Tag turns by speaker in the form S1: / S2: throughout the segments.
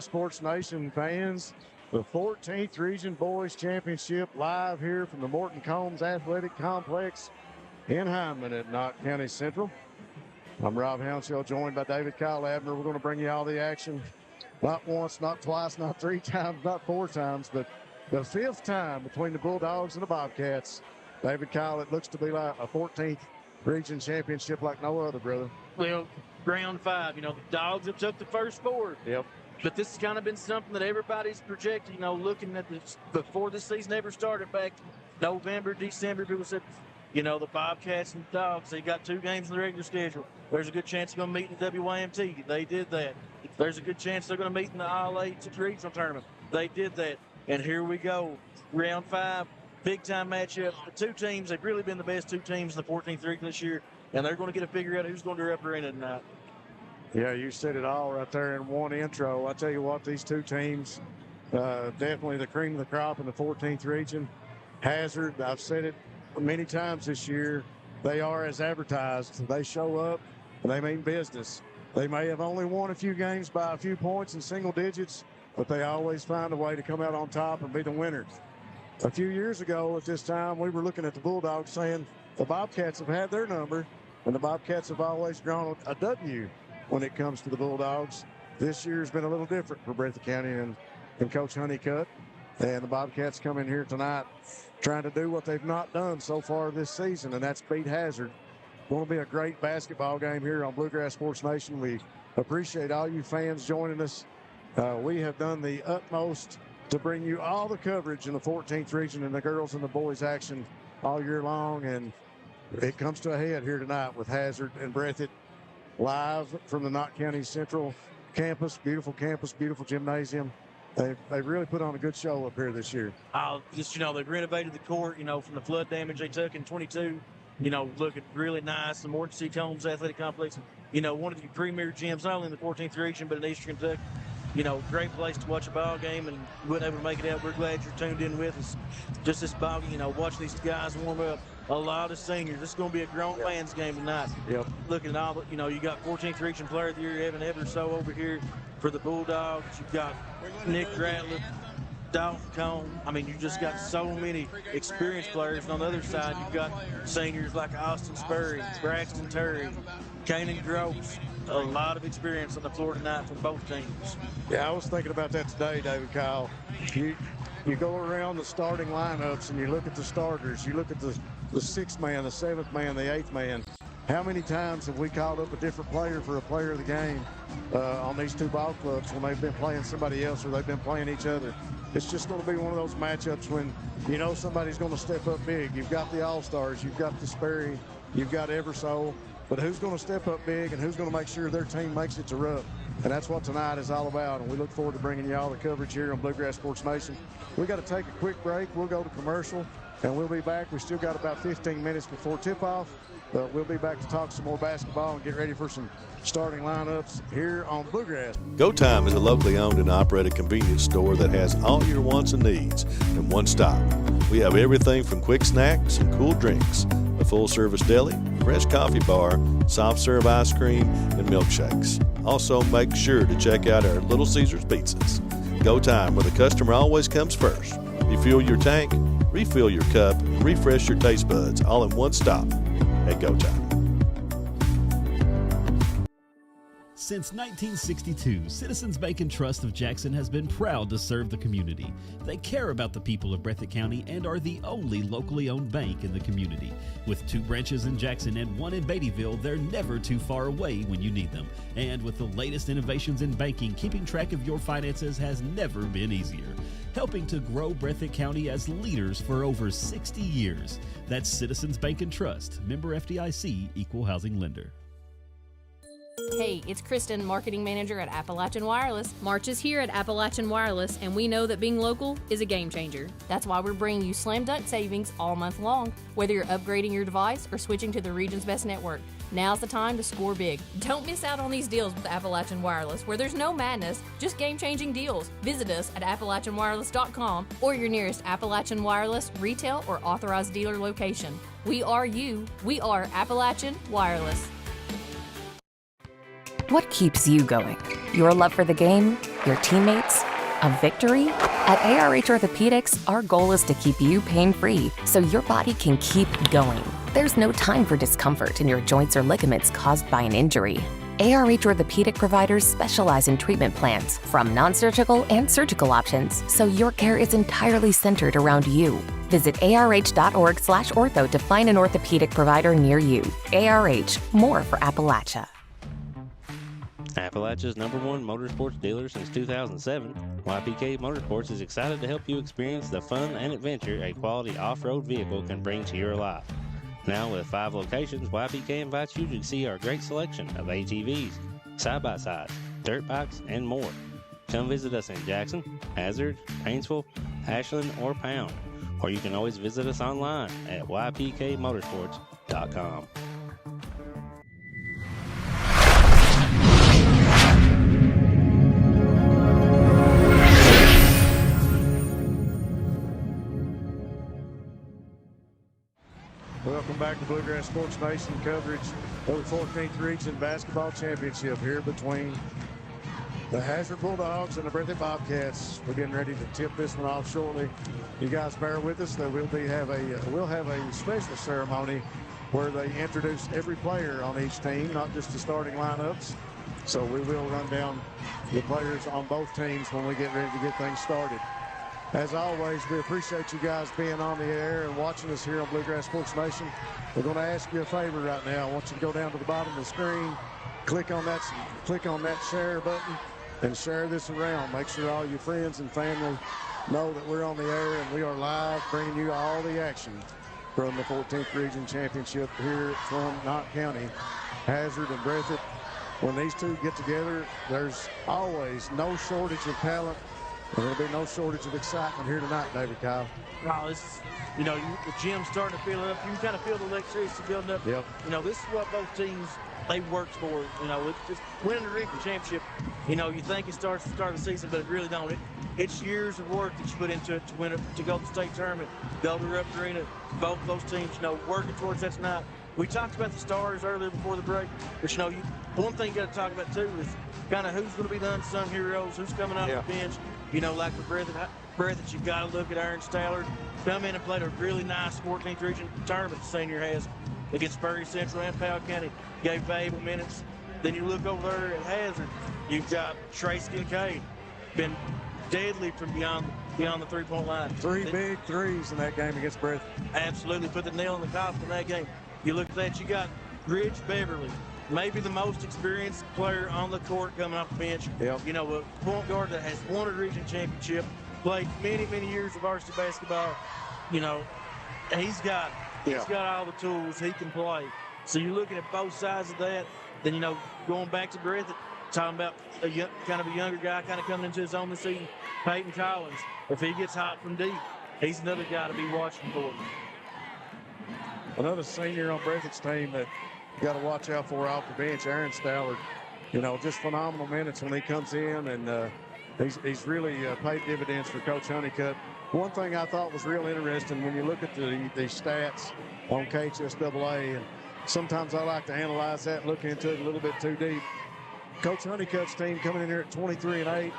S1: Sports Nation fans. The 14th Region Boys Championship live here from the Morton Combs Athletic Complex in Hindman at Knott County Central. I'm Rob Hounshaw, joined by David Kyle Abner. We're going to bring you all the action. Not once, not twice, not three times, not four times, but the fifth time between the Bulldogs and the Bobcats. David Kyle, it looks to be like a 14th Region Championship like no other, brother.
S2: Well, round 5, the Dogs have took the first 4.
S1: Yep.
S2: But this has kind of been something that everybody's projecting, looking at this before this season ever started back November, December. People said, the Bobcats and the Dogs, they got 2 games in the regular schedule. There's a good chance they're going to meet in the WYMT. They did that. There's a good chance they're going to meet in the All-8 regional tournament. They did that. And here we go. Round 5, big-time matchup. The 2 teams, they've really been the best 2 teams in the 14th region this year, and they're going to get to figure out who's going to represent it tonight.
S1: Yeah, you said it all right there in one intro. I tell you what, these 2 teams, definitely the cream of the crop in the 14th region. Hazard, I've said it many times this year, they are as advertised. They show up, they mean business. They may have only won a few games by a few points in single digits, but they always find a way to come out on top and be the winners. A few years ago at this time, we were looking at the Bulldogs saying the Bobcats have had their number, and the Bobcats have always drawn a W when it comes to the Bulldogs. This year's been a little different for Breathitt County and Coach Honeycutt. And the Bobcats come in here tonight trying to do what they've not done so far this season, and that's beat Hazard. Going to be a great basketball game here on Bluegrass Sports Nation. We appreciate all you fans joining us. We have done the utmost to bring you all the coverage in the 14th region and the girls and the boys action all year long, and it comes to a head here tonight with Hazard and Breathitt live from the Knott County Central campus, beautiful gymnasium. They've really put on a good show up here this year.
S2: They've renovated the court, from the flood damage they took in 22. Looking really nice. The Morton C. Combs Athletic Complex, one of the premier gyms, not only in the 14th region, but in Eastern Kentucky. Great place to watch a ball game, and you weren't able to make it out. We're glad you're tuned in with us. Just this ball game, watching these guys warm up. A lot of seniors. This is going to be a grown man's game tonight.
S1: Yep.
S2: Looking at all the, you got 14th Region Player of the Year, Evan Everso over here for the Bulldogs. You've got Nick Ratliff, Dalton Cone. You just got so many experienced players. And on the other side, you've got seniors like Austin Spurry, Braxton Terry, Kanan Gross. A lot of experience on the floor tonight from both teams.
S1: Yeah, I was thinking about that today, David Kyle. You go around the starting lineups and you look at the starters. You look at the 6th man, the 7th man, the 8th man. How many times have we called up a different player for a player of the game on these 2 ball clubs when they've been playing somebody else or they've been playing each other? It's just going to be one of those matchups when somebody's going to step up big. You've got the All-Stars, you've got the Sperry, you've got Eversole, but who's going to step up big and who's going to make sure their team makes it to Rupp? And that's what tonight is all about, and we look forward to bringing you all the coverage here on Bluegrass Sports Nation. We got to take a quick break. We'll go to commercial, and we'll be back. We still got about 15 minutes before tip-off, but we'll be back to talk some more basketball and get ready for some starting lineups here on Bluegrass.
S3: Go Time is a locally owned and operated convenience store that has all your wants and needs in one stop. We have everything from quick snacks and cool drinks, a full-service deli, fresh coffee bar, soft-serve ice cream, and milkshakes. Also, make sure to check out our Little Caesars pizzas. Go Time, where the customer always comes first. Refuel your tank, refill your cup, and refresh your taste buds all in one stop at Go Time.
S4: Since 1962, Citizens Bank and Trust of Jackson has been proud to serve the community. They care about the people of Breathitt County and are the only locally owned bank in the community. With 2 branches in Jackson and 1 in Beattyville, they're never too far away when you need them. And with the latest innovations in banking, keeping track of your finances has never been easier. Helping to grow Breathitt County as leaders for over 60 years. That's Citizens Bank and Trust, member FDIC, equal housing lender.
S5: Hey, it's Kristen, Marketing Manager at Appalachian Wireless. March is here at Appalachian Wireless, and we know that being local is a game changer. That's why we're bringing you slam dunk savings all month long. Whether you're upgrading your device or switching to the region's best network, now's the time to score big. Don't miss out on these deals with Appalachian Wireless, where there's no madness, just game-changing deals. Visit us at AppalachianWireless.com or your nearest Appalachian Wireless retail or authorized dealer location. We are you. We are Appalachian Wireless.
S6: What keeps you going? Your love for the game your teammates, a victory? At ARH Orthopedics, our goal is to keep you pain-free so your body can keep going. There's no time for discomfort in your joints or ligaments caused by an injury. ARH Orthopedic providers specialize in treatment plans, from non-surgical and surgical options, so your care is entirely centered around you. Visit arh.org/ortho to find an orthopedic provider near you. ARH, more for Appalachia.
S7: Appalachia's #1 motorsports dealer since 2007, YPK Motorsports is excited to help you experience the fun and adventure a quality off-road vehicle can bring to your life. Now with 5 locations, YPK invites you to see our great selection of ATVs, side-by-sides, dirt bikes, and more. Come visit us in Jackson, Hazard, Painesville, Ashland, or Pound, or you can always visit us online at ypkmotorsports.com.
S1: Welcome back to Bluegrass Sports Nation coverage of the 14th Region Basketball Championship here between the Hazard Bulldogs and the Breathitt Bobcats. We're getting ready to tip this one off shortly. You guys bear with us. There will have a special ceremony where they introduce every player on each team, not just the starting lineups. So we will run down the players on both teams when we get ready to get things started. As always, we appreciate you guys being on the air and watching us here on Bluegrass Sports Nation. We're going to ask you a favor right now. I want you to go down to the bottom of the screen, click on that share button, and share this around. Make sure all your friends and family know that we're on the air and we are live, bringing you all the action from the 14th Region Championship here from Knott County. Hazard and Breathitt, when these two get together, there's always no shortage of talent. There'll be no shortage of excitement here tonight, David Kyle.
S2: Wow, this is, the gym's starting to fill up. You can kind of feel the electricity building up.
S1: Yep.
S2: This is what both teams, they worked for. It's just winning the region championship. You think it starts at the start of the season, but it really don't. It's years of work that you put into it to win it, to go to the state tournament, go to the Rupp Arena. Both those teams, working towards that tonight. We talked about the stars earlier before the break, but one thing you got to talk about too is kind of who's going to be the unsung heroes, who's coming out of the bench. Like for Breathitt, you got to look at Aaron Stallard. Come in and played a really nice 14th Region tournament the senior has against Prairie Central and Powell County. Gave valuable minutes. Then you look over there at Hazard. You've got Trace Kincaid, been deadly from beyond the three-point line.
S1: Big threes in that game against Breathitt.
S2: Absolutely put the nail in the coffin in that game. You look at that, you got Ridge Beverly, maybe the most experienced player on the court coming off the bench.
S1: Yep.
S2: A point guard that has won a region championship, played many, many years of varsity basketball. He's got all the tools he can play. So you're looking at both sides of that. Then, going back to Breathitt, talking about a younger guy kind of coming into his own this season, Peyton Collins. If he gets hot from deep, he's another guy to be watching for.
S1: Another senior on Breathitt's team that you got to watch out for off the bench, Aaron Stallard. Just phenomenal minutes when he comes in, and he's really paid dividends for Coach Honeycutt. One thing I thought was real interesting when you look at the stats on KHSAA, and sometimes I like to analyze that and look into it a little bit too deep. Coach Honeycutt's team coming in here at 23-8.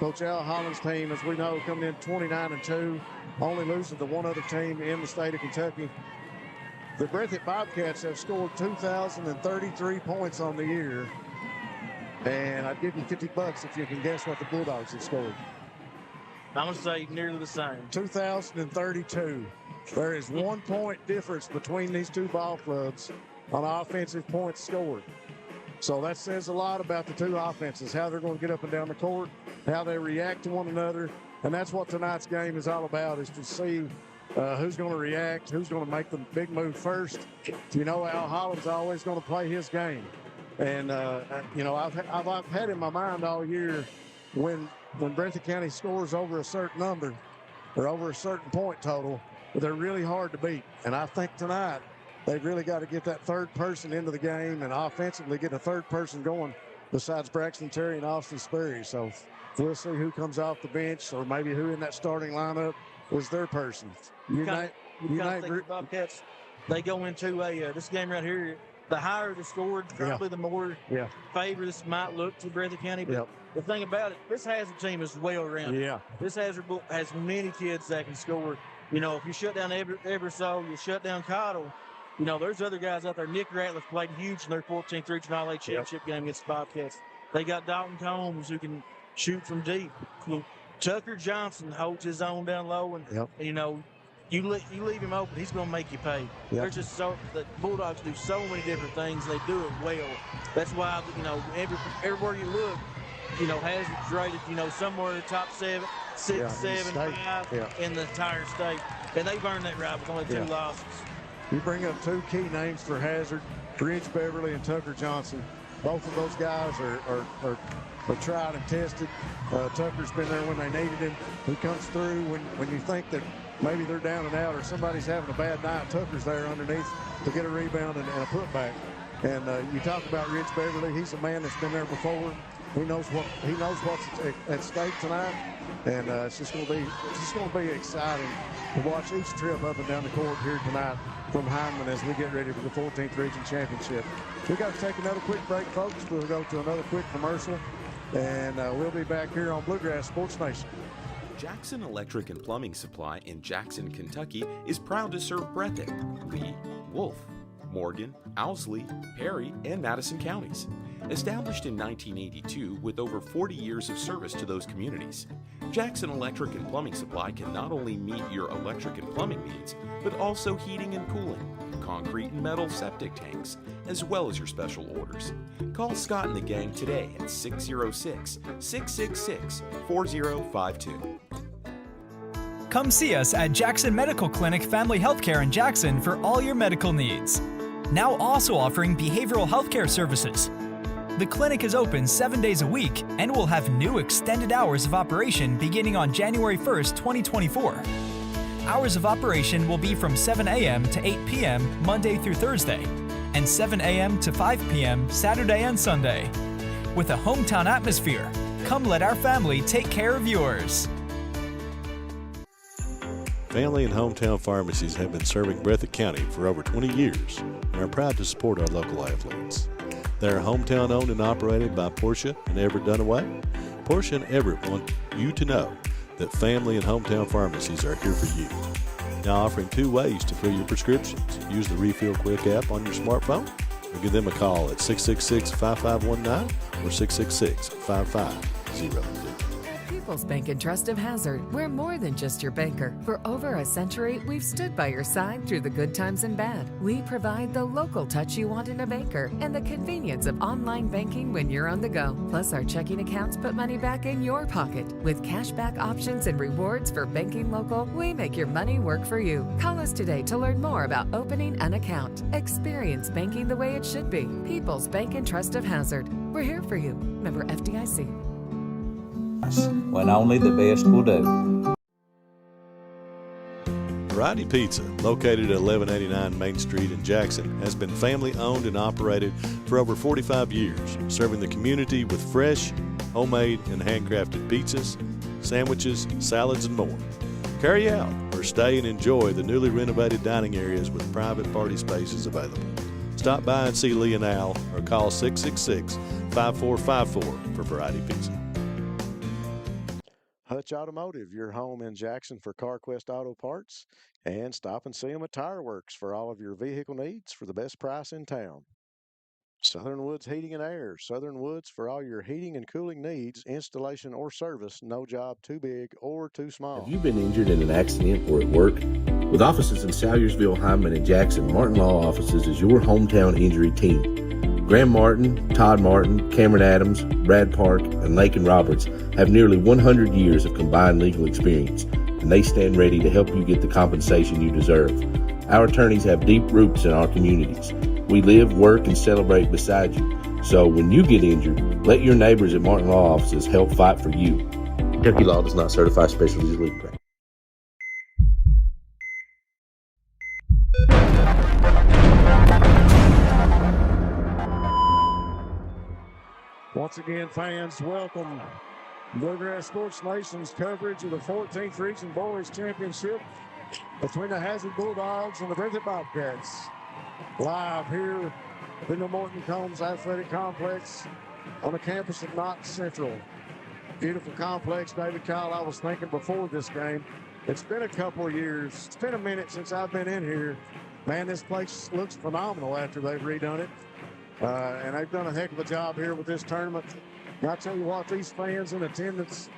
S1: Coach Al Holland's team, as we know, coming in 29-2, only losing to one other team in the state of Kentucky. The Breathitt Bobcats have scored 2,033 points on the year, and I'd give you $50 if you can guess what the Bulldogs have scored.
S2: I'm going to say nearly the same.
S1: 2,032. There is 1 point difference between these two ball clubs on offensive points scored. So that says a lot about the two offenses, how they're going to get up and down the court, how they react to one another, and that's what tonight's game is all about, is to see who's going to react, who's going to make the big move first. Al Holland's always going to play his game. And, I've had in my mind all year when Breathitt County scores over a certain number or over a certain point total, they're really hard to beat. And I think tonight they've really got to get that third person into the game and offensively get a third person going besides Braxton Terry and Austin Sperry. So we'll see who comes off the bench or maybe who in that starting lineup was their person.
S2: The Bobcats, they go into this game right here. the higher the score, probably the more favor this might look to Breathitt County. But the thing about it, this Hazard team is well-rounded.
S1: Yeah.
S2: This Hazard has many kids that can score. You know, if you shut down Ebersole, you shut down Cottle, you know, there's other guys out there. Nick Ratliff played huge in their 14th regional All-A championship game against the Bobcats. They got Dalton Combs who can shoot from deep. Tucker Johnson holds his own down low, and you know, you leave him open, he's going to make you pay. There's just the Bulldogs do so many different things. They do it well. That's why, you know, everywhere you look, you know, Hazard's rated, you know, somewhere in the top 7, 6, 7, 5 in the entire state. And they've earned that right with only 2 losses.
S1: You bring up 2 key names for Hazard, Rich Beverly and Tucker Johnson. Both of those guys are tried and tested. Tucker's been there when they needed him. He comes through when you think that maybe they're down and out or somebody's having a bad night. Tucker's there underneath to get a rebound and a putback. And you talk about Rich Beverly. He's a man that's been there before. He knows what's at stake tonight, and it's just going to be exciting to watch each trip up and down the court here tonight from Hindman as we get ready for the 14th Region Championship. We got to take another quick break, folks. We'll go to another quick commercial, and we'll be back here on Bluegrass Sports Nation.
S8: Jackson Electric and Plumbing Supply in Jackson, Kentucky is proud to serve Breathitt, Lee, Wolfe, Morgan, Owsley, Perry, and Madison counties. Established in 1982 with over 40 years of service to those communities, Jackson Electric and Plumbing Supply can not only meet your electric and plumbing needs, but also heating and cooling, concrete and metal septic tanks, as well as your special orders. Call Scott and the gang today at 606-666-4052.
S9: Come see us at Jackson Medical Clinic Family Healthcare in Jackson for all your medical needs. Now also offering behavioral healthcare services. The clinic is open 7 days a week and will have new extended hours of operation beginning on January 1st, 2024. Hours of operation will be from 7 a.m. to 8 p.m. Monday through Thursday, and 7 a.m. to 5 p.m. Saturday and Sunday. With a hometown atmosphere, come let our family take care of yours.
S3: Family and hometown pharmacies have been serving Breathitt County for over 20 years and are proud to support our local athletes. They are hometown owned and operated by Portia and Everett Dunaway. Portia and Everett want you to know that family and hometown pharmacies are here for you. Now offering 2 ways to fill your prescriptions. Use the Refill Quick app on your smartphone or give them a call at 666-5519 or 666-5502.
S10: People's Bank and Trust of Hazard. We're more than just your banker. For over a century, we've stood by your side through the good times and bad. We provide the local touch you want in a banker and the convenience of online banking when you're on the go. Plus, our checking accounts put money back in your pocket. With cashback options and rewards for banking local, we make your money work for you. Call us today to learn more about opening an account. Experience banking the way it should be. People's Bank and Trust of Hazard. We're here for you. Member FDIC.
S11: When only the best will do.
S3: Variety Pizza, located at 1189 Main Street in Jackson, has been family owned and operated for over 45 years, serving the community with fresh, homemade, and handcrafted pizzas, sandwiches, salads, and more. Carry out or stay and enjoy the newly renovated dining areas with private party spaces available. Stop by and see Lee and Al or call 666-5454 for Variety Pizza.
S1: Hutch Automotive, your home in Jackson for CarQuest Auto Parts, and stop and see them at Tire Works for all of your vehicle needs for the best price in town. Southern Woods Heating and Air, Southern Woods for all your heating and cooling needs, installation or service, no job too big or too small.
S12: Have you been injured in an accident or at work? With offices in Salyerville, Hindman, and Jackson, Morton Law Offices is your hometown injury team. Graham Martin, Todd Martin, Cameron Adams, Brad Park, and Lakin Roberts have nearly 100 years of combined legal experience, and they stand ready to help you get the compensation you deserve. Our attorneys have deep roots in our communities. We live, work, and celebrate beside you. So when you get injured, let your neighbors at Morton Law Offices help fight for you. Kentucky Law does not certify specialties legal practice.
S1: Once again, fans, welcome Bluegrass Sports Nation's coverage of the 14th Region Boys Championship between the Hazard Bulldogs and the Breathitt Bobcats. Live here in the Morton Combs Athletic Complex on the campus of Knox Central. Beautiful complex, David Kyle. I was thinking before this game, it's been a couple of years. It's been a minute since I've been in here. Man, this place looks phenomenal after they've redone it. And they've done a heck of a job here with this tournament. And I tell you what, these fans in attendance,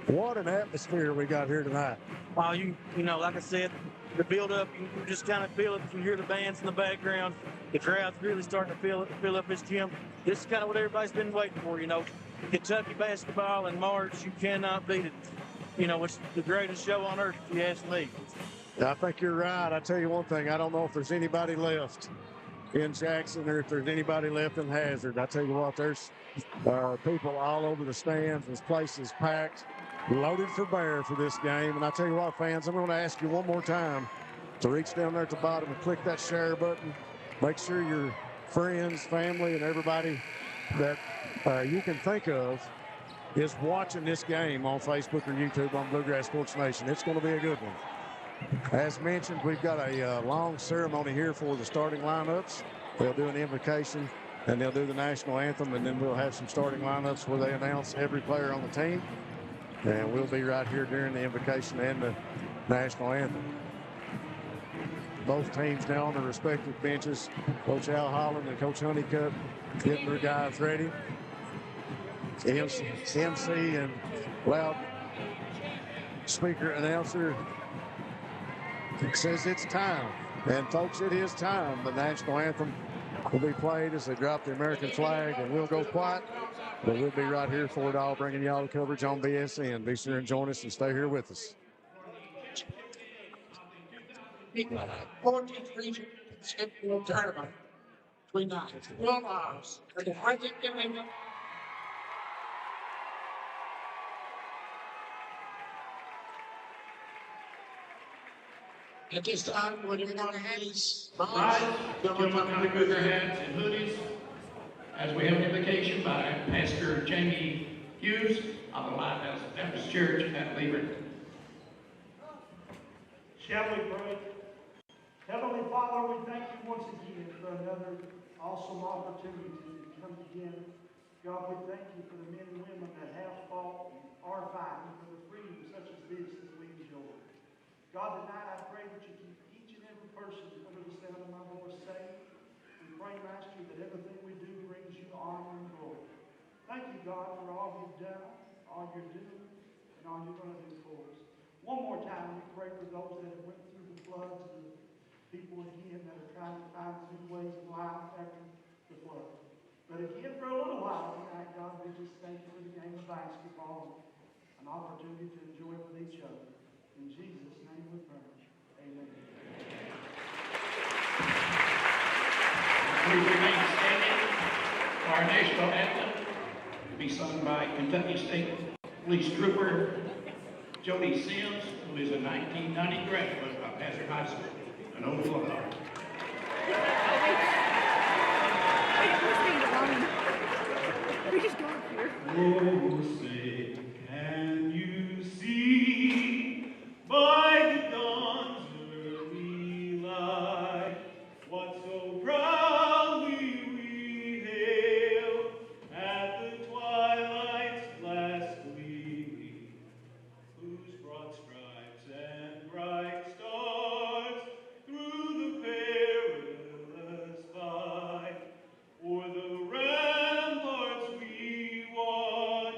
S1: what an atmosphere we got here tonight.
S2: Wow, you know, like I said, the build-up, you just kind of feel it. You hear the bands in the background. The crowd's really starting to fill up this gym. This is kind of what everybody's been waiting for, you know. Kentucky basketball in March, you cannot beat it. You know, it's the greatest show on earth, if you ask me.
S1: I think you're right. I tell you one thing, I don't know if there's anybody left in Jackson or if there's anybody left in Hazard. I tell you what, there's people all over the stands. This place is packed, loaded for bear for this game. And I tell you what, fans, I'm going to ask you one more time to reach down there at the bottom and click that share button. Make sure your friends, family, and everybody that you can think of is watching this game on Facebook or YouTube on Bluegrass Sports Nation. It's going to be a good one. As mentioned, we've got a long ceremony here for the starting lineups. They'll do an invocation, and they'll do the national anthem, and then we'll have some starting lineups where they announce every player on the team. And we'll be right here during the invocation and the national anthem. Both teams now on their respective benches. Coach Al Holland and Coach Honeycutt getting their guys ready. MC and loud speaker announcer says it's time. And folks, it is time. The national anthem will be played as they drop the American flag, and we'll go quiet. But we'll be right here for it all, bringing y'all the coverage on BSN. Be sure and join us and stay here with us.
S13: 14th region basketball tournament between the Bulldogs and the Breathitt Hindman. At this time, would everyone please rise?
S14: Gentlemen, kind of good their hats and hoodies as we have an invocation by Pastor Jamie Hughes of the Lighthouse Baptist Church at Leverett.
S15: Shall we pray? Heavenly Father, we thank you once again for another awesome opportunity to come together. God, we thank you for the men and women that have fought and are fighting for the freedom such as this that we enjoy. God, tonight I pray that you keep each and every person under the sound of my voice safe. We pray, Master, that everything we do brings you honor and glory. Thank you, God, for all you've done, all you're doing, and all you're going to do for us. One more time, we pray for those that have went through the floods and the people again that are trying to find new ways of life after the flood. But again, for a little while tonight, God, we just thank you for the game of basketball and an opportunity to enjoy it with each other. In Jesus' name we pray. Amen.
S14: Please remain standing for our national anthem to be sung by Kentucky State Police Trooper Jody Sims, who is a 1990 graduate of Hazard High School, an old Bulldog.
S16: We just go up here.
S14: Oh, say, can you see by the dawn's early light what so proudly we hailed at the twilight's last gleaming, whose broad stripes and bright stars through the perilous fight o'er the ramparts we watched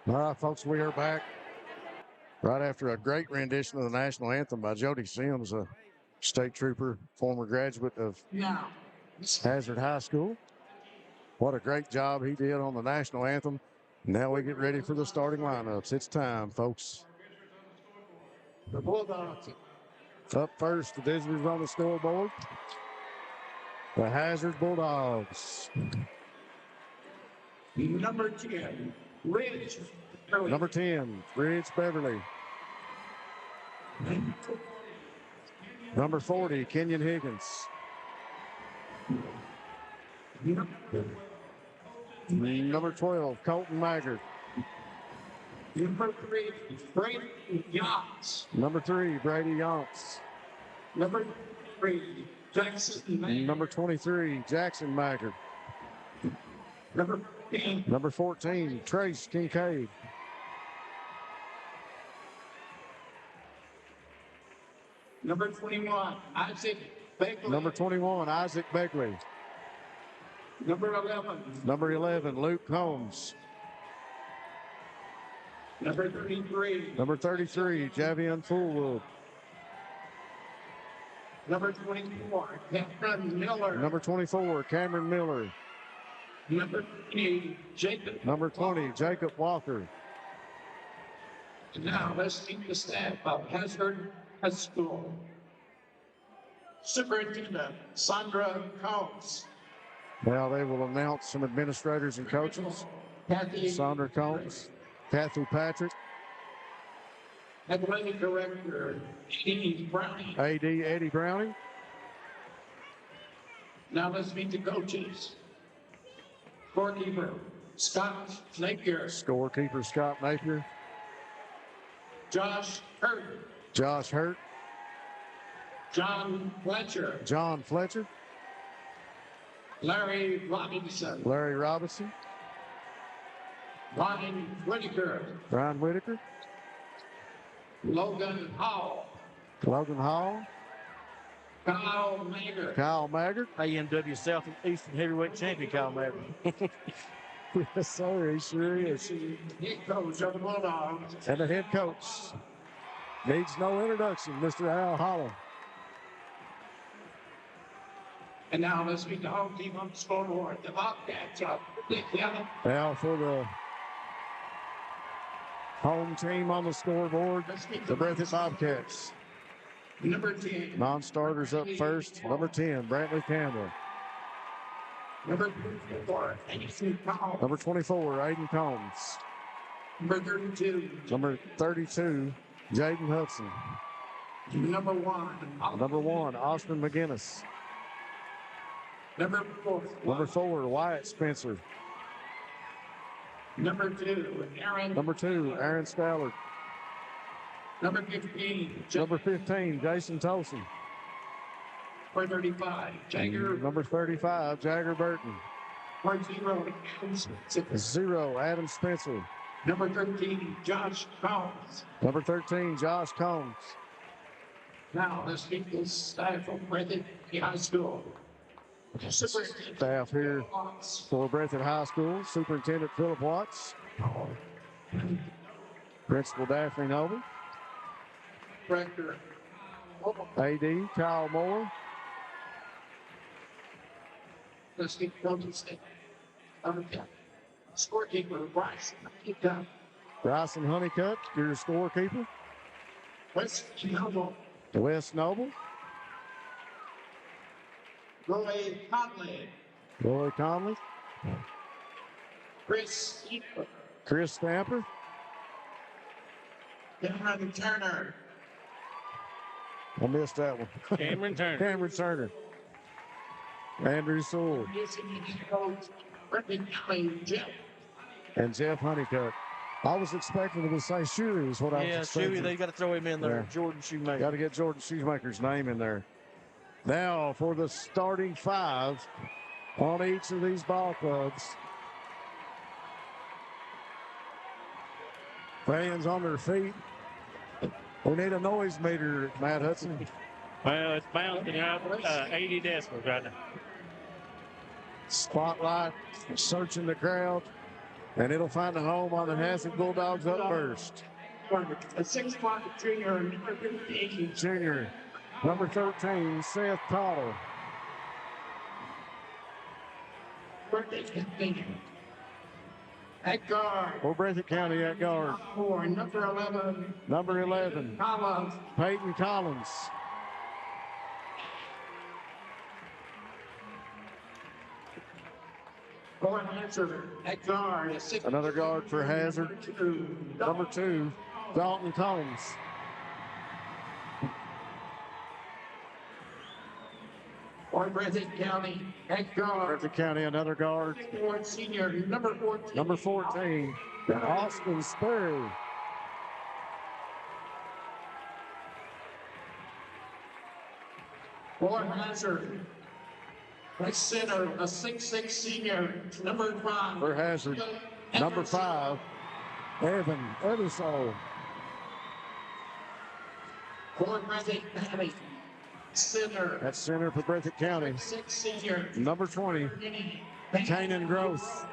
S1: All right, folks, we are back right after a great rendition of the national anthem by Jody Sims, a state trooper, former graduate of Hazard High School. What a great job he did on the national anthem. Now we get ready for the starting lineups. It's time, folks.
S13: The Bulldogs.
S1: Up first, the visitors on the scoreboard. The Hazard Bulldogs.
S13: Number 10, Ridge.
S1: Number 10, Ridge Beverly. Number 40, Kenyon Higgins. Number 12, Colton Maggard.
S13: Number 3, Brady Yonks.
S1: Number 3, Brady Yonks.
S13: Number 3, Jackson Maggard.
S1: Number 23, Jackson Maggard. Number 14, Trace Kincaid.
S13: Number 21, Isaac Begley.
S1: Number 21, Isaac Begley.
S13: Number 11.
S1: Number 11, Luke Holmes.
S13: Number 33.
S1: Number 33, Javian Fullwood.
S13: Number 24, Cameron Miller.
S1: Number 24, Cameron Miller.
S13: Number 20, Jacob.
S1: Number 20, Jacob Walker.
S13: And now let's meet the staff of Hazard High School. Superintendent Sandra Combs.
S1: Now they will announce some administrators and coaches.
S13: Kathy
S1: Sandra Combs, Kathy Patrick,
S13: Athletic Director Eddie Browning.
S1: AD Eddie Browning.
S13: Now let's meet the coaches. Scorekeeper Scott Napier.
S1: Scorekeeper Scott Napier.
S13: Josh Hurt.
S1: Josh Hurt.
S13: John Fletcher.
S1: John Fletcher.
S13: Larry Robinson.
S1: Larry Robinson.
S13: Ryan Whitaker.
S1: Ryan Whitaker.
S13: Logan Hall.
S1: Logan Hall.
S13: Kyle Maggard.
S1: Kyle Maggard.
S2: AMW Southeastern Heavyweight Champion Kyle Maggard.
S1: Yes, sir, he sure is.
S13: Head coach of the Bulldogs.
S1: And the head coach needs no introduction, Mr. Al Holland.
S13: And now let's meet the home team on the scoreboard. The Bobcats are
S1: Now for the home team on the scoreboard, the Breathitt Bobcats.
S13: Number 10.
S1: Non-starters up first. Number 10, Brantley Campbell.
S13: Number 24, Aiden Combs.
S1: Number 24, Aiden Combs.
S13: Number 32.
S1: Number 32, Jaden Hudson.
S13: Number 1.
S1: Number 1, Austin McGinnis.
S13: Number 4.
S1: Number 4, Wyatt Spencer.
S13: Number 2, Aaron.
S1: Number 2, Aaron Stallard.
S13: Number 15.
S1: Number 15, Jason Tolson.
S13: Number 35, Jagger.
S1: Number 35, Jagger Burton.
S13: Number 0, Adam Spencer.
S1: 0, Adam Spencer.
S13: Number 13, Josh Combs.
S1: Number 13, Josh Combs.
S13: Now let's meet the staff from Breathitt High School.
S1: Staff here for Breathitt High School, Superintendent Philip Watts, Principal Daphne Noble,
S13: Director
S1: AD Kyle Moore.
S13: Let's get coaches. Scorekeeper Bryson Honeycutt.
S1: Bryson Honeycutt, your scorekeeper.
S13: Wes Noble.
S1: Wes Noble.
S13: Roy Conley.
S1: Roy Conley.
S13: Chris Stamper.
S1: Chris Stamper.
S13: Cameron Turner.
S1: I missed that one.
S2: Cameron Turner.
S1: Cameron Turner. Andrew Sewell.
S13: Jeff.
S1: And Jeff Honeycutt. I was expecting him to say Shoe is what I was expecting.
S2: Shoe, they got to throw him in there.
S1: Yeah.
S2: Jordan Shoemaker.
S1: Got to get Jordan Shoemaker's name in there. Now for the starting 5 on each of these ball clubs. Fans on their feet. We need a noise meter, Matt Hudson.
S17: Well, it's bouncing out 80 decibels right now.
S1: Spotlight, searching the crowd. And it'll find a home on the Hazard Bulldogs up first.
S13: A 6'5" junior, number 15.
S1: Junior, number 13, Seth Cottle.
S13: At guard.
S1: For Breathitt County at guard.
S13: For number 11.
S1: Number 11,
S13: Collins.
S1: Peyton Collins.
S13: For Hazard at guard.
S1: Another guard for Hazard. Number 2, Dalton Collins.
S13: For Breathitt County at guard.
S1: Breathitt County, another guard.
S13: Senior, number 14.
S1: Number 14, Austin Sperry.
S13: For Hazard. At center, a 6'6" senior, number 5.
S1: For Hazard, number 5, Evan Eversole.
S13: For Breathitt County, center.
S1: That's center for Breathitt County.
S13: 6 senior.
S1: Number 20, Kanan Gross.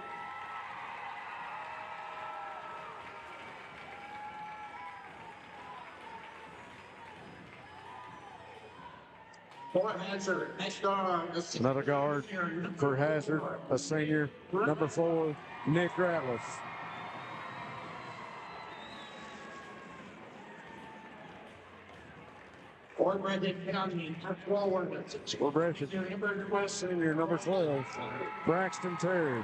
S13: For Hazard, at guard.
S1: Another guard for Hazard, a senior. Number 4, Nick Ratliff.
S13: For Breathitt County, forward.
S1: For Breathitt, senior, number 12, Braxton Terry.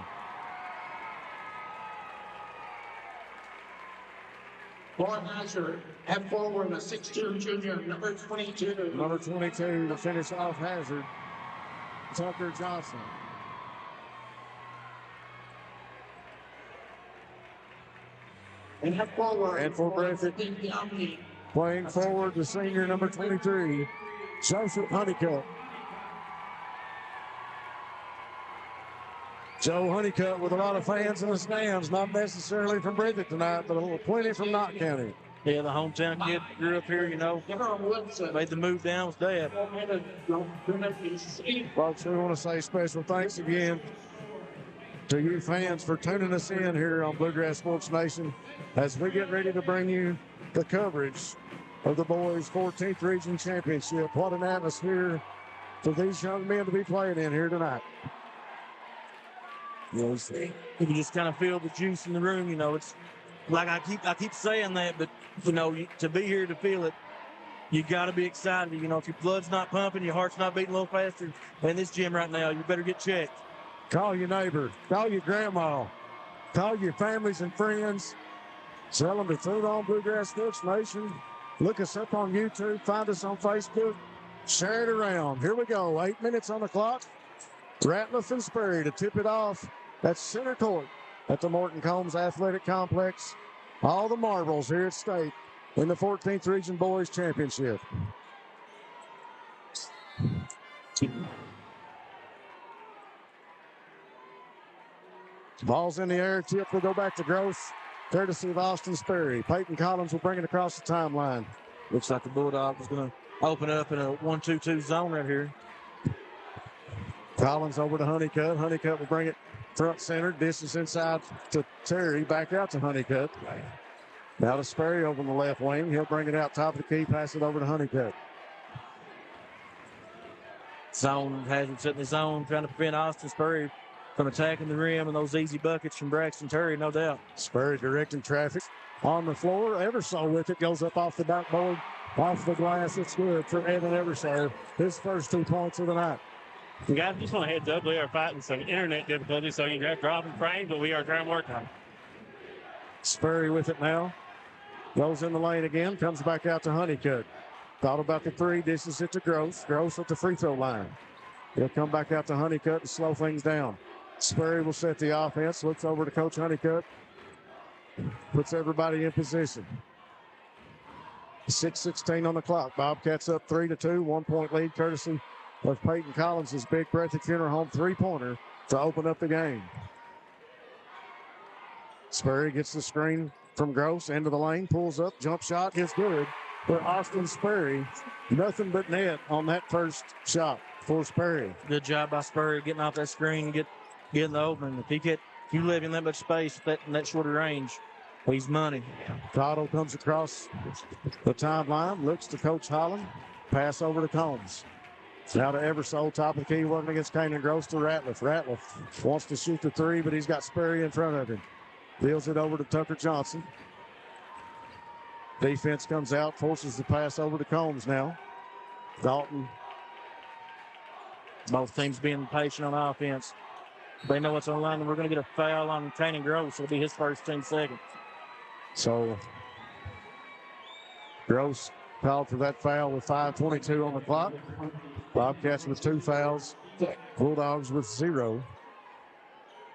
S13: For Hazard, at forward, a 6'2" junior, number 22.
S1: Number 22 to finish off Hazard, Tucker Johnson.
S13: And at forward.
S1: And for Breathitt, playing forward, the senior, number 23, Joseph Honeycutt. Joe Honeycutt with a lot of fans in the stands, not necessarily from Breathitt tonight, but plenty from Knott County.
S2: Yeah, the hometown kid grew up here, you know, made the move down with Dad.
S1: Folks, we want to say special thanks again to you fans for tuning us in here on Bluegrass Sports Nation as we get ready to bring you the coverage of the boys' 14th Region Championship. What an atmosphere for these young men to be playing in here tonight.
S2: You know, you can just kind of feel the juice in the room. You know, it's like I keep saying that, but you know, to be here to feel it, you got to be excited. You know, if your blood's not pumping, your heart's not beating a little faster in this gym right now, you better get checked.
S1: Call your neighbor, call your grandma, call your families and friends. Tell them to tune on Bluegrass Sports Nation. Look us up on YouTube, find us on Facebook, share it around. Here we go, 8 minutes on the clock. Ratliff and Sperry to tip it off. That's center court at the Morton Combs Athletic Complex. All the marbles here at stake in the 14th Region Boys Championship. Ball's in the air, tip will go back to Gross, courtesy of Austin Sperry. Peyton Collins will bring it across the timeline.
S2: Looks like the Bulldogs is going to open up in a 1-2-2 zone right here.
S1: Collins over to Honeycutt. Honeycutt will bring it front center. Distance inside to Terry. Back out to Honeycutt. Now to Sperry over on the left wing. He'll bring it out top of the key. Pass it over to Honeycutt.
S2: Zone, Hazard setting the zone, trying to prevent Austin Sperry from attacking the rim and those easy buckets from Braxton Terry, no doubt.
S1: Sperry directing traffic on the floor. Eversole with it. Goes up off the backboard, off the glass. It's good for Evan Eversole. His first 2 points of the night.
S17: Guys, just want to heads up, we are fighting some internet difficulties, so you have dropping frames, but we are trying to work on it.
S1: Sperry with it now. Goes in the lane again, comes back out to Honeycutt. Thought about the three, dishes it to Gross. Gross at the free throw line. He'll come back out to Honeycutt and slow things down. Sperry will set the offense, looks over to Coach Honeycutt. Puts everybody in position. 6:16 on the clock. Bobcats up 3-2, 1 point lead courtesy of Peyton Collins' big Breathitt Funeral Home three-pointer to open up the game. Sperry gets the screen from Gross into the lane, pulls up, jump shot is good for Austin Sperry. Nothing but net on that first shot for Sperry.
S2: Good job by Sperry getting off that screen, getting the opening. If he You live in that much space, in that shorter range, he's money.
S1: Cottle comes across the timeline, looks to Coach Holland, pass over to Combs. Now to Eversole, top of the key, working against Kanan Gross to Ratliff. Ratliff wants to shoot the three, but he's got Sperry in front of him. Deals it over to Tucker Johnson. Defense comes out, forces the pass over to Combs now. Dalton.
S2: Both teams being patient on offense. They know what's on the line, and we're going to get a foul on Kanan Gross. It'll be his first 10 seconds.
S1: So Gross called for that foul with 5:22 on the clock. Bobcats with 2 fouls. Bulldogs with 0.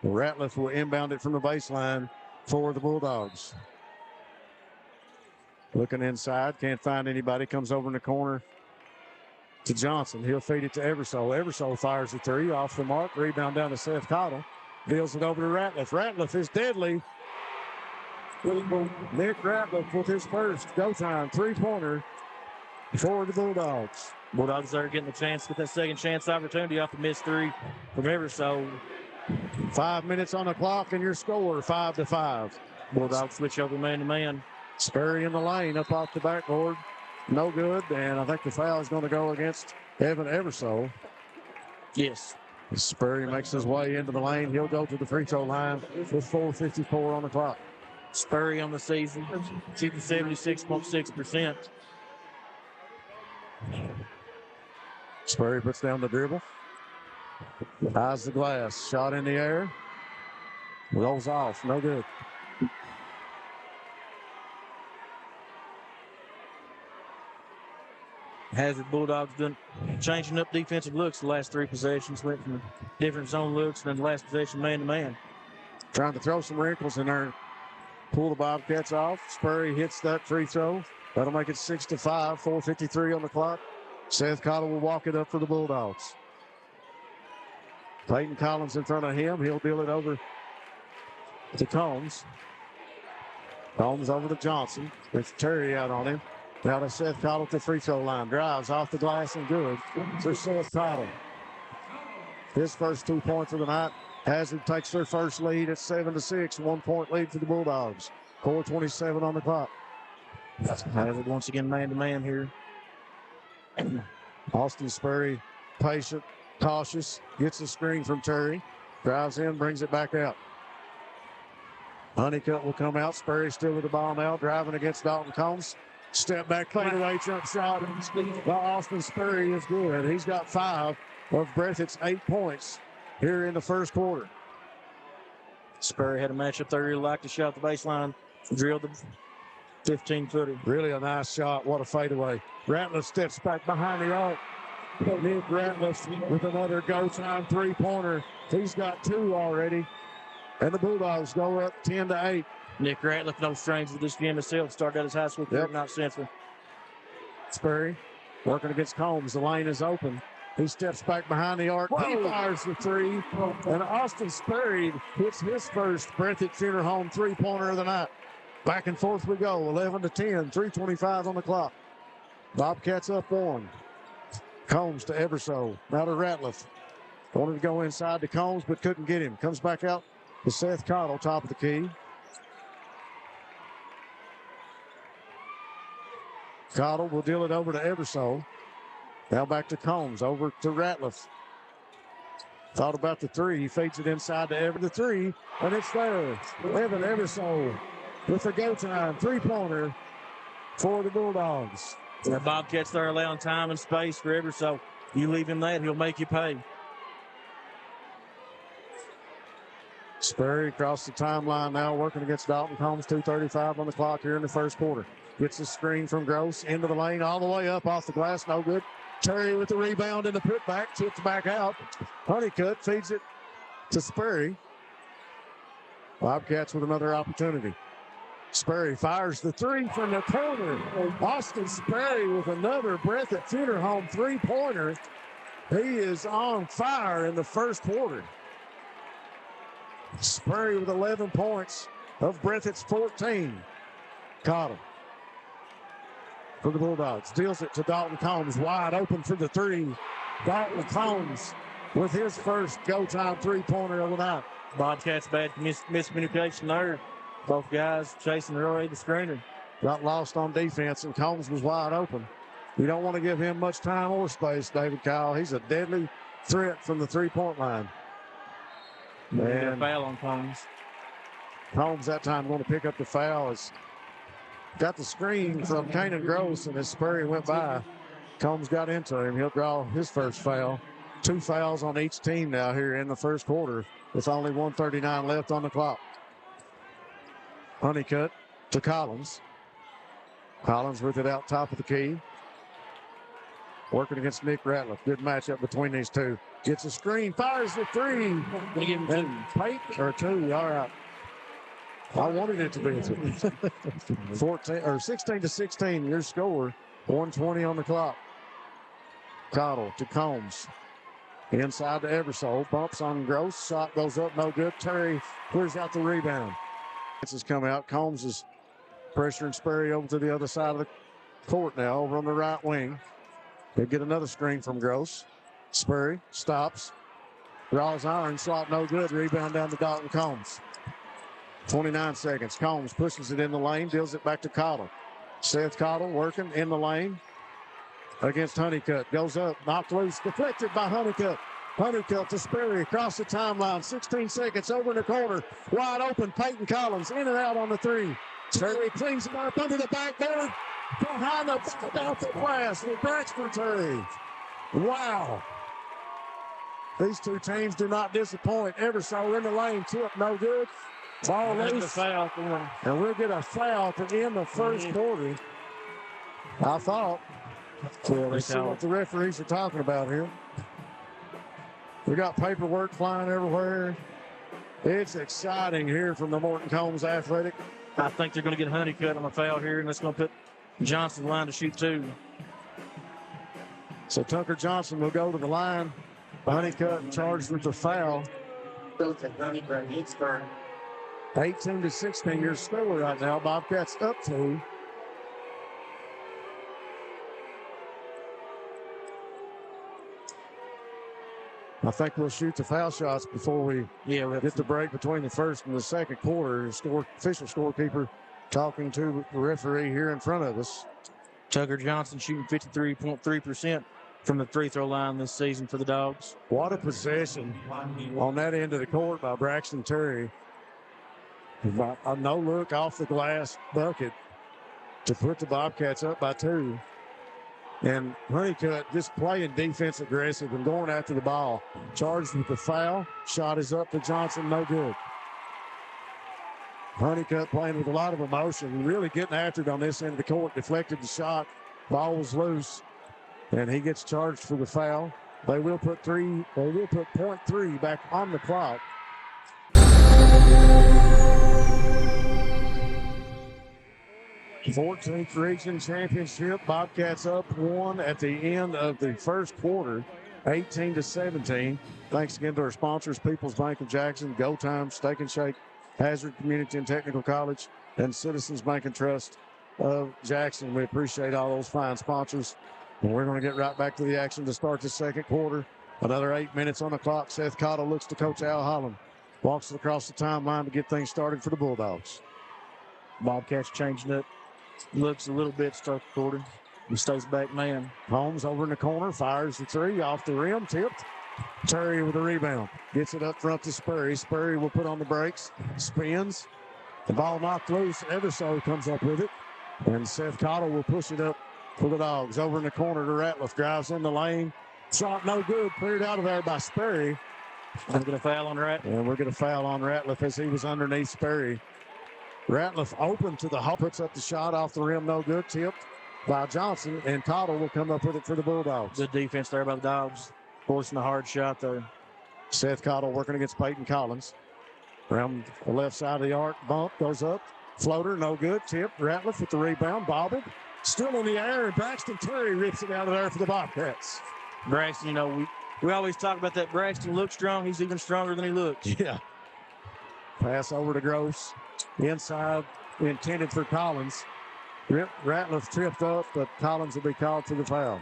S1: Ratliff will inbound it from the baseline for the Bulldogs. Looking inside, can't find anybody. Comes over in the corner to Johnson. He'll feed it to Eversole. Eversole fires the three off the mark. Rebound down to Seth Cottle. Deals it over to Ratliff. Ratliff is deadly. Nick Ratliff with his first go time 3-pointer for the Bulldogs.
S2: Bulldogs are getting the chance to get that second chance opportunity off the missed three from Eversole.
S1: 5 minutes on the clock and your score 5-5.
S2: Bulldogs switch over man to man.
S1: Sperry in the lane up off the backboard. No good, and I think the foul is going to go against Evan Eversole.
S2: Yes.
S1: Sperry makes his way into the lane. He'll go to the free throw line with 4:54 on the clock.
S2: Sperry on the season, shooting 76.6%.
S1: Sperry puts down the dribble. Eyes the glass. Shot in the air. Rolls off. No good.
S2: Hazard Bulldogs done changing up defensive looks the last 3 possessions. Went from different zone looks, and then the last possession man-to-man.
S1: Trying to throw some wrinkles in there. Pull the Bobcats off. Sperry hits that free throw. That'll make it 6-5. 4:53 on the clock. Seth Cottle will walk it up for the Bulldogs. Peyton Collins in front of him. He'll deal it over to Combs. Combs over to Johnson. With Terry out on him. Now to Seth Cottle at the free throw line. Drives off the glass and good for Seth Cottle. His first 2 points of the night. Hazard takes their first lead at 7-6. 1 point lead for the Bulldogs. 4:27 on the clock.
S2: Hazard once again man-to-man here.
S1: Austin Sperry, patient, cautious. Gets the screen from Terry. Drives in, brings it back out. Honeycutt will come out. Sperry still with the ball now. Driving against Dalton Combs. Step back, fadeaway jump shot. Well, Austin Sperry is good. He's got 5 of Breathitt's 8 points here in the first quarter.
S2: Sperry had a matchup there. He liked to shot the baseline. Drilled the 15-footer.
S1: Really a nice shot. What a fadeaway. Ratliff steps back behind the arc. Nick Ratliff with another go-time 3-pointer. He's got 2 already. And the Bulldogs go up 10-8.
S2: Nick Ratliff, no stranger to this game himself. Started out his high school career, not Central.
S1: Sperry working against Combs. The lane is open. He steps back behind the arc. Whoa. He fires the 3. And Austin Sperry hits his first Breathitt Funeral Home 3-pointer of the night. Back and forth we go. 11-10. 3:25 on the clock. Bobcats up 1. Combs to Eversole. Now to Ratliff. Wanted to go inside to Combs, but couldn't get him. Comes back out to Seth Cottle, top of the key. Cottle will deal it over to Eversole. Now back to Combs, over to Ratliff. Thought about the 3. He fades it inside to the 3, and it's there. Evan Eversole with the go time 3-pointer for the Bulldogs.
S2: The Bobcats there allowing time and space for Eversole. You leave him that, he'll make you pay.
S1: Sperry across the timeline now, working against Dalton Combs. 2:35 on the clock here in the first quarter. Gets the screen from Gross into the lane, all the way up off the glass. No good. Terry with the rebound and the putback. Tips back out. Honeycutt feeds it to Sperry. Bobcats with another opportunity. Sperry fires the 3 from the corner. Austin Sperry with another Breathitt Funeral Home 3-pointer. He is on fire in the first quarter. Sperry with 11 points of Breathitt's 14. Cottle for the Bulldogs. Deals it to Dalton Combs. Wide open for the 3. Dalton Combs with his first go-time three-pointer of the night.
S2: Bobcats bad miscommunication there. Both guys chasing Roy, the screener.
S1: Got lost on defense, and Combs was wide open. You don't want to give him much time or space, David Kyle. He's a deadly threat from the three-point line.
S2: And a foul on Combs.
S1: Combs that time going to pick up the foul. Has got the screen from Kanan Gross, and as Sperry went by, Combs got into him. He'll draw his first foul. 2 fouls on each team now here in the first quarter. With only 1:39 left on the clock. Honeycutt to Collins. Collins with it out top of the key. Working against Nick Ratliff. Good matchup between these two. Gets a screen, fires the three. And Pate or 2. All right. I wanted it to be a 3. 16 to 16, your score. 1:20 on the clock. Cottle to Combs. Inside to Eversole. Bumps on Gross. Shot goes up, no good. Terry clears out the rebound. This has come out. Combs is pressuring Sperry over to the other side of the court now, over on the right wing. They get another screen from Gross. Sperry stops. Draws iron. Shot no good. Rebound down to Dalton Combs. 29 seconds. Combs pushes it in the lane. Deals it back to Cottle. Seth Cottle working in the lane against Honeycutt. Goes up. Knocked loose. Deflected by Honeycutt. Honeycutt to Sperry across the timeline. 16 seconds over in the corner. Wide open. Peyton Collins in and out on the 3. Terry cleans it up under the backboard. Behind the off the glass with Braxton Terry. Wow. These two teams do not disappoint. Eversole in the lane. Tip no good. Ball loose. And we'll get a foul to end the first quarter. I thought. Well, let's see what the referees are talking about here. We got paperwork flying everywhere. It's exciting here from the Morton Combs Athletic.
S2: I think they're going to get Honeycutt on the foul here, and that's going to put Johnson in line to shoot 2.
S1: So Tucker Johnson will go to the line. Honeycutt charged with the foul. 18 to 16, your score right now. Bobcats up 2. I think we'll shoot the foul shots before we get the break between the first and the second quarter. Official scorekeeper talking to the referee here in front of us.
S2: Tucker Johnson shooting 53.3% from the free throw line this season for the Dogs.
S1: What a possession on that end of the court by Braxton Terry. A no look off the glass bucket to put the Bobcats up by 2. And Honeycutt just playing defense aggressive and going after the ball. Charged with the foul. Shot is up to Johnson, no good. Honeycutt playing with a lot of emotion, really getting after it on this end of the court. Deflected the shot. Ball was loose. And he gets charged for the foul. They will put .3 back on the clock. 14th Region Championship. Bobcats up 1 at the end of the first quarter, 18 to 17. Thanks again to our sponsors, People's Bank of Jackson, Go Time, Steak and Shake, Hazard Community and Technical College, and Citizens Bank and Trust of Jackson. We appreciate all those fine sponsors. And we're going to get right back to the action to start the second quarter. Another 8 minutes on the clock. Seth Cottle looks to Coach Al Holland. Walks across the timeline to get things started for the Bulldogs.
S2: Bobcats changing it. Looks a little bit start the quarter. He stays back man.
S1: Holmes over in the corner. Fires the 3 off the rim. Tipped. Terry with the rebound. Gets it up front to Sperry. Sperry will put on the brakes. Spins. The ball knocked loose. Eversole comes up with it. And Seth Cottle will push it up for the Dogs. Over in the corner to Ratliff. Drives in the lane. Shot no good. Cleared out of there by Sperry.
S2: We're going to foul on Ratliff.
S1: And we're going to foul on Ratliff as he was underneath Sperry. Ratliff open to the hole. Puts up the shot off the rim. No good. Tipped by Johnson. And Cottle will come up with it for the Bulldogs.
S2: Good defense there by the Dogs. Forcing a hard shot there.
S1: Seth Cottle working against Peyton Collins. Around the left side of the arc. Bump goes up. Floater, no good. Tipped. Ratliff with the rebound. Bobbled. Still in the air. And Braxton Terry rips it out of there for the Bobcats.
S2: Braxton, you know, we always talk about that. Braxton looks strong. He's even stronger than he looks.
S1: Yeah. Pass over to Gross. Inside, intended for Collins. Ratliff tripped up, but Collins will be called for the foul.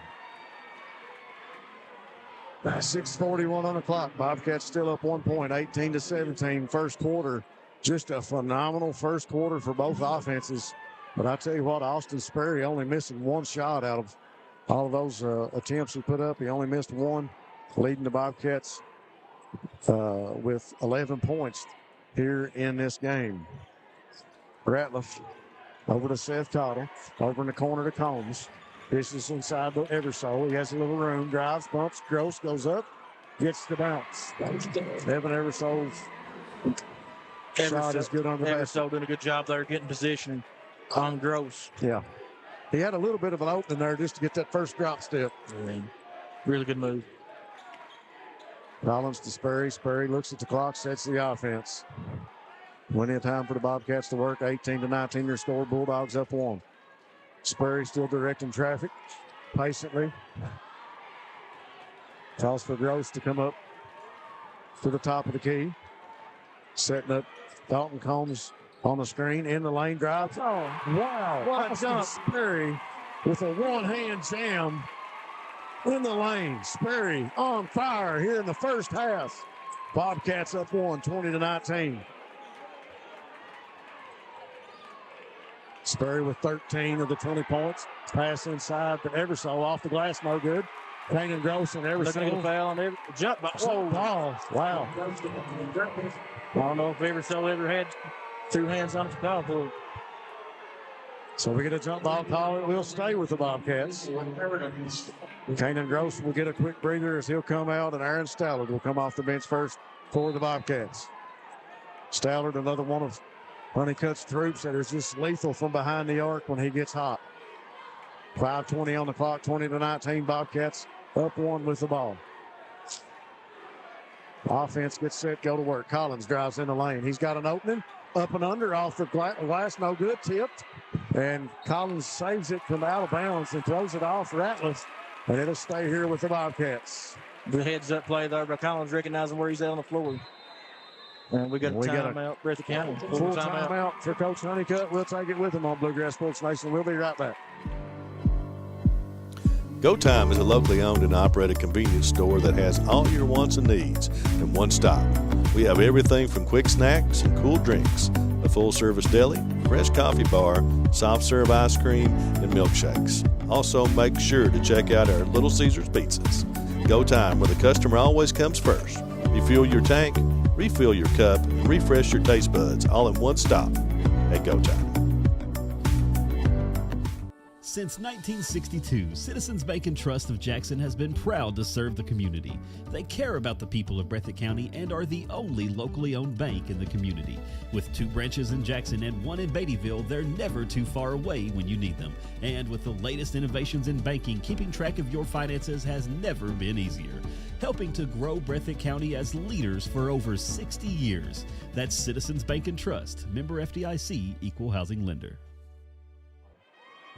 S1: 6:41 on the clock. Bobcats still up 1 point, 18-17. First quarter, just a phenomenal first quarter for both offenses. But I tell you what, Austin Sperry only missing one shot out of all of those attempts he put up. He only missed one, leading the Bobcats with 11 points here in this game. Ratliff over to Seth Cottle, over in the corner to Combs. This is inside the Eversole. He has a little room, drives, bumps, Gross goes up, gets the bounce. Evan Eversole's shot is good on the basket.
S2: Eversole doing a good job there getting position on Gross.
S1: Yeah. He had a little bit of an opening there just to get that first drop step.
S2: Really good move.
S1: Collins to Sperry. Sperry looks at the clock, sets the offense. Plenty of time for the Bobcats to work. 18-19 your score. Bulldogs up 1. Sperry still directing traffic patiently. Calls for Gross to come up to the top of the key. Setting up Dalton Combs on the screen. In the lane drive. Oh, wow. What a jump. Sperry with a one-hand jam in the lane. Sperry on fire here in the first half. Bobcats up 1, 20-19. Sperry with 13 of the 20 points. Pass inside to Eversole off the glass, no good. Kanan Gross and Eversole.
S2: Foul on every jump ball.
S1: Whoa. Ball. Wow.
S2: I don't know if Eversole ever had 2 hands on his foul for it.
S1: So we get a jump ball call. It will stay with the Bobcats. Kanan Gross will get a quick breather as he'll come out, and Aaron Stallard will come off the bench first for the Bobcats. Stallard, another one of Honeycutt's troops that is just lethal from behind the arc when he gets hot. 5:20 on the clock, 20-19. Bobcats up 1 with the ball. Offense gets set, go to work. Collins drives in the lane. He's got an opening. Up and under off the glass, no good, tipped. And Collins saves it from out of bounds and throws it off Ratliff. And it'll stay here with the Bobcats.
S2: The heads-up play there by Collins, recognizing where he's at on the floor. And we got a timeout, Breathitt County.
S1: Full timeout for Coach Honeycutt. We'll take it with him on Bluegrass Sports Nation. We'll be right back.
S3: Go Time is a locally owned and operated convenience store that has all your wants and needs in one stop. We have everything from quick snacks and cool drinks, a full-service deli, fresh coffee bar, soft-serve ice cream, and milkshakes. Also, make sure to check out our Little Caesars pizzas. Go Time, where the customer always comes first. Refuel your tank, refill your cup, and refresh your taste buds all in one stop at Go Time.
S4: Since 1962, Citizens Bank and Trust of Jackson has been proud to serve the community. They care about the people of Breathitt County and are the only locally owned bank in the community. With 2 branches in Jackson and 1 in Beattyville, they're never too far away when you need them. And with the latest innovations in banking, keeping track of your finances has never been easier. Helping to grow Breathitt County as leaders for over 60 years. That's Citizens Bank and Trust, member FDIC, equal housing lender.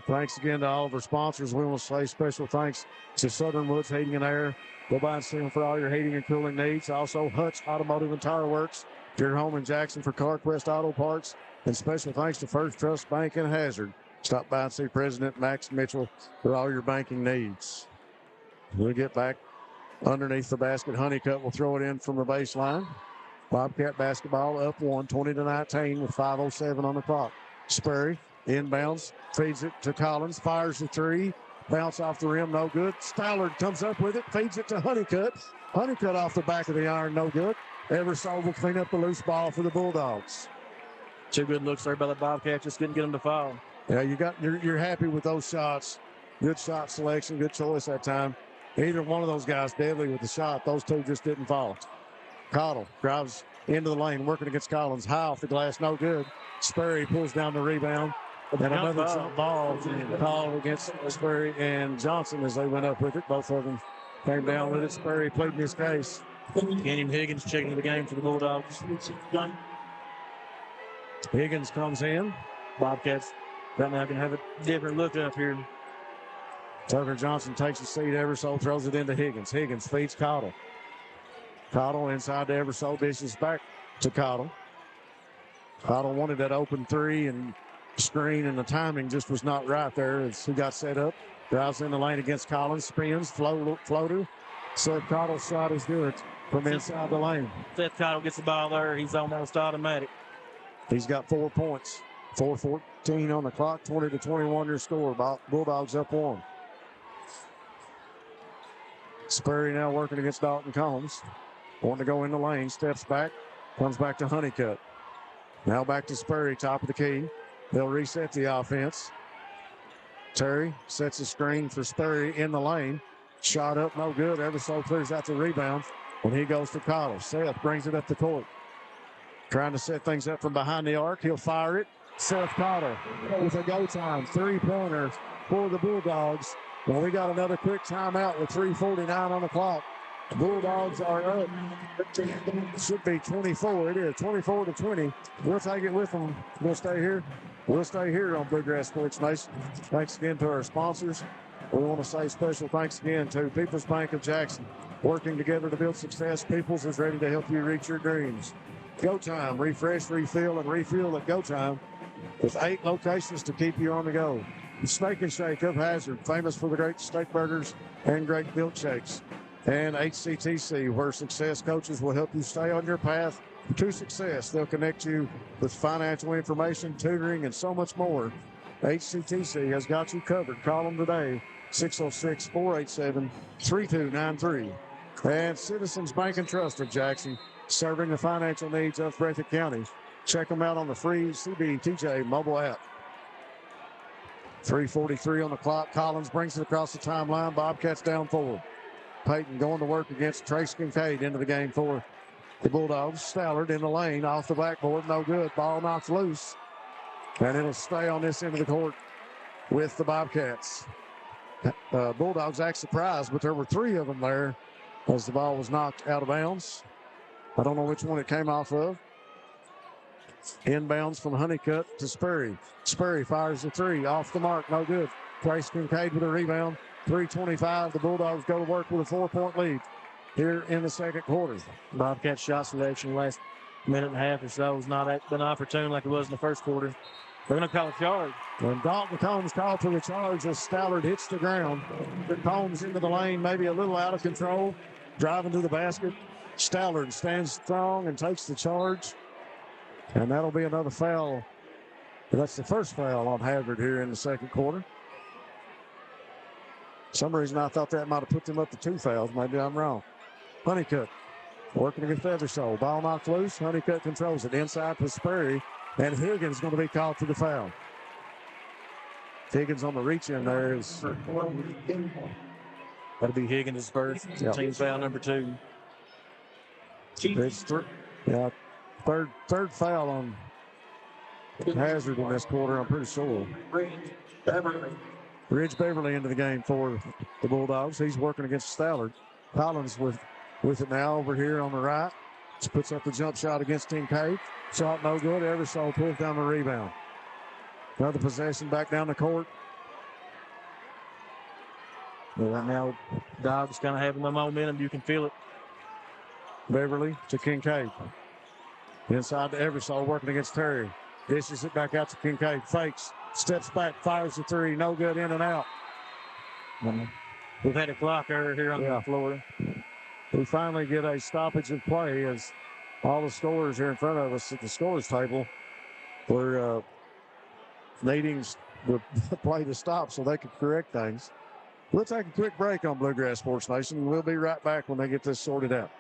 S1: Thanks again to all of our sponsors. We want to say special thanks to Southern Woods Heating and Air. Go by and see them for all your heating and cooling needs. Also, Hutch Automotive and Tire Works, your home in Jackson for CarQuest Auto Parts. And special thanks to First Trust Bank in Hazard. Stop by and see President Max Mitchell for all your banking needs. We'll get back underneath the basket. Honeycutt will throw it in from the baseline. Bobcat basketball up 1, 20-19 with 5:07 on the clock. Sperry inbounds, feeds it to Collins, fires the 3, bounce off the rim, no good. Stallard comes up with it, feeds it to Honeycutt. Honeycutt off the back of the iron, no good. Eversole will clean up the loose ball for the Bulldogs.
S2: 2 good looks there by the Bobcats, just couldn't get them to foul.
S1: Yeah, you're happy with those shots. Good shot selection, good choice that time. Either one of those guys deadly with the shot. Those 2 just didn't fall. Cottle drives into the lane, working against Collins. High off the glass, no good. Sperry pulls down the rebound. And another jump ball called against Sperry and Johnson as they went up with it. Both of them came down with it. Sperry pleading his case.
S2: Kenyon Higgins checking the game for the Bulldogs.
S1: Higgins comes in.
S2: Bobcats right now can have a different look up here.
S1: Tucker Johnson takes a seat. Eversole throws it into Higgins. Higgins feeds Cottle. Cottle inside to Eversole. Dishes back to Cottle. Cottle wanted that open 3 and screen, and the timing just was not right there as he got set up. Drives in the lane against Collins. Spins. Floater. Seth Cottle's shot is good from inside the lane.
S2: Seth Cottle gets the ball there. He's almost automatic.
S1: He's got 4 points. 4:14 on the clock, 20-21 your score. Bulldogs up 1. Sperry now working against Dalton Combs. Wanting to go in the lane, steps back, comes back to Honeycutt. Now back to Sperry, top of the key. They'll reset the offense. Terry sets a screen for Sperry in the lane. Shot up, no good. Eversole clears out the rebound when he goes to Cottle. Seth brings it up the court. Trying to set things up from behind the arc. He'll fire it. Seth Cottle with a go time. 3-pointer for the Bulldogs. Well, we got another quick timeout with 3:49 on the clock. The Bulldogs are up. It should be 24. It is 24-20. We'll take it with them. We'll stay here. We'll stay here on Bluegrass Sports Nation. Thanks again to our sponsors. We want to say special thanks again to People's Bank of Jackson. Working together to build success, People's is ready to help you reach your dreams. Go Time. Refresh, refill, and refuel at Go Time with 8 locations to keep you on the go. The Steak and Shake of Hazard, famous for the great steak burgers and great milkshakes. And HCTC, where success coaches will help you stay on your path to success. They'll connect you with financial information, tutoring, and so much more. HCTC has got you covered. Call them today, 606-487-3293. And Citizens Bank and Trust of Jackson, serving the financial needs of Breathitt County. Check them out on the free CBTJ mobile app. 3:43 on the clock. Collins brings it across the timeline. Bobcats down 4. Peyton going to work against Trace Kincaid into the game for the Bulldogs. Stallard in the lane, off the backboard, no good. Ball knocks loose. And it'll stay on this end of the court with the Bobcats. Bulldogs act surprised, but there were 3 of them there as the ball was knocked out of bounds. I don't know which one it came off of. Inbounds from Honeycutt to Sperry. Sperry fires the 3, off the mark, no good. Trace Kincaid with a rebound. 3:25. The Bulldogs go to work with a 4-point lead here in the second quarter.
S2: Bobcat shot selection last minute and a half or so has not been opportune like it was in the first quarter. They're going to call a charge.
S1: When Dalton Combs called for the charge as Stallard hits the ground. Combs into the lane, maybe a little out of control, driving to the basket. Stallard stands strong and takes the charge. And that'll be another foul. That's the first foul on Hazard here in the second quarter. For some reason, I thought that might have put them up to 2 fouls. Maybe I'm wrong. Honeycutt working against Eversole. Ball knocked loose. Honeycutt controls it inside for Sperry. And Higgins going to be called for the foul. Higgins on the reach in there is.
S2: That'll be Higgins' first.
S1: Yep.
S2: Team foul number 2.
S1: It's third foul on Hazard in this quarter, I'm pretty sure. Ridge Beverly into the game for the Bulldogs. He's working against Stallard. Collins with it now over here on the right. Just puts up the jump shot against Kincaid. Shot no good. Eversole pulls down the rebound. Another possession back down the court.
S2: Right now, Dogs kind of having the momentum. You can feel it.
S1: Beverly to Kincaid. Inside to Eversole working against Terry. Dishes it back out to Kincaid. Fakes. Steps back. Fires the 3. No good. In and out.
S2: We've had a clock error here on the floor.
S1: We finally get a stoppage of play as all the scorers here in front of us at the scorers table were needing the play to stop so they could correct things. We'll take a quick break on Bluegrass Sports Nation. We'll be right back when they get this sorted out.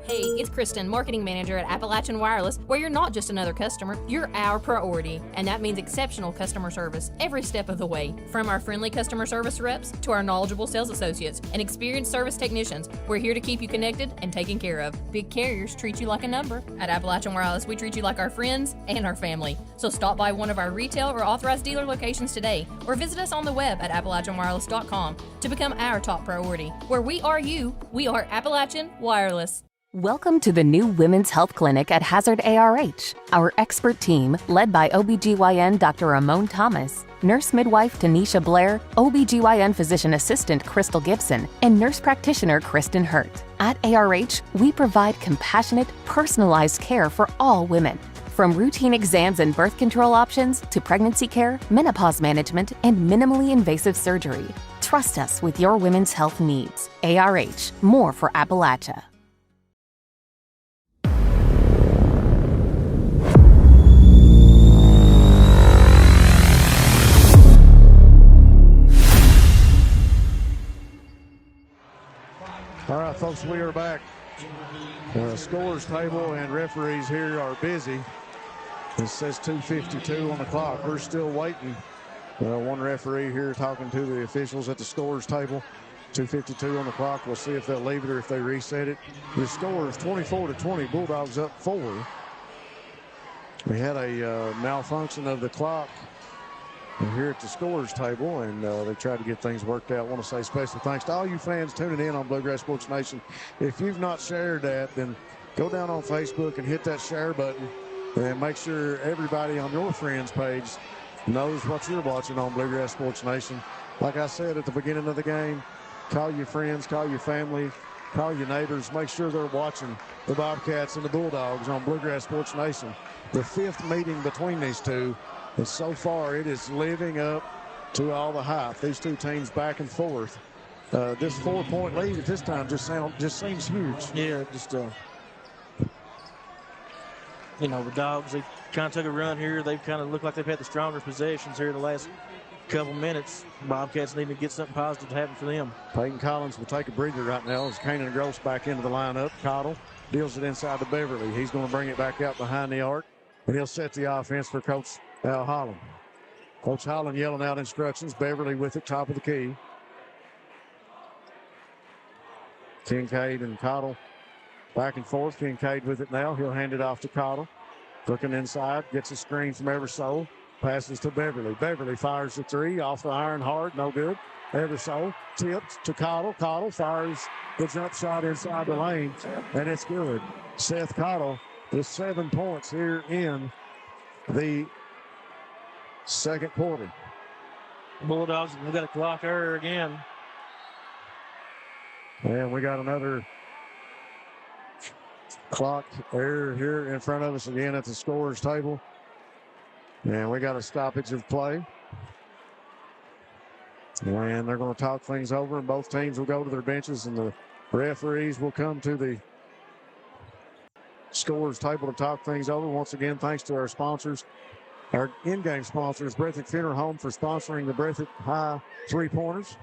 S5: Hey, it's Kristen, marketing manager at Appalachian Wireless, where you're not just another customer, you're our priority. And that means exceptional customer service every step of the way. From our friendly customer service reps to our knowledgeable sales associates and experienced service technicians, we're here to keep you connected and taken care of. Big carriers treat you like a number. At Appalachian Wireless, we treat you like our friends and our family. So stop by one of our retail or authorized dealer locations today, or visit us on the web at AppalachianWireless.com to become our top priority. Where we are you, we are Appalachian Wireless.
S6: Welcome to the new Women's Health Clinic at Hazard ARH. Our expert team, led by OBGYN Dr. Ramon Thomas, nurse midwife Tanisha Blair, OBGYN physician assistant Crystal Gibson, and nurse practitioner Kristen Hurt. At ARH, we provide compassionate, personalized care for all women. From routine exams and birth control options to pregnancy care, menopause management, and minimally invasive surgery. Trust us with your women's health needs. ARH, more for Appalachia.
S1: All right, folks, we are back. Scores table and referees here are busy. It says 2:52 on the clock. We're still waiting. One referee here talking to the officials at the scores table. 2:52 on the clock. We'll see if they'll leave it or if they reset it. The score is 24-20. Bulldogs up 4. We had a malfunction of the clock here at the scores table, and they tried to get things worked out. I want to say special thanks to all you fans tuning in on Bluegrass Sports Nation. If you've not shared that, then go down on Facebook and hit that share button, and make sure everybody on your friends page knows what you're watching on Bluegrass Sports Nation. Like I said at the beginning of the game, call your friends, call your family, call your neighbors. Make sure they're watching the Bobcats and the Bulldogs on Bluegrass Sports Nation. The 5th meeting between these two, and so far it is living up to all the hype. These two teams back and forth. This 4-point lead at this time just seems huge.
S2: Yeah, just you know, the Dogs, they kind of took a run here. They've kind of looked like they've had the stronger possessions here in the last couple minutes. Bobcats need to get something positive to happen for them.
S1: Peyton Collins will take a breather right now as Kanan Gross back into the lineup. Cottle deals it inside to Beverly. He's going to bring it back out behind the arc, and he'll set the offense for Coach Al Holland. Coach Holland yelling out instructions. Beverly with it, top of the key. Kincaid and Cottle back and forth. Kincaid with it now. He'll hand it off to Cottle. Looking inside, gets a screen from Eversole. Passes to Beverly. Beverly fires the 3 off the iron hard, no good. Eversole tipped to Cottle. Cottle fires the jump shot inside the lane, and it's good. Seth Cottle with 7 points here in the second quarter.
S2: Bulldogs, we've got a clock error again.
S1: And we got another clock error here in front of us again at the scorers table. And we got a stoppage of play. And they're going to talk things over, and both teams will go to their benches, and the referees will come to the scorers table to talk things over. Once again, thanks to our sponsors, our in-game sponsors, Breathitt Funeral Home, for sponsoring the Breathitt High 3-pointers.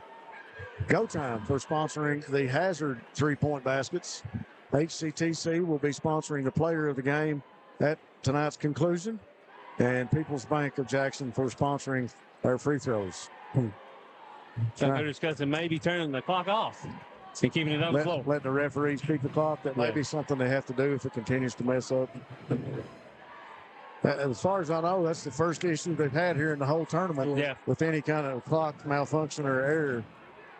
S1: Go Time for sponsoring the Hazard 3-point baskets. HCTC will be sponsoring the player of the game at tonight's conclusion. And People's Bank of Jackson for sponsoring our free throws.
S17: So they're discussing maybe turning the clock off and keeping it on the floor.
S1: Letting the referees keep the clock. That may be something they have to do if it continues to mess up. As far as I know, that's the first issue they've had here in the whole tournament with any kind of clock malfunction or error.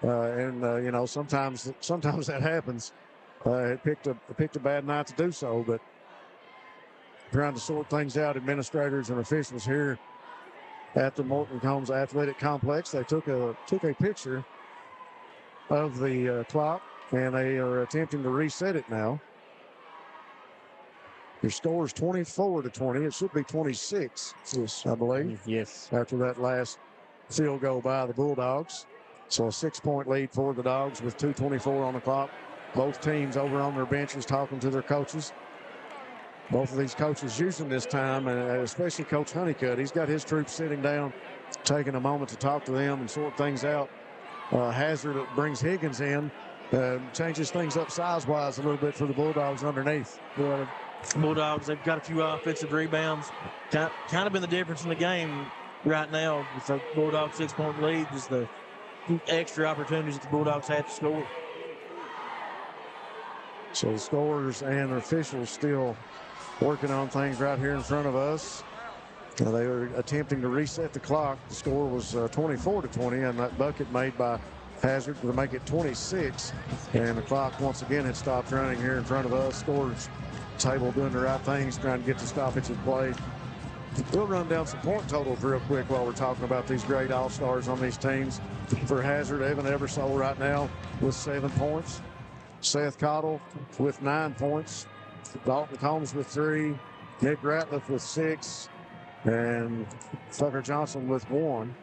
S1: You know, sometimes that happens. It picked a bad night to do so, but trying to sort things out, administrators and officials here at the Morton Combs Athletic Complex. They took a picture of the clock, and they are attempting to reset it now. Your score is 24-20. It should be 26, I believe.
S17: Yes.
S1: After that last field goal by the Bulldogs. So a 6-point lead for the Dogs with 2:24 on the clock. Both teams over on their benches talking to their coaches. Both of these coaches using this time, and especially Coach Honeycutt. He's got his troops sitting down, taking a moment to talk to them and sort things out. Hazard brings Higgins in, changes things up size-wise a little bit for the Bulldogs underneath.
S2: Bulldogs, they've got a few offensive rebounds. Kind of been the difference in the game right now with the Bulldogs' 6-point lead is the extra opportunities that the Bulldogs had to score.
S1: So the scorers and the officials still working on things right here in front of us. They were attempting to reset the clock. The score was 24-20, and that bucket made by Hazard to make it 26. And the clock once again had stopped running here in front of us. Scorers table doing the right things, trying to get the stoppage of play. We'll run down some point totals real quick while we're talking about these great all-stars on these teams. For Hazard, Evan Eversole right now with 7 points. Seth Cottle with 9 points. Dalton Combs with 3. Nick Ratliff with 6, and Tucker Johnson with 1.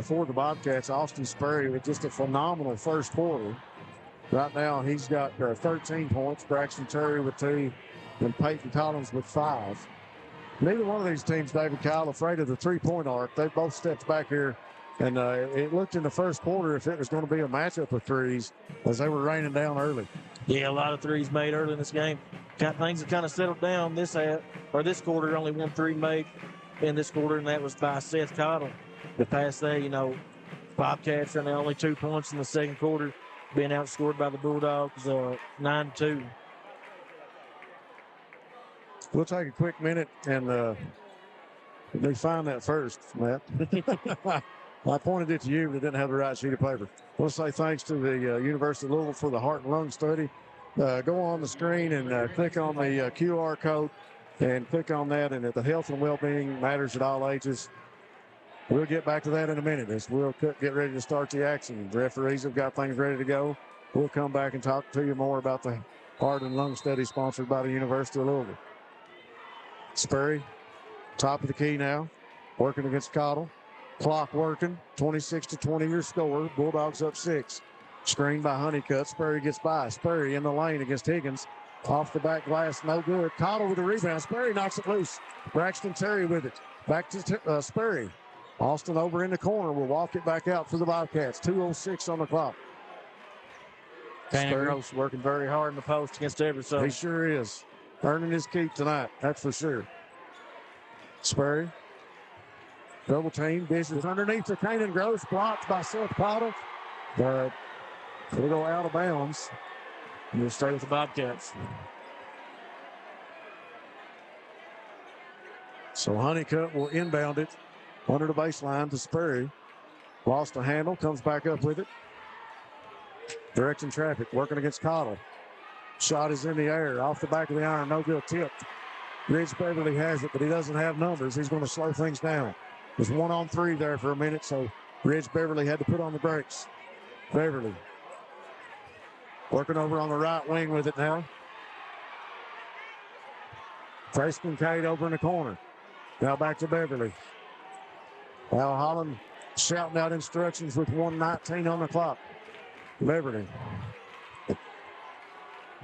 S1: For the Bobcats, Austin Sperry with just a phenomenal first quarter. Right now, he's got 13 points, Braxton Terry with 2, and Peyton Collins with 5. Neither one of these teams, David Kyle, afraid of the three-point arc. They both stepped back here, and it looked in the first quarter if it was going to be a matchup of threes as they were raining down early.
S2: Yeah, a lot of threes made early in this game. Things have kind of settled down this quarter. Only 1 3 made in this quarter, and that was by Seth Cottle. The past that, Bobcats are now only 2 points in the second quarter, being outscored by the Bulldogs 9-2.
S1: We'll take a quick minute and define that first, Matt. I pointed it to you, but it didn't have the right sheet of paper. We'll say thanks to the University of Louisville for the heart and lung study. Go on the screen and click on the QR code and click on that. And the health and well-being matters at all ages. We'll get back to that in a minute as we'll get ready to start the action. The referees have got things ready to go. We'll come back and talk to you more about the heart and lung study sponsored by the University of Louisville. Sperry, top of the key now, working against Cottle. Clock working, 26-20 your score. Bulldogs up 6. Screen by Honeycutt. Sperry gets by. Sperry in the lane against Higgins. Off the back glass, no good. Cottle with the rebound. Sperry knocks it loose. Braxton Terry with it. Back to Sperry. Austin over in the corner will walk it back out for the Bobcats. 2:06 on the clock.
S2: Tanner Gross working very hard in the post against Everson.
S1: He sure is. Earning his keep tonight, that's for sure. Sperry. Double team. Dishes underneath to Kanan Gross. Blocked by Seth Cottle. But it'll go out of bounds.
S2: And we'll start with the Bobcats.
S1: So Honeycutt will inbound it under the baseline to Sperry. Lost a handle. Comes back up with it. Directing traffic. Working against Cottle. Shot is in the air. Off the back of the iron. No good. Tipped. Ridge Beverly has it, but he doesn't have numbers. He's going to slow things down. There's 1-on-3 there for a minute, so Ridge Beverly had to put on the brakes. Beverly working over on the right wing with it now. Trace Kincaid over in the corner. Now back to Beverly. Al Holland shouting out instructions with 1:19 on the clock. Beverly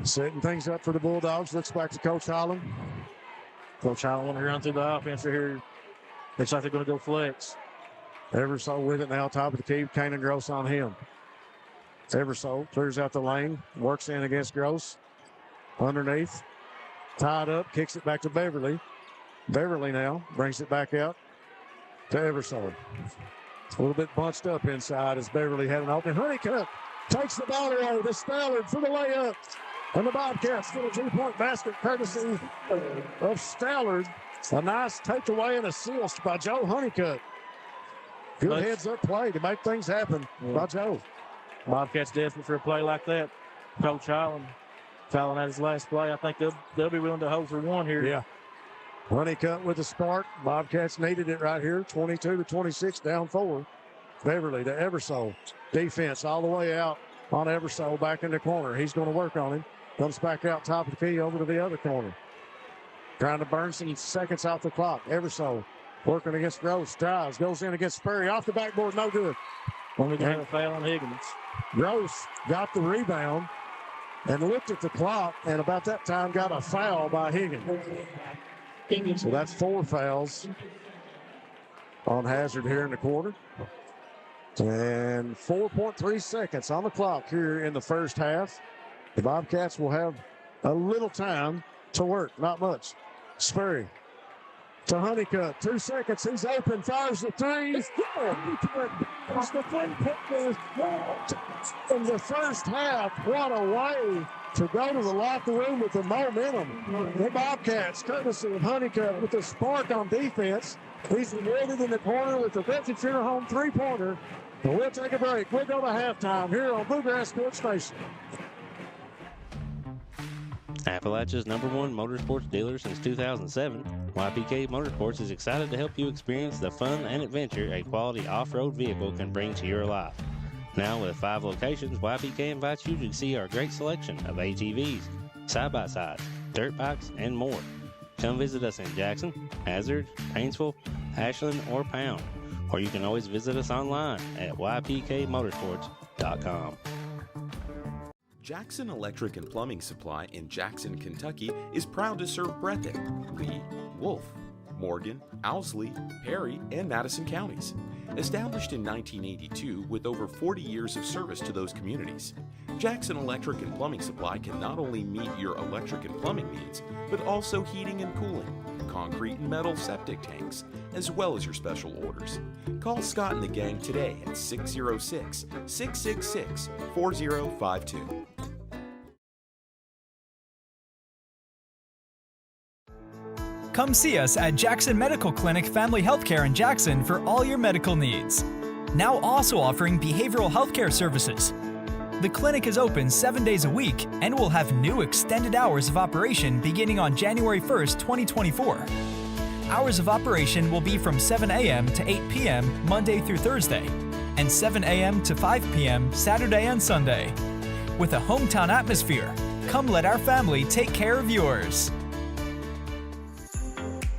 S1: setting things up for the Bulldogs. Looks back to Coach Holland.
S2: Coach Holland want to run through the offense here. Looks like they're going to go flex.
S1: Everso with it now, top of the key. Kanan Gross on him. Everso clears out the lane, works in against Gross. Underneath, tied up, kicks it back to Beverly. Beverly now brings it back out to Everso. A little bit bunched up inside as Beverly had an open. Honeycutt takes the ball away to Stallard for the layup. And the Bobcats get a 2-point basket courtesy of Stallard. A nice takeaway and assist by Joe Honeycutt. Good heads-up play to make things happen by Joe.
S2: Bobcats desperate for a play like that. Coach Holland fouling at his last play. I think they'll be willing to hold for one here.
S1: Yeah. Honeycutt with the spark. Bobcats needed it right here. 22-26, down 4. Beverly to Eversole. Defense all the way out on Eversole back in the corner. He's going to work on him. Comes back out top of the key over to the other corner. Trying to burn some seconds off the clock. Eversole working against Gross. Drives. Goes in against Sperry. Off the backboard. No good.
S2: Only going to have a foul on Higgins.
S1: Gross got the rebound and looked at the clock, and about that time got a foul by Higgins. So that's 4 fouls on Hazard here in the quarter. And 4.3 seconds on the clock here in the first half. The Bobcats will have a little time to work, not much. Sperry to Honeycutt, 2 seconds, he's open, fires the 3. In the first half, what a way to go to the locker room with the momentum. The Bobcats, courtesy of Honeycutt, with the spark on defense. He's rewarded in the corner with the Breathitt home 3-pointer. But we'll take a break. We'll go to halftime here on Bluegrass Sports Station.
S7: Appalachia's #1 motorsports dealer since 2007, YPK Motorsports is excited to help you experience the fun and adventure a quality off-road vehicle can bring to your life. Now with 5 locations, YPK invites you to see our great selection of ATVs, side-by-sides, dirt bikes, and more. Come visit us in Jackson, Hazard, Painesville, Ashland, or Pound. Or you can always visit us online at ypkmotorsports.com.
S8: Jackson Electric and Plumbing Supply in Jackson, Kentucky is proud to serve Breathitt, Lee, Wolfe, Morgan, Owsley, Perry, and Madison counties. Established in 1982 with over 40 years of service to those communities, Jackson Electric and Plumbing Supply can not only meet your electric and plumbing needs, but also heating and cooling, concrete and metal septic tanks, as well as your special orders. Call Scott and the gang today at 606-666-4052.
S9: Come see us at Jackson Medical Clinic Family Healthcare in Jackson for all your medical needs. Now also offering behavioral healthcare services. The clinic is open 7 days a week and will have new extended hours of operation beginning on January 1st, 2024. Hours of operation will be from 7 a.m. to 8 p.m. Monday through Thursday, and 7 a.m. to 5 p.m. Saturday and Sunday. With a hometown atmosphere, come let our family take care of yours.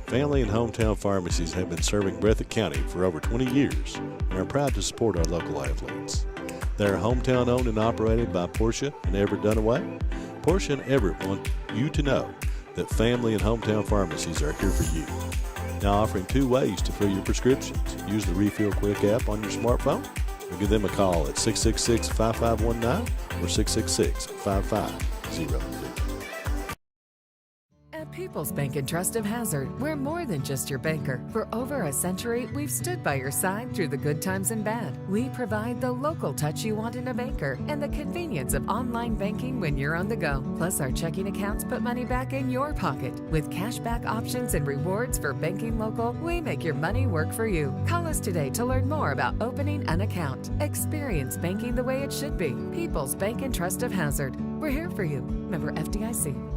S3: Family and hometown pharmacies have been serving Breathitt County for over 20 years and are proud to support our local athletes. They are hometown owned and operated by Portia and Everett Dunaway. Portia and Everett want you to know that family and hometown pharmacies are here for you. Now offering 2 ways to fill your prescriptions. Use the Refill Quick app on your smartphone or give them a call at 666-5519 or 666-5503.
S10: At People's Bank and Trust of Hazard, we're more than just your banker. For over a century, we've stood by your side through the good times and bad. We provide the local touch you want in a banker and the convenience of online banking when you're on the go. Plus, our checking accounts put money back in your pocket. With cashback options and rewards for banking local, we make your money work for you. Call us today to learn more about opening an account. Experience banking the way it should be. People's Bank and Trust of Hazard. We're here for you. Member FDIC.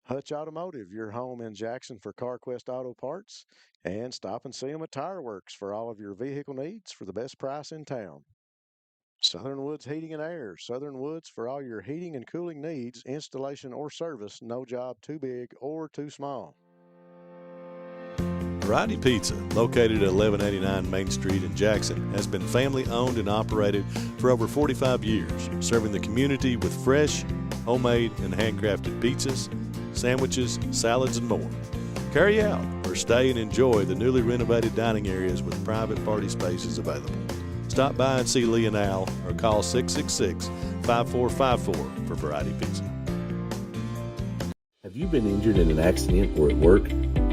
S1: Hutch Automotive, your home in Jackson for CarQuest Auto Parts, and stop and see them at Tire Works for all of your vehicle needs for the best price in town. Southern Woods Heating and Air, Southern Woods for all your heating and cooling needs, installation or service, no job too big or too small.
S3: Variety Pizza, located at 1189 Main Street in Jackson, has been family owned and operated for over 45 years, serving the community with fresh, homemade, and handcrafted pizzas, sandwiches, salads, and more. Carry out or stay and enjoy the newly renovated dining areas with private party spaces available. Stop by and see Lee and Al or call 666-5454 for Variety Pizza.
S12: Have you been injured in an accident or at work?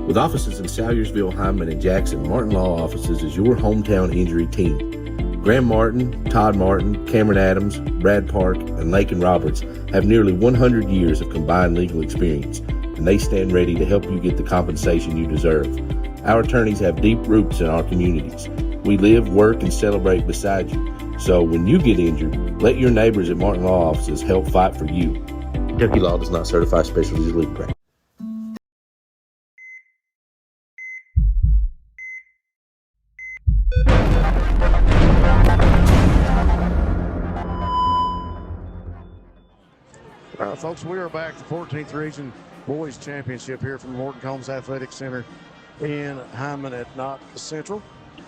S12: With offices in Salyersville, Hindman, and Jackson, Morton Law Offices is your hometown injury team. Graham Martin, Todd Martin, Cameron Adams, Brad Park, and Lakin Roberts have nearly 100 years of combined legal experience, and they stand ready to help you get the compensation you deserve. Our attorneys have deep roots in our communities. We live, work, and celebrate beside you. So when you get injured, let your neighbors at Martin Law Offices help fight for you. Kentucky law does not certify specialties legal practice.
S1: Folks, we are back to 14th Region Boys Championship here from Morton Combs Athletic Center in Hindman at Knott Central.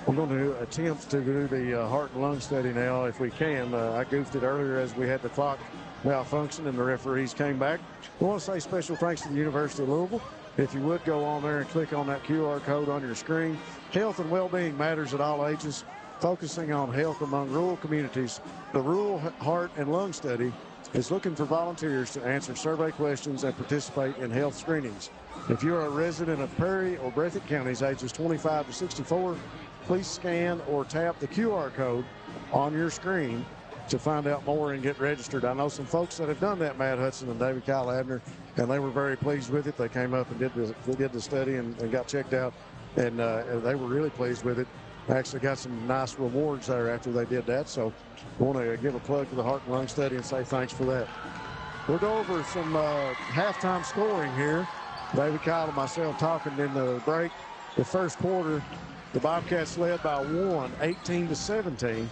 S1: We're going to attempt to do the heart and lung study now if we can. I goofed it earlier as we had the clock malfunction and the referees came back. I want to say special thanks to the University of Louisville. If you would go on there and click on that QR code on your screen. Health and well-being matters at all ages, focusing on health among rural communities. The Rural Heart and Lung Study is looking for volunteers to answer survey questions and participate in health screenings. If you are a resident of Perry or Breathitt counties ages 25 to 64, please scan or tap the QR code on your screen to find out more and get registered. I know some folks that have done that, Matt Hudson and David Kyle Abner, and they were very pleased with it. They came up and did the study and got checked out, and they were really pleased with it. Actually got some nice rewards there after they did that. So I want to give a plug to the Heart and Lung Study and say thanks for that. We'll go over some halftime scoring here. David Kyle and myself talking in the break. The first quarter, the Bobcats led by 18-17.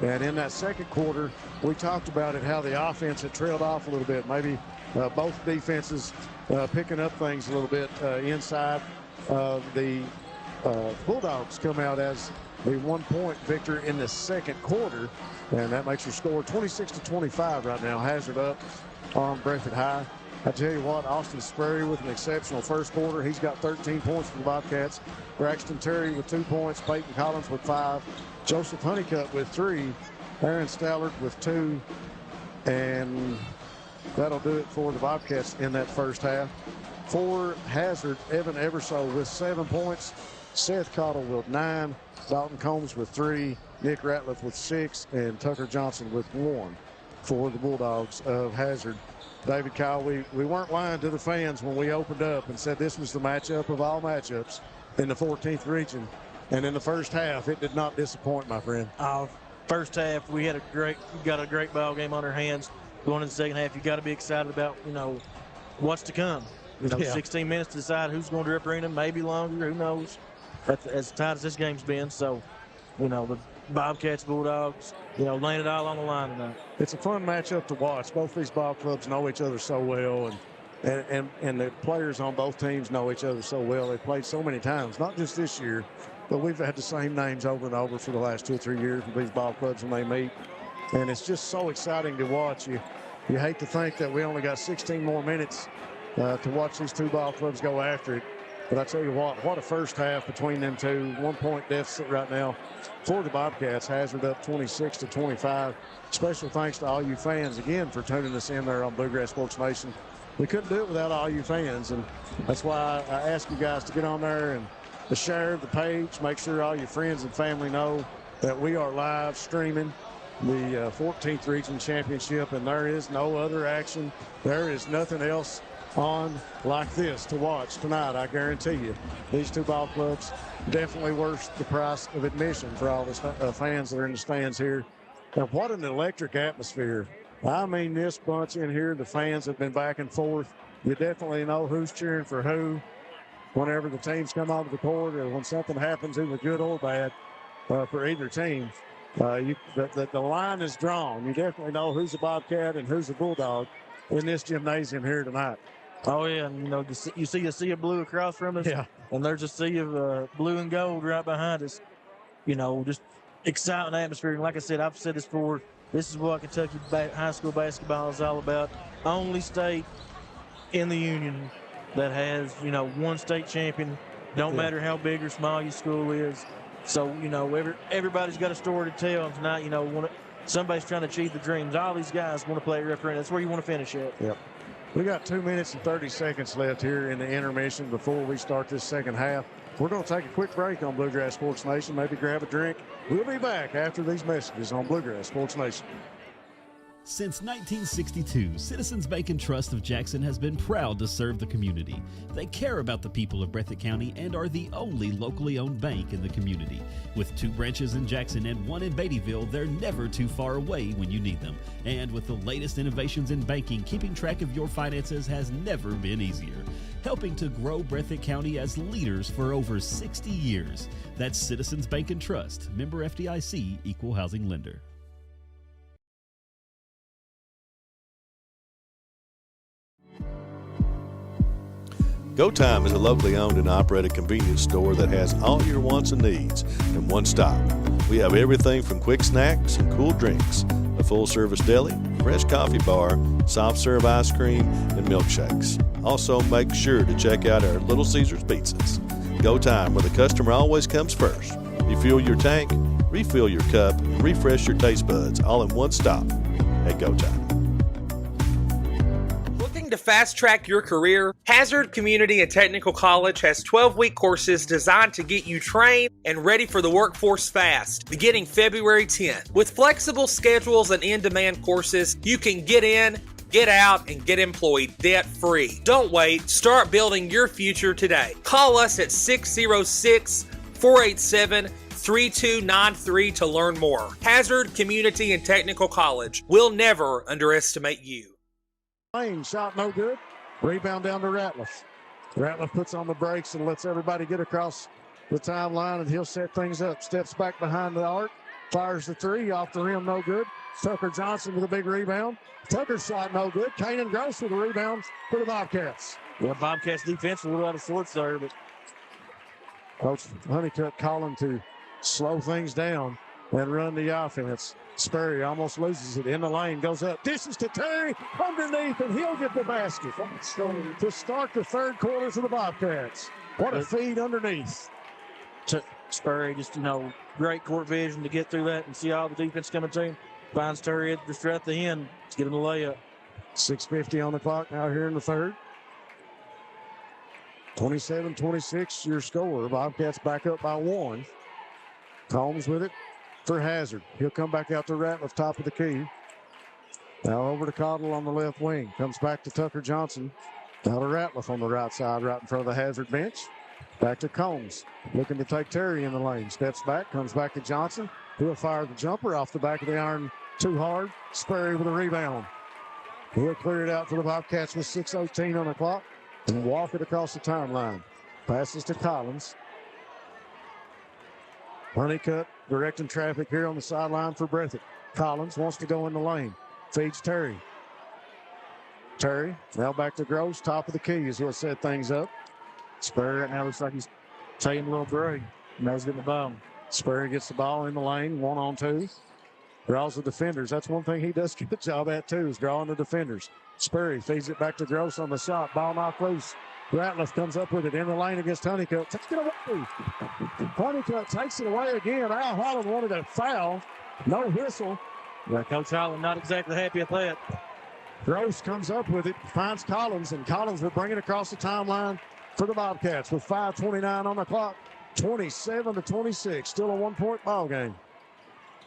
S1: And in that second quarter, we talked about it, how the offense had trailed off a little bit. Maybe both defenses picking up things a little bit inside. The Bulldogs come out as a 1-point victor in the second quarter, and that makes your score 26-25 right now. Hazard up on Breathitt High. I tell you what, Austin Spurrier with an exceptional first quarter. He's got 13 points for the Bobcats. Braxton Terry with 2 points. Peyton Collins with 5. Joseph Honeycutt with 3. Aaron Stallard with 2. And that'll do it for the Bobcats in that first half. For Hazard, Evan Everso with 7 points. Seth Cottle with 9. Dalton Combs with 3. Nick Ratliff with 6. And Tucker Johnson with 1 for the Bulldogs of Hazard. David Kyle, we weren't lying to the fans when we opened up and said this was the matchup of all matchups in the 14th region. And in the first half, it did not disappoint, my friend.
S2: First half, we got a great ball game on our hands. Going in the second half, you got to be excited about, what's to come. 16 minutes to decide who's going to represent them, maybe longer, who knows. That's as tight as this game's been. So, the Bobcats, Bulldogs, laying it all on the line tonight.
S1: It's a fun matchup to watch. Both these ball clubs know each other so well, and the players on both teams know each other so well. They've played so many times, not just this year, but we've had the same names over and over for the last 2 or 3 years with these ball clubs when they meet. And it's just so exciting to watch. You hate to think that we only got 16 more minutes to watch these two ball clubs go after it. But I tell you what a first half between them two. 1-point deficit right now for the Bobcats. Hazard up 26-25. Special thanks to all you fans again for tuning us in there on Bluegrass Sports Nation. We couldn't do it without all you fans, and that's why I ask you guys to get on there and to share the page. Make sure all your friends and family know that we are live streaming the 14th Region Championship, and there is no other action. There is nothing else on like this to watch tonight. I guarantee you these two ball clubs definitely worth the price of admission for all the fans that are in the stands here. And what an electric atmosphere. I mean, this bunch in here, the fans have been back and forth. You definitely know who's cheering for who whenever the teams come onto the court, or when something happens, either good or bad, for either team. The line is drawn. You definitely know who's a Bobcat and who's a Bulldog in this gymnasium here tonight.
S2: Oh, yeah, and you see a sea of blue across from us,
S1: yeah,
S2: and there's a sea of blue and gold right behind us. Just exciting atmosphere. And like I said, I've said this before, this is what Kentucky high school basketball is all about. Only state in the union that has, one state champion. Don't matter how big or small your school is. So, everybody's got a story to tell tonight. Somebody's trying to achieve the dreams. All these guys want to play referee. That's where you want to finish at.
S1: Yep. We got 2 minutes and 30 seconds left here in the intermission before we start this second half. We're going to take a quick break on Bluegrass Sports Nation, maybe grab a drink. We'll be back after these messages on Bluegrass Sports Nation.
S4: Since 1962, Citizens Bank and Trust of Jackson has been proud to serve the community. They care about the people of Breathitt County and are the only locally owned bank in the community. With 2 branches in Jackson and 1 in Beattyville, they're never too far away when you need them. And with the latest innovations in banking, keeping track of your finances has never been easier. Helping to grow Breathitt County as leaders for over 60 years. That's Citizens Bank and Trust, member FDIC, equal housing lender.
S3: Go Time is a locally owned and operated convenience store that has all your wants and needs in one stop. We have everything from quick snacks and cool drinks, a full-service deli, fresh coffee bar, soft-serve ice cream, and milkshakes. Also, make sure to check out our Little Caesars pizzas. Go Time, where the customer always comes first. Refuel your tank, refill your cup, and refresh your taste buds all in one stop at Go Time.
S18: To fast track your career, Hazard Community and Technical College has 12-week courses designed to get you trained and ready for the workforce fast, beginning February 10th. With flexible schedules and in-demand courses, you can get in, get out, and get employed debt-free. Don't wait. Start building your future today. Call us at 606-487-3293 to learn more. Hazard Community and Technical College. We'll never underestimate you.
S1: Shot no good. Rebound down to Ratliff. Ratliff puts on the brakes and lets everybody get across the timeline, and he'll set things up. Steps back behind the arc. fires the three off the rim, no good. Tucker Johnson with a big rebound. Tucker's shot, no good. Kanan Gross with a rebound for the Bobcats.
S2: Yeah, Bobcats defense a little out of sorts there, but
S1: Coach Honeycutt calling to slow things down and run the offense. Sperry almost loses it in the lane, goes up, dishes to Terry underneath, and he'll get the basket to start the third quarter for the Bobcats. What a feed underneath.
S2: Sperry just, great court vision to get through that and see all the defense coming to him. Finds Terry just right at the end to get him the layup.
S1: 6:50 on the clock now here in the third. 27-26, your score. Bobcats back up by 1. Combs with it for Hazard. He'll come back out to Ratliff, top of the key. Now over to Cottle on the left wing. Comes back to Tucker Johnson. Now to Ratliff on the right side, right in front of the Hazard bench. Back to Combs. Looking to take Terry in the lane. Steps back, comes back to Johnson. He'll fire the jumper off the back of the iron too hard. Sperry with a rebound. He'll clear it out for the Bobcats with 6:18 on the clock and walk it across the timeline. Passes to Collins. Honeycutt directing traffic here on the sideline for Breathitt. Collins wants to go in the lane. Feeds Terry. Terry now back to Gross. Top of the key is what set things up.
S2: Sperry right now looks like he's taking a little break. Now he's getting the ball.
S1: Sperry gets the ball in the lane, 1-on-2. Draws the defenders. That's one thing he does a good job at, too, is drawing the defenders. Sperry feeds it back to Gross on the shot. Ball knocked loose. Ratliff comes up with it in the lane against Honeycutt. Takes it away. Honeycutt takes it away again. Al Holland wanted a foul. No whistle.
S2: Yeah, Coach Holland not exactly happy at that.
S1: Gross comes up with it, finds Collins, and Collins will bring it across the timeline for the Bobcats with 5:29 on the clock. 27-26. Still a 1-point ball game.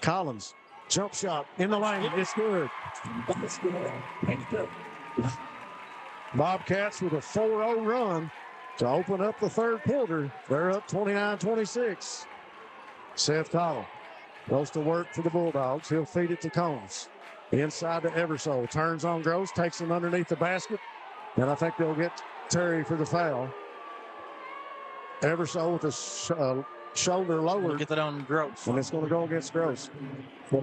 S1: Collins, jump shot in the lane. It's good. Bobcats with a 4-0 run to open up the third quarter. They're up 29-26. Seth Cottle goes to work for the Bulldogs. He'll feed it to Combs. Inside to Eversole. Turns on Gross, takes him underneath the basket. And I think they'll get Terry for the foul. Eversole with a shoulder lowered.
S2: Get that on Gross.
S1: And it's going to go against Gross.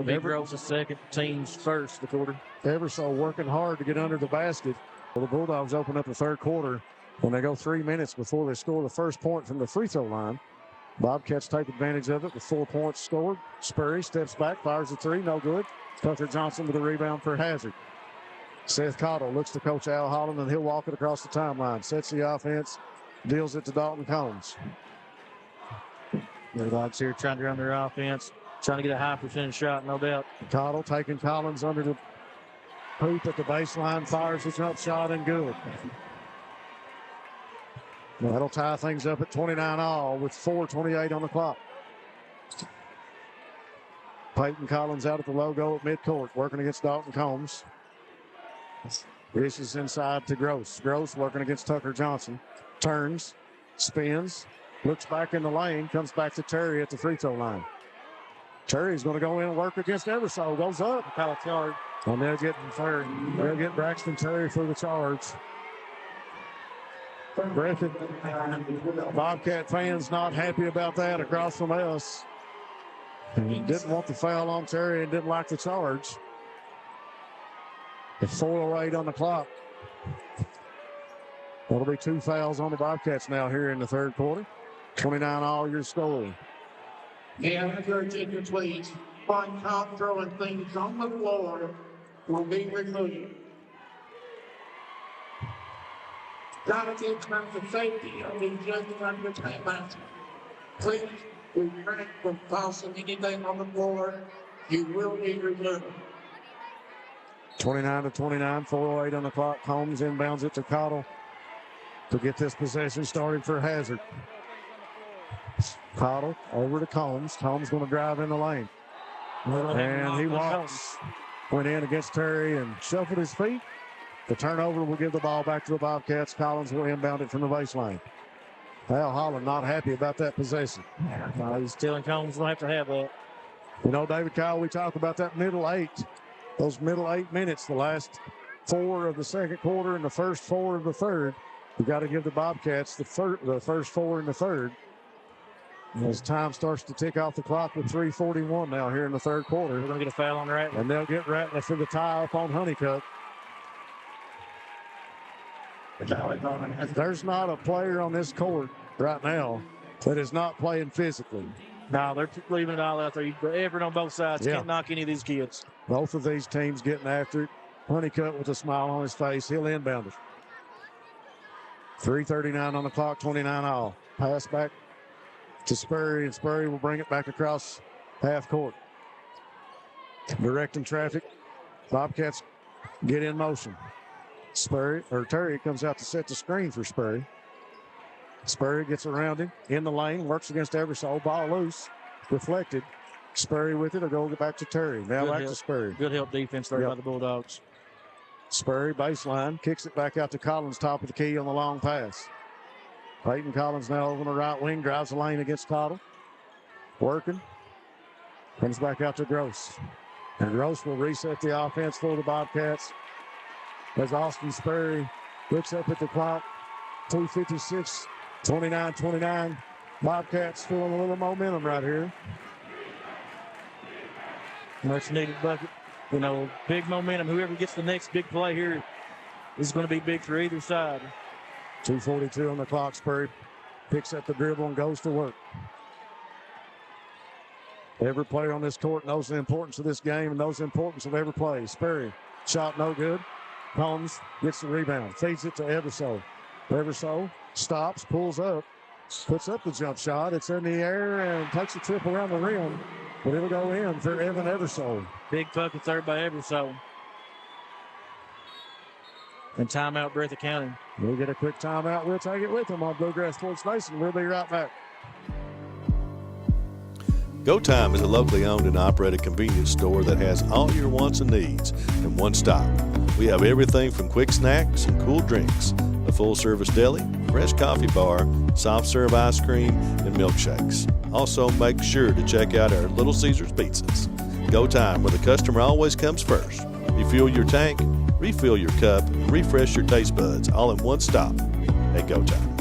S2: Big Gross is second, team's first the quarter.
S1: Eversole working hard to get under the basket. Well, the Bulldogs open up the third quarter when they go 3 minutes before they score the first point from the free throw line. Bobcats take advantage of it with 4 points scored. Sperry steps back, fires a three, no good. Tucker Johnson with a rebound for Hazard. Seth Cottle looks to Coach Al Holland, and he'll walk it across the timeline. Sets the offense, deals it to Dalton Combs.
S2: Bulldogs here trying to run their offense, trying to get a high percentage shot, no doubt.
S1: Cottle taking Collins under the hoop at the baseline, fires the jump shot, and good. That'll tie things up at 29 all with 4:28 on the clock. Peyton Collins out at the logo at midcourt, working against Dalton Combs. Dishes inside to Gross. Gross working against Tucker Johnson. Turns, spins, looks back in the lane, comes back to Terry at the free throw line. Terry's going to go in and work against Eversole. Goes up.
S2: Foul charge.
S1: And they'll get Braxton Terry for the charge. Breathitt, Bobcat fans not happy about that across from us. He didn't want the foul on Terry and didn't like the charge. It's 4:08 on the clock. That'll be 2 fouls on the Bobcats now here in the third quarter. 29 all your score.
S13: And I encourage you to please find caught throwing things on the floor will be removed. Gotta get terms of safety of the judges under timeout. Please refrain from tossing anything on the floor. You will be removed.
S1: 29-29, 4:08 on the clock. Combs inbounds it to Cottle to get this possession started for Hazard. Cottle over to Combs. Combs going to drive in the lane. And he walks. Went in against Terry and shuffled his feet. The turnover will give the ball back to the Bobcats. Collins will inbound it from the baseline. Al Holland not happy about that possession.
S2: He's telling Combs we'll have to have that.
S1: You know, David Kyle, we talk about that middle 8. Those middle 8 minutes, the last 4 of the second quarter and the first 4 of the third. We've got to give the Bobcats the first 4 in the third. As time starts to tick off the clock with 3:41 now here in the third quarter.
S2: We're going to get a foul on Ratliff.
S1: And they'll get Ratliff for the tie up on Honeycutt. There's not a player on this court right now that is not playing physically.
S2: No, they're leaving it all out there. Effort on both sides.
S1: Yeah.
S2: Can't knock any of these kids.
S1: Both of these teams getting after it. Honeycutt with a smile on his face. He'll inbound it. 3:39 on the clock, 29 all. Pass back to Spurry, and Spurry will bring it back across half court. Directing traffic. Bobcats get in motion. Terry comes out to set the screen for Spurry. Spurry gets around him in the lane, works against Eversole. Ball loose, deflected. Spurry with it. It'll go back to Terry. Now back to Spurry.
S2: Good help defense there by the Bulldogs.
S1: Spurry baseline, kicks it back out to Collins, top of the key on the long pass. Peyton Collins now over the right wing, drives the lane against Cottle. Working. Comes back out to Gross. And Gross will reset the offense for the Bobcats. As Austin Spurry looks up at the clock. 2:56, 29-29. Bobcats feeling a little momentum right here.
S2: Much needed bucket. You know, big momentum. Whoever gets the next big play here is going to be big for either side.
S1: 2:42 on the clock. Spurry picks up the dribble and goes to work. Every player on this court knows the importance of this game and knows the importance of every play. Spurry, shot no good. Holmes gets the rebound, feeds it to Eversole. Eversole stops, pulls up, puts up the jump shot. It's in the air and takes a trip around the rim, but it'll go in for Evan Eversole.
S2: Big bucket there by Eversole. And timeout, Breathitt County.
S1: We'll get a quick timeout. We'll take it with them on Bluegrass Sports Nation. We'll be right back.
S3: Go Time is a locally owned and operated convenience store that has all your wants and needs in one stop. We have everything from quick snacks and cool drinks, a full-service deli, fresh coffee bar, soft-serve ice cream, and milkshakes. Also, make sure to check out our Little Caesars pizzas. Go Time, where the customer always comes first. Refuel your tank, refill your cup, and refresh your taste buds all in one stop at Go Time.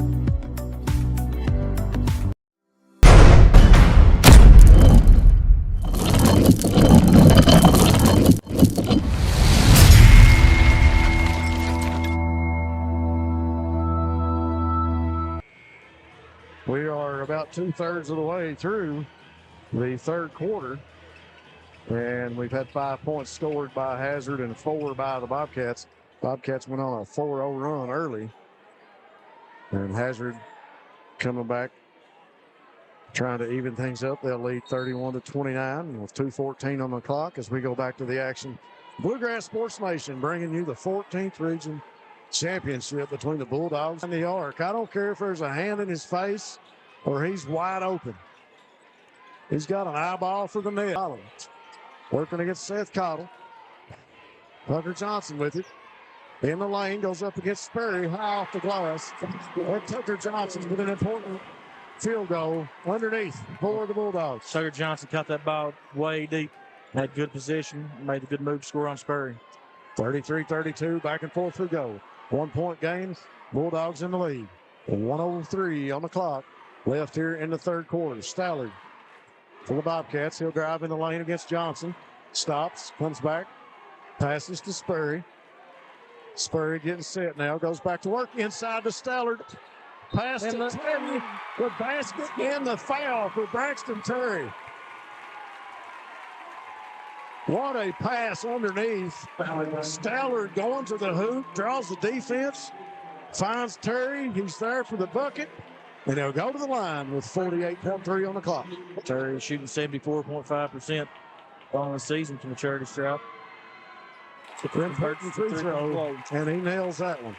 S1: We are about 2/3 of the way through the third quarter, and we've had 5 points scored by Hazard and 4 by the Bobcats. Bobcats went on a 4-0 run early, and Hazard coming back, trying to even things up. They'll lead 31-29 with 2:14 on the clock as we go back to the action. Bluegrass Sports Nation bringing you the 14th Region Championship between the Bulldogs and the Arc. I don't care if there's a hand in his face or he's wide open. He's got an eyeball for the net. Working against Seth Cottle. Tucker Johnson with it. In the lane, goes up against Spurry, high off the glass. And Tucker Johnson with an important field goal underneath for the Bulldogs.
S2: Tucker Johnson caught that ball way deep. Had good position. Made a good move to score on Spurry.
S1: 33-32, back and forth we go. 1 point game, Bulldogs in the lead. 1:03 on the clock left here in the third quarter. Stallard for the Bobcats. He'll drive in the lane against Johnson. Stops, comes back, passes to Spurry. Spurry getting set now, goes back to work inside to Stallard. Pass to Terry. The basket and the foul for Braxton Terry. What a pass underneath. Stallard going to the hoop, draws the defense, finds Terry. He's there for the bucket, and he'll go to the line with 48.3 on the clock.
S2: Terry shooting 74.5% on the season from the charity stripe.
S1: Free throw, and he nails that one.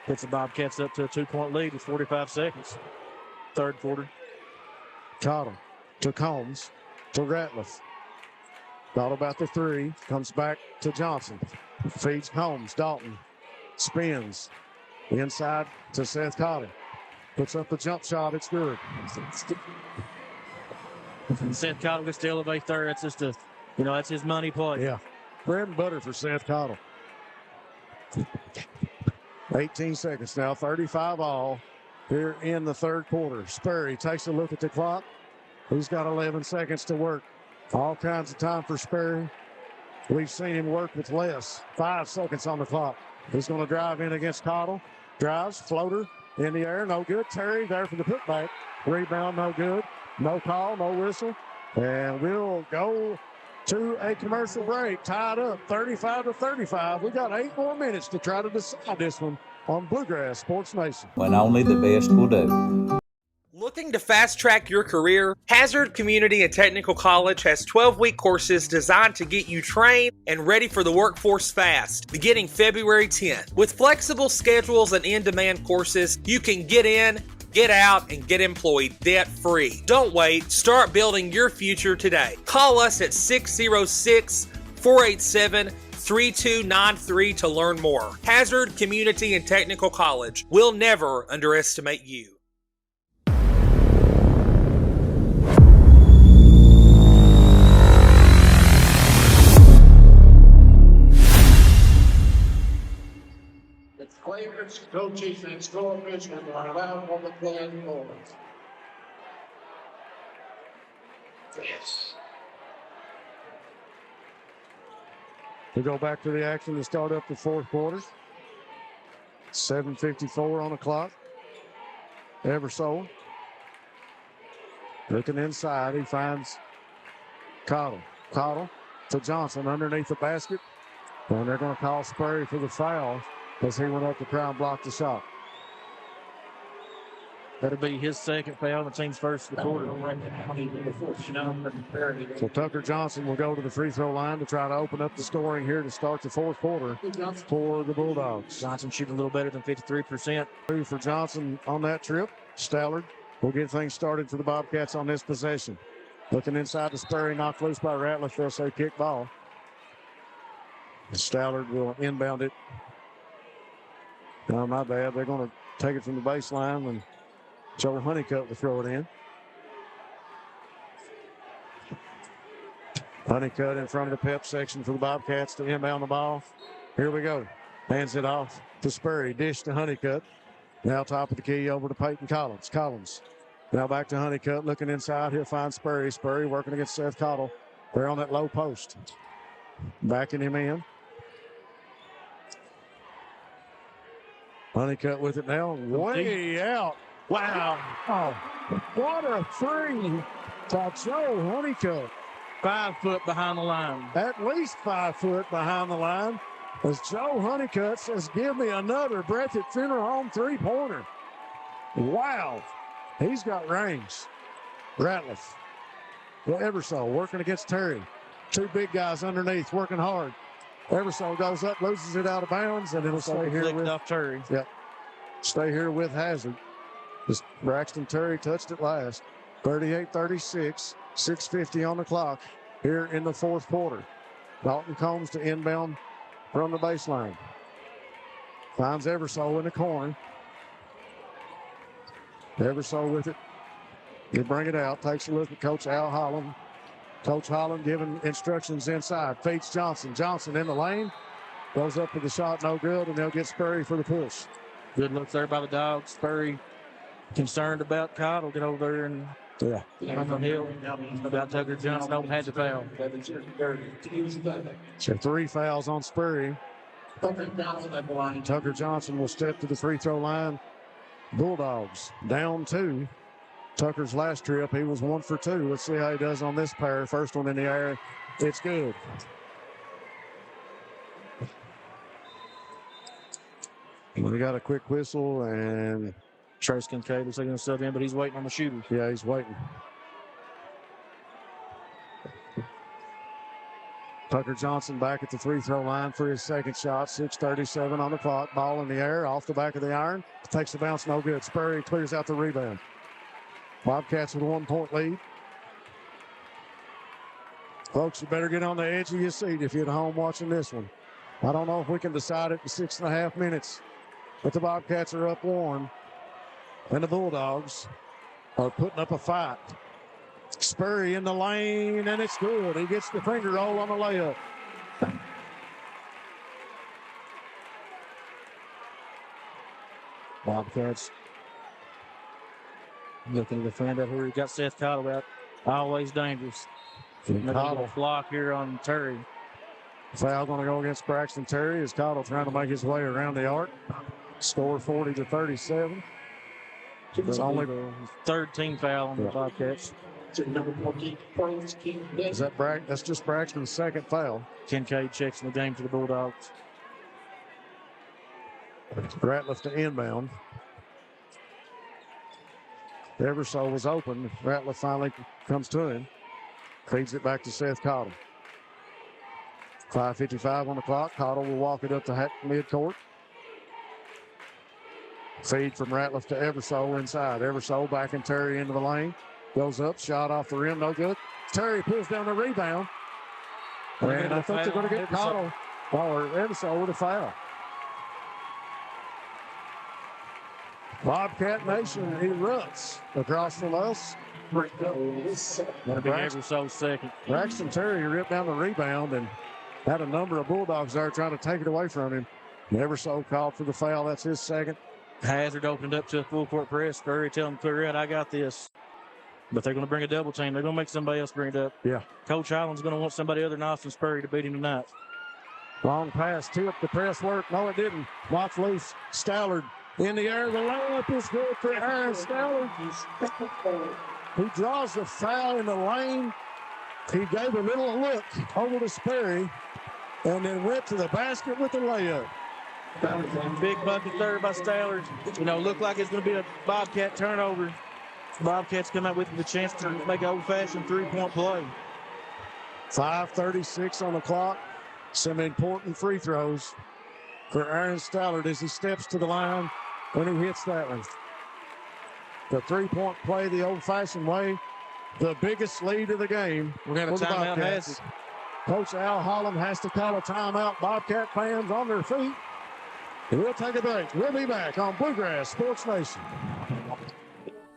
S2: Puts the Bobcats up to a 2-point lead with 45 seconds. Third quarter.
S1: Cottle to Combs to Ratliff. Thought about the three. Comes back to Johnson. Feeds Combs. Dalton spins. Inside to Seth Cottle. Puts up the jump shot. It's good.
S2: Seth Cottle gets to elevate third. That's just that's his money play.
S1: Yeah. Bread and butter for Seth Cottle. 18 seconds now. 35 all. here in the third quarter. Sperry takes a look at the clock. He's got 11 seconds to work. All kinds of time for Sperry. We've seen him work with less. 5 seconds on the clock. He's going to drive in against Cottle. Drives, floater in the air, no good. Terry there for the putback. Rebound, no good. No call, no whistle. And we'll go to a commercial break. Tied up 35-35. We got 8 more minutes to try to decide this one on Bluegrass Sports Nation.
S11: When only the best will do.
S18: Looking to fast track your career? Hazard Community and Technical College has 12-week courses designed to get you trained and ready for the workforce fast, beginning February 10th. With flexible schedules and in-demand courses, you can get in, get out, and get employed debt-free. Don't wait. Start building your future today. Call us at 606-487-3293 to learn more. Hazard Community and Technical College. We'll never underestimate you.
S13: Players, coaches, and score officials are allowed on the playing floor. Yes.
S1: We go back to the action to start up the fourth quarter. 7:54 on the clock. Eversole looking inside. He finds Cottle. Cottle to Johnson underneath the basket. And they're going to call Sperry for the foul as he went up to try and block the shot.
S2: That'll be his second foul, the team's first of the quarter.
S1: So Tucker Johnson will go to the free throw line to try to open up the scoring here to start the fourth quarter for the Bulldogs.
S2: Johnson shooting a little better than 53%.
S1: For Johnson on that trip. Stallard will get things started for the Bobcats on this possession. Looking inside to Sperry, knocked loose by Ratliff. They'll say kick ball. Stallard will inbound it. No, my bad. They're going to take it from the baseline, and Joe Honeycutt will throw it in. Honeycutt in front of the pep section for the Bobcats to inbound the ball. Here we go. Hands it off to Sperry. Dish to Honeycutt. Now top of the key over to Peyton Collins. Collins now back to Honeycutt. Looking inside. He'll find Sperry. Sperry working against Seth Cottle. They're on that low post. Backing him in. Honeycutt with it now. Way out. Wow. Oh, what a three by Joe Honeycutt.
S2: 5 foot behind the line.
S1: At least 5 foot behind the line. As Joe Honeycutt says, give me another Breathitt Funeral Home three-pointer. Wow. He's got range. Ratliff. Eversole working against Terry. 2 big guys underneath working hard. Eversole goes up, loses it out of bounds, and it'll stay here with
S2: off Terry.
S1: Yep. Stay here with Hazard. Just Braxton Terry touched it last. 38-36. 6:50 on the clock here in the fourth quarter. Dalton Combs to inbound from the baseline. Finds Eversole in the corner. Eversole with it. He'll bring it out. Takes a look at Coach Al Holland. Coach Holland giving instructions inside. Feeds Johnson. Johnson in the lane. Goes up for the shot. No good. And they'll get Sperry for the push.
S2: Good looks there by the Dogs. Sperry concerned about Cottle. Get over there and on the hill about Tucker Johnson. Open had the foul.
S1: So 3 fouls on Sperry. Tucker Johnson will step to the free throw line. Bulldogs down 2. Tucker's last trip, he was 1 for 2. Let's see how he does on this pair. First one in the air. It's good. We got a quick whistle, and
S2: Trace Kincaid looks like he's going to sub in, but he's waiting on the shooter.
S1: Yeah, he's waiting. Tucker Johnson back at the free throw line for his second shot. 6:37 on the clock. Ball in the air, off the back of the iron. Takes the bounce, no good. Sperry clears out the rebound. Bobcats with a 1-point lead. Folks, you better get on the edge of your seat if you're at home watching this one. I don't know if we can decide it in 6.5 minutes, but the Bobcats are up 1. And the Bulldogs are putting up a fight. Sperry in the lane, and it's good. He gets the finger roll on the layup. Bobcats
S2: Looking to defend up here. He got Seth Cottle out. Always dangerous. Cottle block here on Terry.
S1: Foul going to go against Braxton Terry as Cottle trying to make his way around the arc. Score 40-37. It's only
S2: the third team foul on the Bobcats.
S1: Is that that's just Braxton's second foul.
S2: Kincaid checks in the game for the Bulldogs.
S1: Ratliff to inbound. Eversole was open. Ratliff finally comes to him. Feeds it back to Seth Cottle. 5:55 on the clock. Cottle will walk it up to midcourt. Feed from Ratliff to Eversole inside. Eversole back and Terry into the lane. Goes up, shot off the rim, no good. Terry pulls down the rebound. And I think they're going to get Cottle or Eversole with a foul. Bobcat Nation erupts across from us.
S2: That'll be Eversole's second.
S1: Braxton Terry ripped down the rebound and had a number of Bulldogs there trying to take it away from him. Eversole called for the foul. That's his second.
S2: Hazard opened up to a full court press. Curry tell him clear out. I got this. But they're going to bring a double team. They're going to make somebody else bring it up.
S1: Yeah.
S2: Coach Highland's going to want somebody other than Austin Spurry to beat him tonight.
S1: Long pass, tip, the press work. No, it didn't. Knocks loose. Stallard in the air. The layup is good for Aaron Stallard. He draws the foul in the lane. He gave a little look over to Sperry and then went to the basket with the layup.
S2: Big bucket third by Stallard. Looked like it's going to be a Bobcat turnover. Bobcats come out with the chance to make an old-fashioned three-point play.
S1: 5:36 on the clock. Some important free throws for Aaron Stallard as he steps to the line when he hits that one. The three-point play the old-fashioned way. The biggest lead of the game.
S2: We're going to timeout Bobcats.
S1: Coach Al Holland has to call a timeout. Bobcat fans on their feet. We'll take a break. We'll be back on Bluegrass Sports Nation.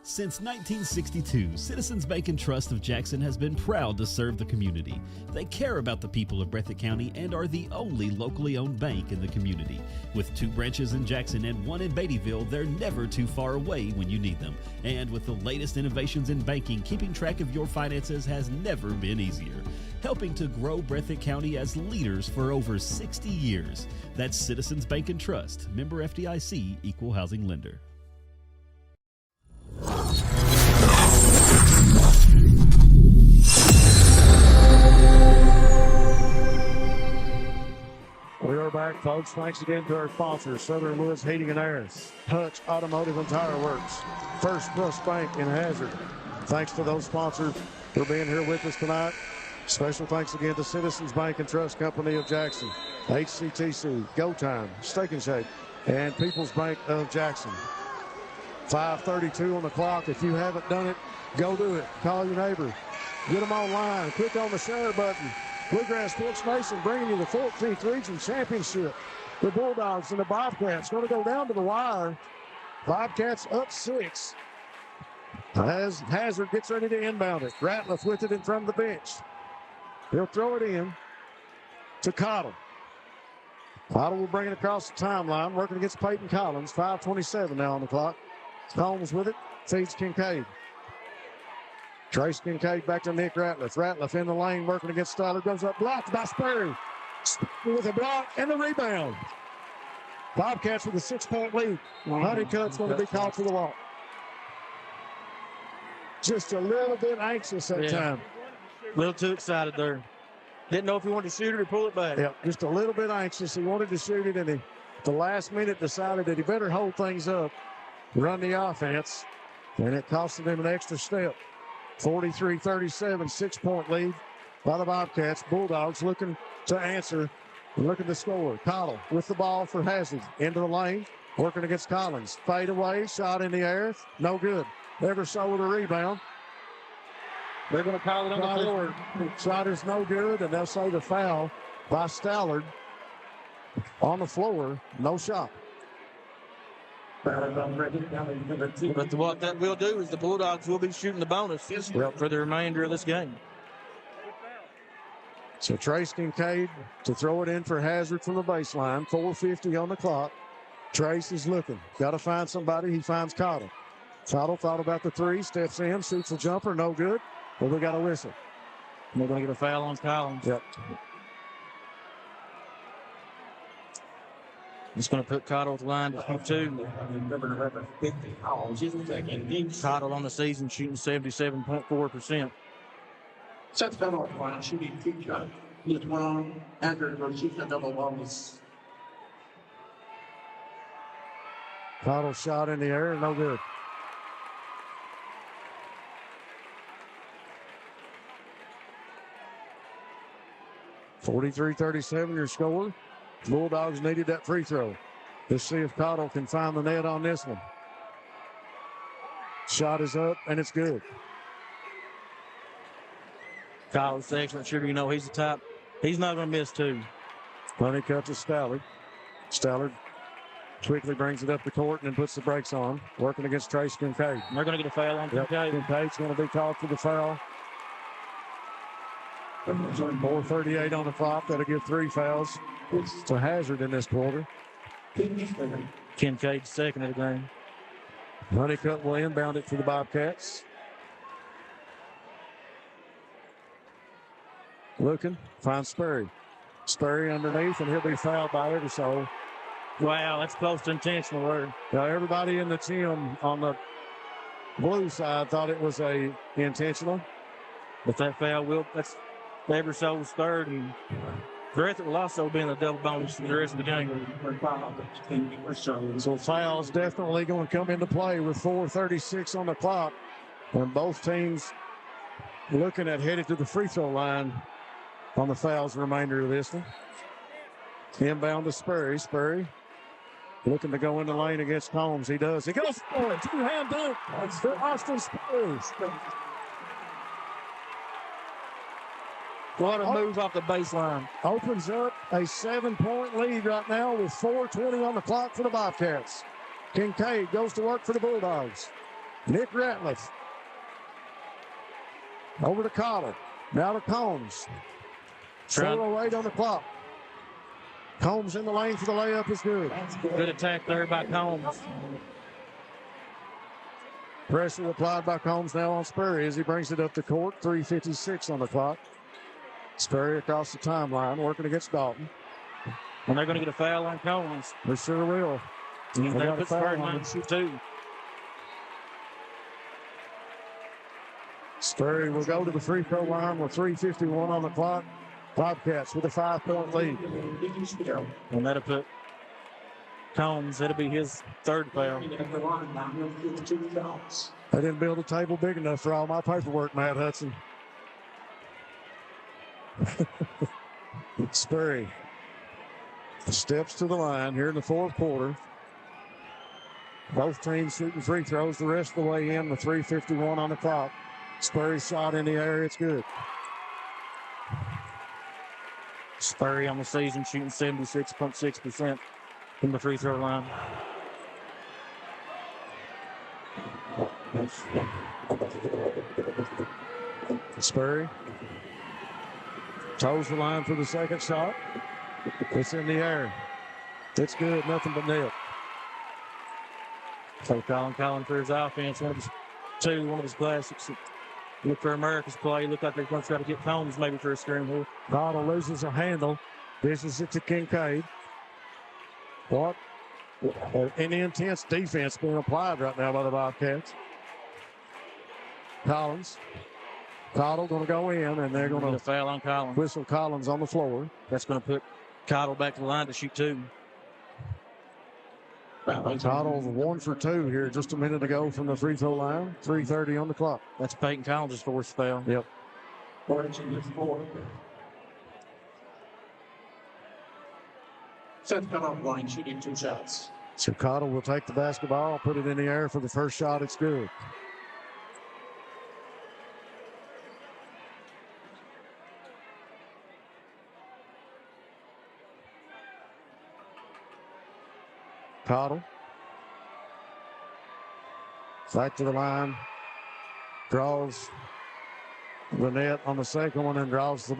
S4: Since 1962, Citizens Bank and Trust of Jackson has been proud to serve the community. They care about the people of Breathitt County and are the only locally owned bank in the community. With 2 branches in Jackson and 1 in Beattyville, they're never too far away when you need them. And with the latest innovations in banking, keeping track of your finances has never been easier. Helping to grow Breathitt County as leaders for over 60 years. That's Citizens Bank and Trust, member FDIC, equal housing lender.
S1: We are back, folks. Thanks again to our sponsors, Southern Woods Heating and Air, Hutch Automotive and Tire Works, First Plus Bank in Hazard. Thanks to those sponsors for being here with us tonight. Special thanks again to Citizens Bank and Trust Company of Jackson, HCTC, Go Time, Steak and Shake, and People's Bank of Jackson. 5:32 on the clock. If you haven't done it, go do it. Call your neighbor. Get them online. Click on the share button. Bluegrass Sports Nation bringing you the 14th Region Championship. The Bulldogs and the Bobcats going to go down to the wire. Bobcats up 6. As Hazard gets ready to inbound it. Ratliff with it in front of the bench. He'll throw it in to Cottle. Cottle will bring it across the timeline, working against Peyton Collins. 5:27 now on the clock. Holmes with it, feeds Kincaid. Trace Kincaid back to Nick Ratliff. Ratliff in the lane, working against Stallard. Goes up, blocked by Sperry. With a block and the rebound. Bobcats with a 6-point lead. Honeycutt's going to be called for the walk. Just a little bit anxious that time.
S2: A little too excited there. Didn't know if he wanted to shoot it or pull it back.
S1: Yeah, just a little bit anxious. He wanted to shoot it, and he, the last minute, decided that he better hold things up, run the offense, and it costed him an extra step. 43-37, 6-point lead by the Bobcats. Bulldogs looking to answer, looking to score. Cottle with the ball for Hazard. Into the lane, working against Collins. Fade away, shot in the air, no good. Eversole with a rebound. They're going to call it on the floor. Shot is no good, and they'll say the foul by Stallard on the floor. No shot.
S2: But what that will do is the Bulldogs will be shooting the bonus for the remainder of this game.
S1: So Trace Kincaid to throw it in for Hazard from the baseline. 4:50 on the clock. Trace is looking. Got to find somebody. He finds Cottle. Cottle thought about the three, steps in, shoots a jumper, no good. But we got a whistle.
S2: We're going to get a foul on Collins.
S1: Yep.
S2: Just going to put Cottle at the line to shoot 2. Cottle on the season shooting 77.4%.
S13: Sets penalty line, shooting 2 shots. He's wrong. Andrew was shooting a double bonus.
S1: Cottle shot in the air, no good. (43-37) your score. Bulldogs needed that free throw. Let's see if Cottle can find the net on this one. Shot is up, and it's good.
S2: Cottle's the excellent shooter. You know he's the top. He's not going to miss 2.
S1: Money cut to Stallard. Stallard quickly brings it up the court and then puts the brakes on, working against Trace Kincaid.
S2: They're going to get a foul on Kincaid.
S1: Kincaid's going to be called for the foul. 4:38 on the clock. That'll give 3 fouls. It's a hazard in this quarter.
S2: Kincaid's second of the game.
S1: Honeycutt will inbound it for the Bobcats. Looking, finds Sperry. Sperry underneath, and he'll be fouled by Eversole.
S2: Wow, that's close to intentional there.
S1: Now, everybody in the gym on the blue side thought it was a intentional.
S2: But that foul that's Eversole's third, and Breathitt will also be in the double bonus for the rest of the game.
S1: So foul's definitely going to come into play with 4:36 on the clock. And both teams looking at headed to the free throw line on the fouls the remainder of this one. Inbound to Sperry. Sperry looking to go in the lane against Combs. He does. He goes for it. 2-hand dunk for Austin Sperry.
S2: What a move off the baseline.
S1: Opens up a 7-point lead right now with 4:20 on the clock for the Bobcats. Kincaid goes to work for the Bulldogs. Nick Ratliff. Over to Collar. Now to Combs. 4:08 on the clock. Combs in the lane for the layup is good.
S2: Good attack there by Combs.
S1: Pressure applied by Combs now on Sperry as he brings it up the court. 3:56 on the clock. Sperry across the timeline, working against Dalton.
S2: And they're going to get a foul on Combs.
S1: They sure will.
S2: They put Sperry on shoot 2.
S1: Sperry will go to the free throw line with 3:51 on the clock. Bobcats with a 5-point lead.
S2: And that'll put Combs, that'll be his third foul.
S1: I didn't build a table big enough for all my paperwork, Matt Hudson. Sperry steps to the line here in the fourth quarter. Both teams shooting free throws the rest of the way in with 3:51 on the clock. Sperry's shot in the air, it's good.
S2: Sperry on the season shooting 76.6% from the free throw line.
S1: Sperry toes the line for the second shot. It's in the air. It's good, nothing but net.
S2: So Colin for his offense, one of his classics. Look for America's play. Look like they're going to try to get Combs maybe for a screen here.
S1: Cottle loses a handle. Dishes it to Kincaid. What an intense defense being applied right now by the Bobcats. Collins. Cottle going to go in, and they're going to
S2: foul on Collins.
S1: Whistle Collins on the floor.
S2: That's going to put Cottle back to the line to shoot 2.
S1: Cottle 1 for 2 here just a minute ago from the free throw line. 3:30 on the clock.
S2: That's Peyton Collins' fourth foul.
S1: Yep.
S13: Set cutoff line, shooting 2 shots.
S1: So Cottle will take the basketball, put it in the air for the first shot. It's good. Cottle. Back to the line. Draws the net on the second one and draws the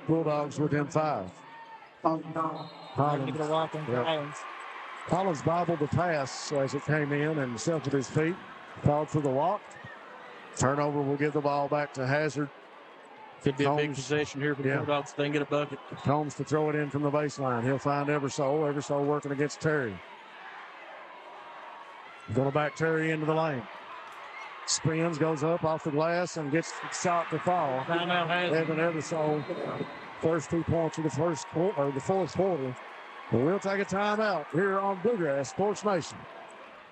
S1: Bulldogs within 5. Collins.
S2: Collins
S1: bobbled the pass as it came in and sheltered his feet. Called for the walk. Turnover will give the ball back to Hazard.
S2: Could be a big possession here for the Bulldogs if they can get a bucket.
S1: Combs to throw it in from the baseline. He'll find Eversole. Eversole working against Terry. Going to back Terry into the lane. Spins, goes up off the glass, and gets the shot to fall.
S2: Timeout Hazard.
S1: Evan Eversole. First 2 points of the fourth quarter. But we'll take a timeout here on Bluegrass Sports Nation.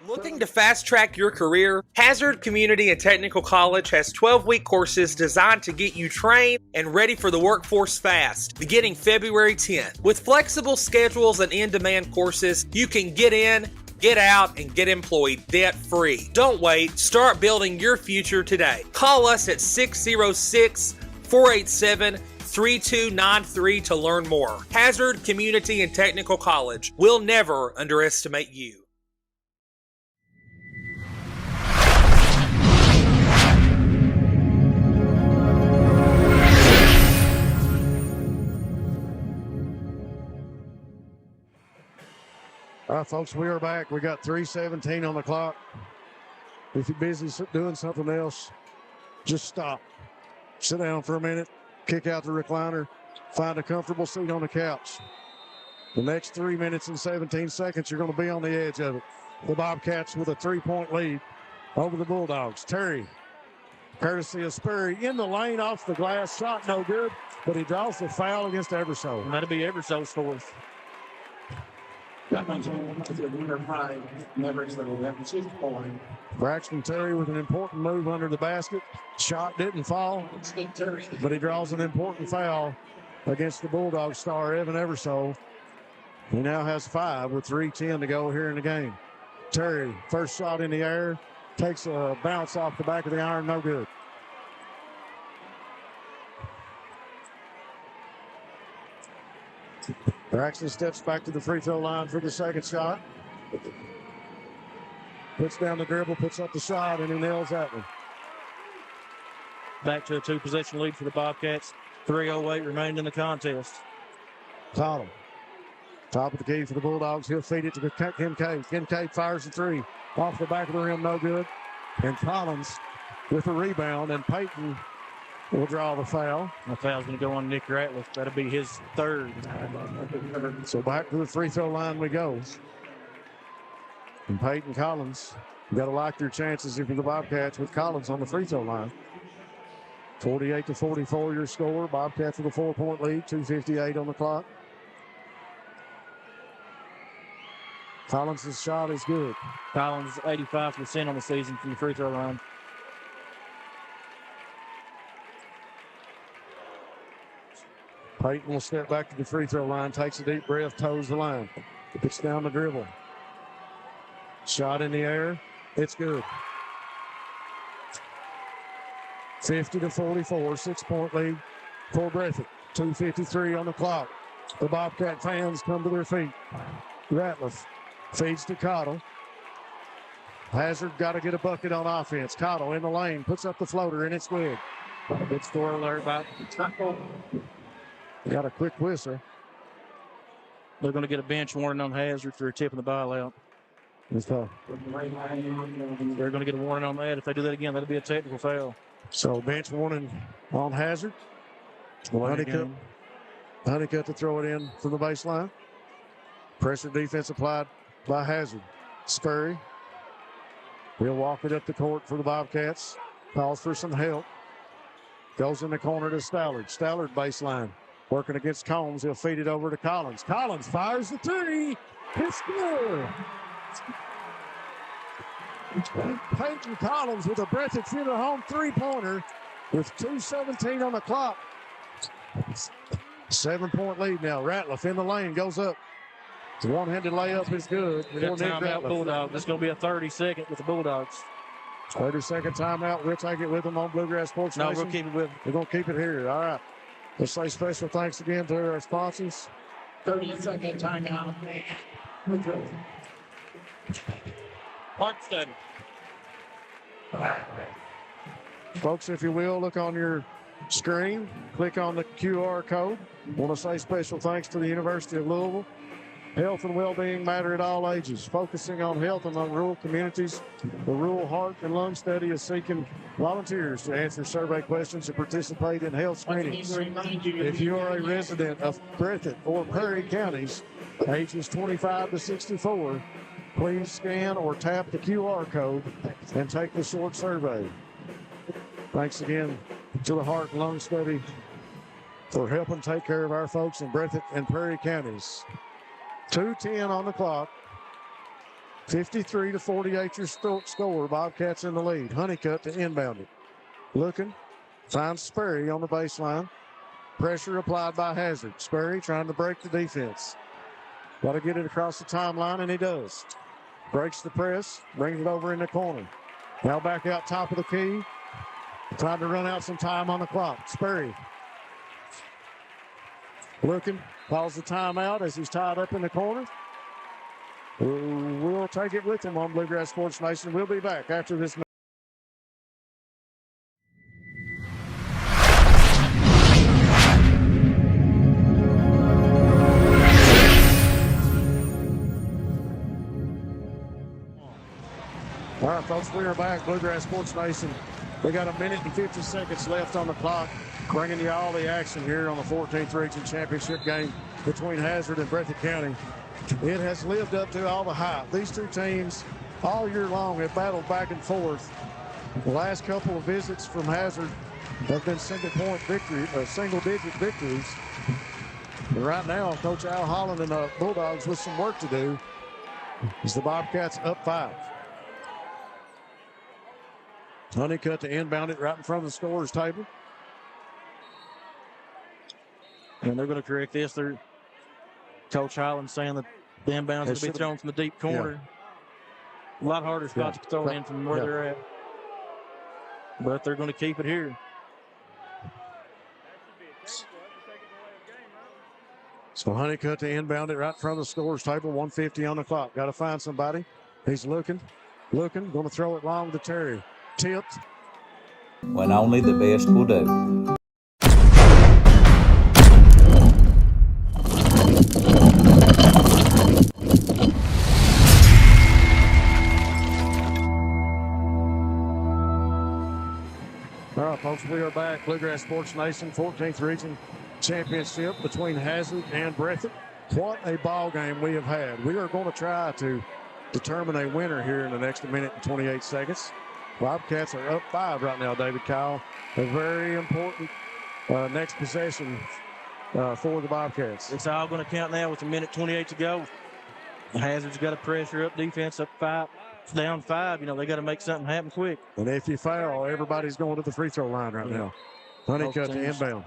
S18: Looking to fast-track your career? Hazard Community and Technical College has 12-week courses designed to get you trained and ready for the workforce fast, beginning February 10th. With flexible schedules and in-demand courses, you can get in, get out, and get employed debt-free. Don't wait. Start building your future today. Call us at 606-487-3293 to learn more. Hazard Community and Technical College. We'll never underestimate you.
S1: All right, folks, we are back. We got 3:17 on the clock. If you're busy doing something else, just stop. Sit down for a minute, kick out the recliner, find a comfortable seat on the couch. The next 3 minutes and 17 seconds, you're going to be on the edge of it. The Bobcats with a 3-point lead over the Bulldogs. Terry, courtesy of Sperry, in the lane off the glass. Shot no good, but he draws the foul against Eversole.
S2: That'll be Eversole's fourth.
S1: Braxton Terry with an important move under the basket. Shot didn't fall, but he draws an important foul against the Bulldog star, Evan Eversole. He now has 5 with 3:10 to go here in the game. Terry, first shot in the air, takes a bounce off the back of the iron, no good. Braxton steps back to the free throw line for the second shot. Puts down the dribble, puts up the shot, and he nails that one.
S2: Back to a 2-possession lead for the Bobcats. 3:08 remained in the contest.
S1: Cottle, top of the key for the Bulldogs. He'll feed it to Kincaid. Kincaid fires the 3. Off the back of the rim, no good. And Collins with the rebound, and Payton will draw the foul.
S2: The foul's going to go on Nick Ratliff. That'll be his third.
S1: So back to the free throw line we go. And Peyton Collins, you got to like your chances if you're the Bobcats with Collins on the free throw line. 48-44 your score. Bobcats with a 4-point lead, 2:58 on the clock. Collins' shot is good.
S2: Collins 85% on the season from the free throw line.
S1: Peyton will step back to the free throw line, takes a deep breath, toes the line. Gets down the dribble. Shot in the air. It's good. 50-44, 6-point lead for Breathitt. 2:53 on the clock. The Bobcat fans come to their feet. Ratliff feeds to Cottle. Hazard got to get a bucket on offense. Cottle in the lane, puts up the floater, and it's good.
S2: Good score alert by Tackle.
S1: Got a quick whistle.
S2: They're going to get a bench warning on Hazard for a tip in the ball out. They're going to get a warning on that. If they do that again, that'll be a technical foul.
S1: So bench warning on Hazard. Honeycutt to throw it in from the baseline. Pressure defense applied by Hazard. Sperry. He'll walk it up the court for the Bobcats. Calls for some help. Goes in the corner to Stallard. Stallard baseline. Working against Combs. He'll feed it over to Collins. Collins fires the 3. It's good. Peyton Collins with a Breathitt Funeral Home 3-pointer with 2:17 on the clock. 7-point lead now. Ratliff in the lane, goes up. The one-handed layup is good.
S2: Bulldogs. This is going to be a 30-second with the Bulldogs.
S1: 30-second timeout. We'll take it with them on Bluegrass Sports Nation.
S2: No, we'll keep it with them.
S1: We're going to keep it here. All right. Let's say special thanks again to our sponsors.
S13: 30-second timeout.
S2: Parkston.
S1: Folks, if you will, look on your screen. Click on the QR code. Want to say special thanks to the University of Louisville Health and well-being matter at all ages. Focusing on health among rural communities, the Rural Heart and Lung Study is seeking volunteers to answer survey questions and participate in health screenings. If you are a resident of Breathitt or Perry counties, ages 25 to 64, please scan or tap the QR code and take the short survey. Thanks again to the Heart and Lung Study for helping take care of our folks in Breathitt and Perry counties. 2:10 on the clock. 53 to 48 your score. Bobcats in the lead. Honeycutt to inbound it. Looking. Finds Sperry on the baseline. Pressure applied by Hazard. Sperry trying to break the defense. Got to get it across the timeline, and he does. Breaks the press. Brings it over in the corner. Now back out top of the key. Trying to run out some time on the clock. Sperry. Looking. Calls the timeout as he's tied up in the corner. We'll take it with him on Bluegrass Sports Nation. We'll be back after this. All right, folks, we are back. Bluegrass Sports Nation. We got a minute and 50 seconds left on the clock, bringing you all the action here on the 14th Region Championship game between Hazard and Breathitt County. It has lived up to all the hype. These two teams all year long have battled back and forth. The last couple of visits from Hazard have been single-digit victories. And right now, Coach Al Holland and the Bulldogs with some work to do as the Bobcats up 5. Honeycutt to inbound it right in front of the scorer's table.
S2: And they're going to correct this. Coach Highland saying that the inbounds will be thrown from the deep corner. Yeah. A lot harder spot to throw it in from where they're at. But they're going to keep it here.
S1: So Honeycutt to inbound it right in front of the scorer's table. 1:50 on the clock. Got to find somebody. He's looking. Going to throw it long to Terry. Tipped.
S11: When only the best will do.
S1: All right, folks, we are back. Bluegrass Sports Nation, 14th Region Championship between Hazard and Breathitt. What a ball game we have had. We are going to try to determine a winner here in the next minute and 28 seconds. Bobcats are up 5 right now, David Kyle. A very important next possession for the Bobcats.
S2: It's all going to count now with a minute 28 to go. Hazard's got to pressure up defense up 5. Down 5, they got to make something happen quick.
S1: And if you foul, everybody's going to the free throw line right now. Honeycutt to inbound.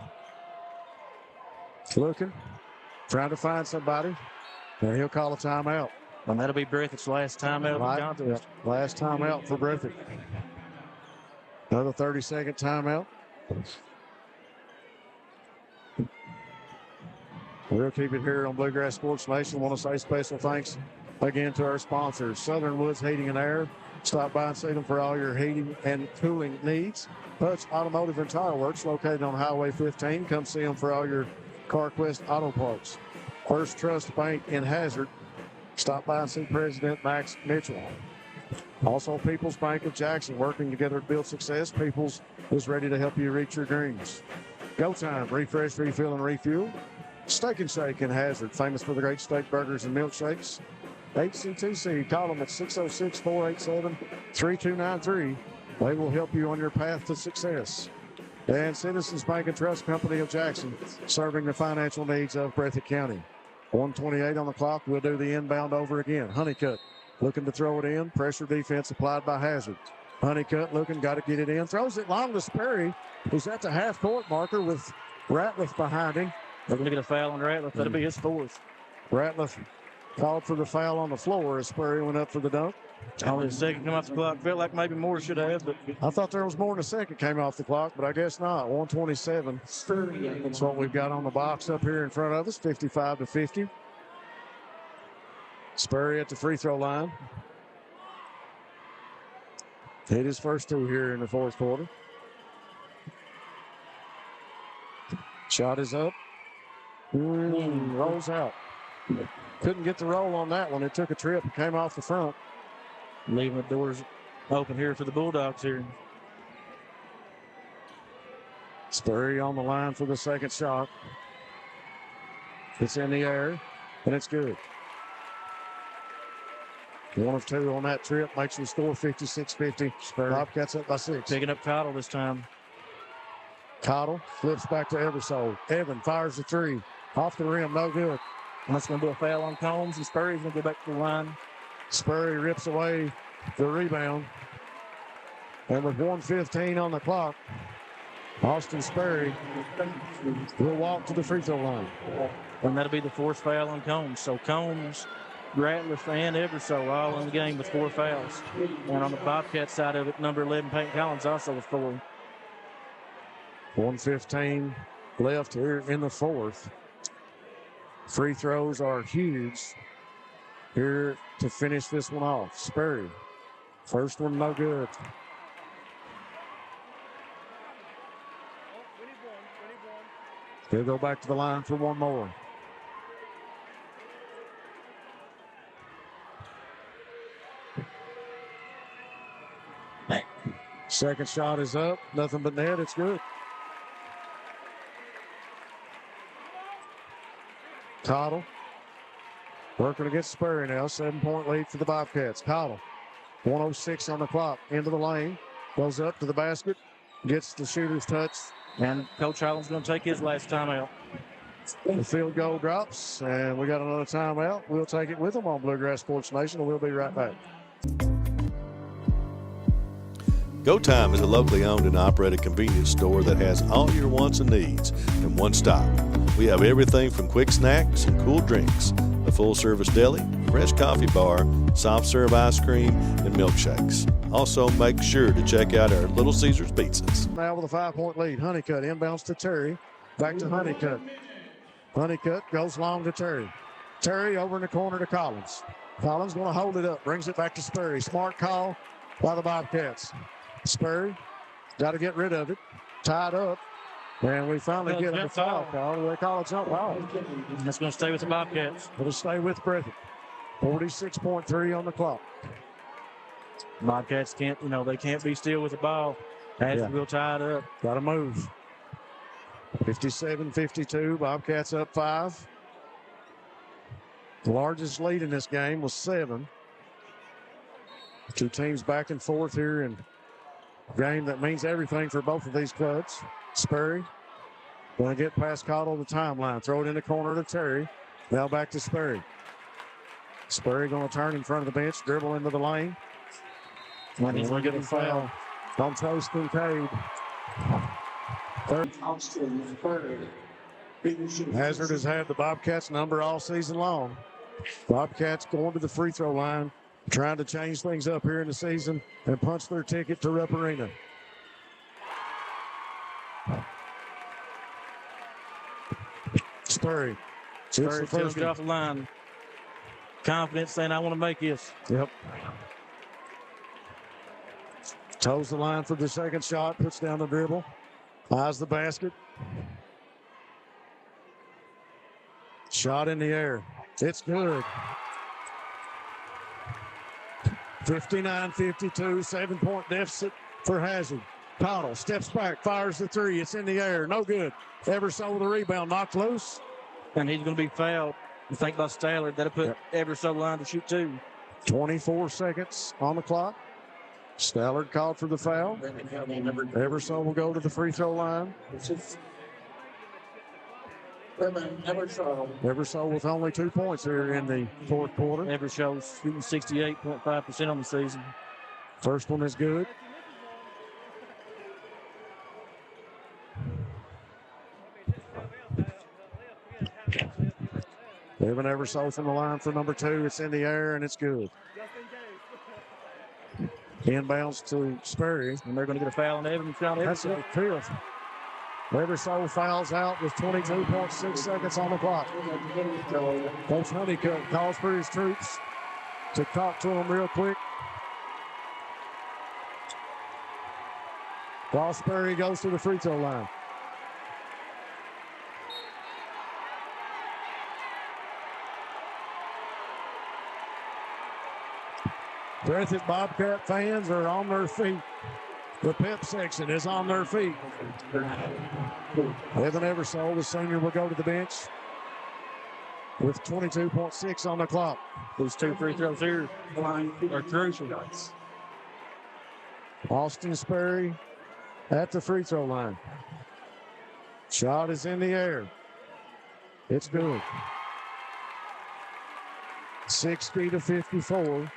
S1: Looking, trying to find somebody, and he'll call a timeout.
S2: And that'll be Breathitt's last timeout of the contest.
S1: Last timeout for Breathitt. Another 30-second timeout. We'll keep it here on Bluegrass Sports Nation. Want to say special thanks again to our sponsors, Southern Woods Heating and Air. Stop by and see them for all your heating and cooling needs. Hutch Automotive and Tire Works, located on Highway 15. Come see them for all your CarQuest auto parts. First Trust Bank in Hazard. Stop by and see President Max Mitchell. Also, People's Bank of Jackson, working together to build success. People's is ready to help you reach your dreams. Go Time, refresh, refill, and refuel. Steak and Shake in Hazard, famous for the great steak burgers and milkshakes. HCTC, call them at 606-487-3293. They will help you on your path to success. And Citizens Bank and Trust Company of Jackson, serving the financial needs of Breathitt County. 1:28 on the clock. We'll do the inbound over again. Honeycutt looking to throw it in. Pressure defense applied by Hazard. Honeycutt looking, got to get it in. Throws it long to Sperry, who's at the half-court marker with Ratliff behind him.
S2: They're going to get a foul on Ratliff. That'll be his 4th.
S1: Ratliff called for the foul on the floor as Sperry went up for the dunk.
S2: Only a second come off the clock. Felt like maybe more should have, but
S1: I thought there was more than a second came off the clock, but I guess not. 1:27. That's what we've got on the box up here in front of us, 55-50. Sperry at the free throw line. Hit his first 2 here in the 4th quarter. Shot is up. Rolls out. Couldn't get the roll on that one. It took a trip and came off the front.
S2: Leaving the doors open here for the Bulldogs here.
S1: Spurry on the line for the second shot. It's in the air, and it's good. 1 of 2 on that trip makes the score 56-50. Bobcats up by 6.
S2: Picking up Cottle this time.
S1: Cottle flips back to Eversole. Evan fires the 3. Off the rim, no good.
S2: And that's going to be a foul on Combs, and Spurry's going to go back to the line.
S1: Spurry rips away the rebound. And with 1:15 on the clock, Austin Spurry will walk to the free throw line.
S2: And that'll be the 4th foul on Combs. So Combs, Ratliff, and Eversole all in the game with 4 fouls. And on the Bobcat side of it, number 11, Peyton Collins, also with 4.
S1: 1:15 left here in the 4th. Free throws are huge here to finish this one off. Spurry, first one no good. He'll go back to the line for one more. Second shot is up. Nothing but net. It's good. Cottle working against Spurry now. 7-point lead for the Bobcats. Cottle, 1:06 on the clock. Into the lane. Goes up to the basket. Gets the shooter's touch.
S2: And Coach Holland's going to take his last timeout.
S1: The field goal drops, and we got another timeout. We'll take it with them on Bluegrass Sports Nation, and we'll be right back.
S3: Go Time is a locally owned and operated convenience store that has all your wants and needs in one stop. We have everything from quick snacks and cool drinks, a full-service deli, fresh coffee bar, soft-serve ice cream, and milkshakes. Also, make sure to check out our Little Caesars pizzas.
S1: Now with a 5-point lead, Honeycutt inbounds to Terry. Back to Honeycutt. Honeycutt goes long to Terry. Terry over in the corner to Collins. Collins going to hold it up, brings it back to Spurry. Smart call by the Bobcats. Spurry got to get rid of it. Tied up. And we finally get a foul call. They call it jump ball.
S2: That's going to stay with the Bobcats.
S1: It'll stay with Breathitt. 46.3 on the clock.
S2: Bobcats can't, they can't be still with the ball. We'll tie it up.
S1: Got to move. 57-52. Bobcats up 5. The largest lead in this game was 7. Two teams back and forth here in a game that means everything for both of these clubs. Spurry going to get past Cottle the timeline. Throw it in the corner to Terry. Now back to Spurry. Spurry going to turn in front of the bench, dribble into the lane. And he's going to get a foul on Toast Kincaid. Hazard has had the Bobcats number all season long. Bobcats going to the free throw line, trying to change things up here in the season and punch their ticket to Rupp Arena. Spurry
S2: tells it off the line. Confidence saying, I want to make this.
S1: Yep. Toes the line for the second shot, puts down the dribble. Eyes the basket. Shot in the air. It's good. 59-52, 7-point deficit for Hazard. Cottle steps back, fires the 3. It's in the air. No good. Eversole with the rebound, knocked loose.
S2: And he's going to be fouled. You think about Stallard, that'll put Eversole line to shoot 2.
S1: 24 seconds on the clock. Stallard called for the foul. Eversole will go to the free throw line. Eversole with only 2 points here in the fourth quarter.
S2: Eversole's shooting 68.5% on the season.
S1: First one is good. Evan Eversole from the line for number 2. It's in the air and it's good. Inbounds to Spurry.
S2: And they're going to get a foul on Evan.
S1: That's it, 5th. Eversole fouls out with 22.6 seconds on the clock. Coach Honeycutt calls for his troops to talk to him real quick. While Spurry goes to the free throw line. Breathitt Bobcat fans are on their feet. The pep section is on their feet. Evan Eversole, the senior, will go to the bench with 22.6 on the clock.
S2: These 2 free throws here are crucial.
S1: Austin Sperry at the free throw line. Shot is in the air. It's good. 60-54.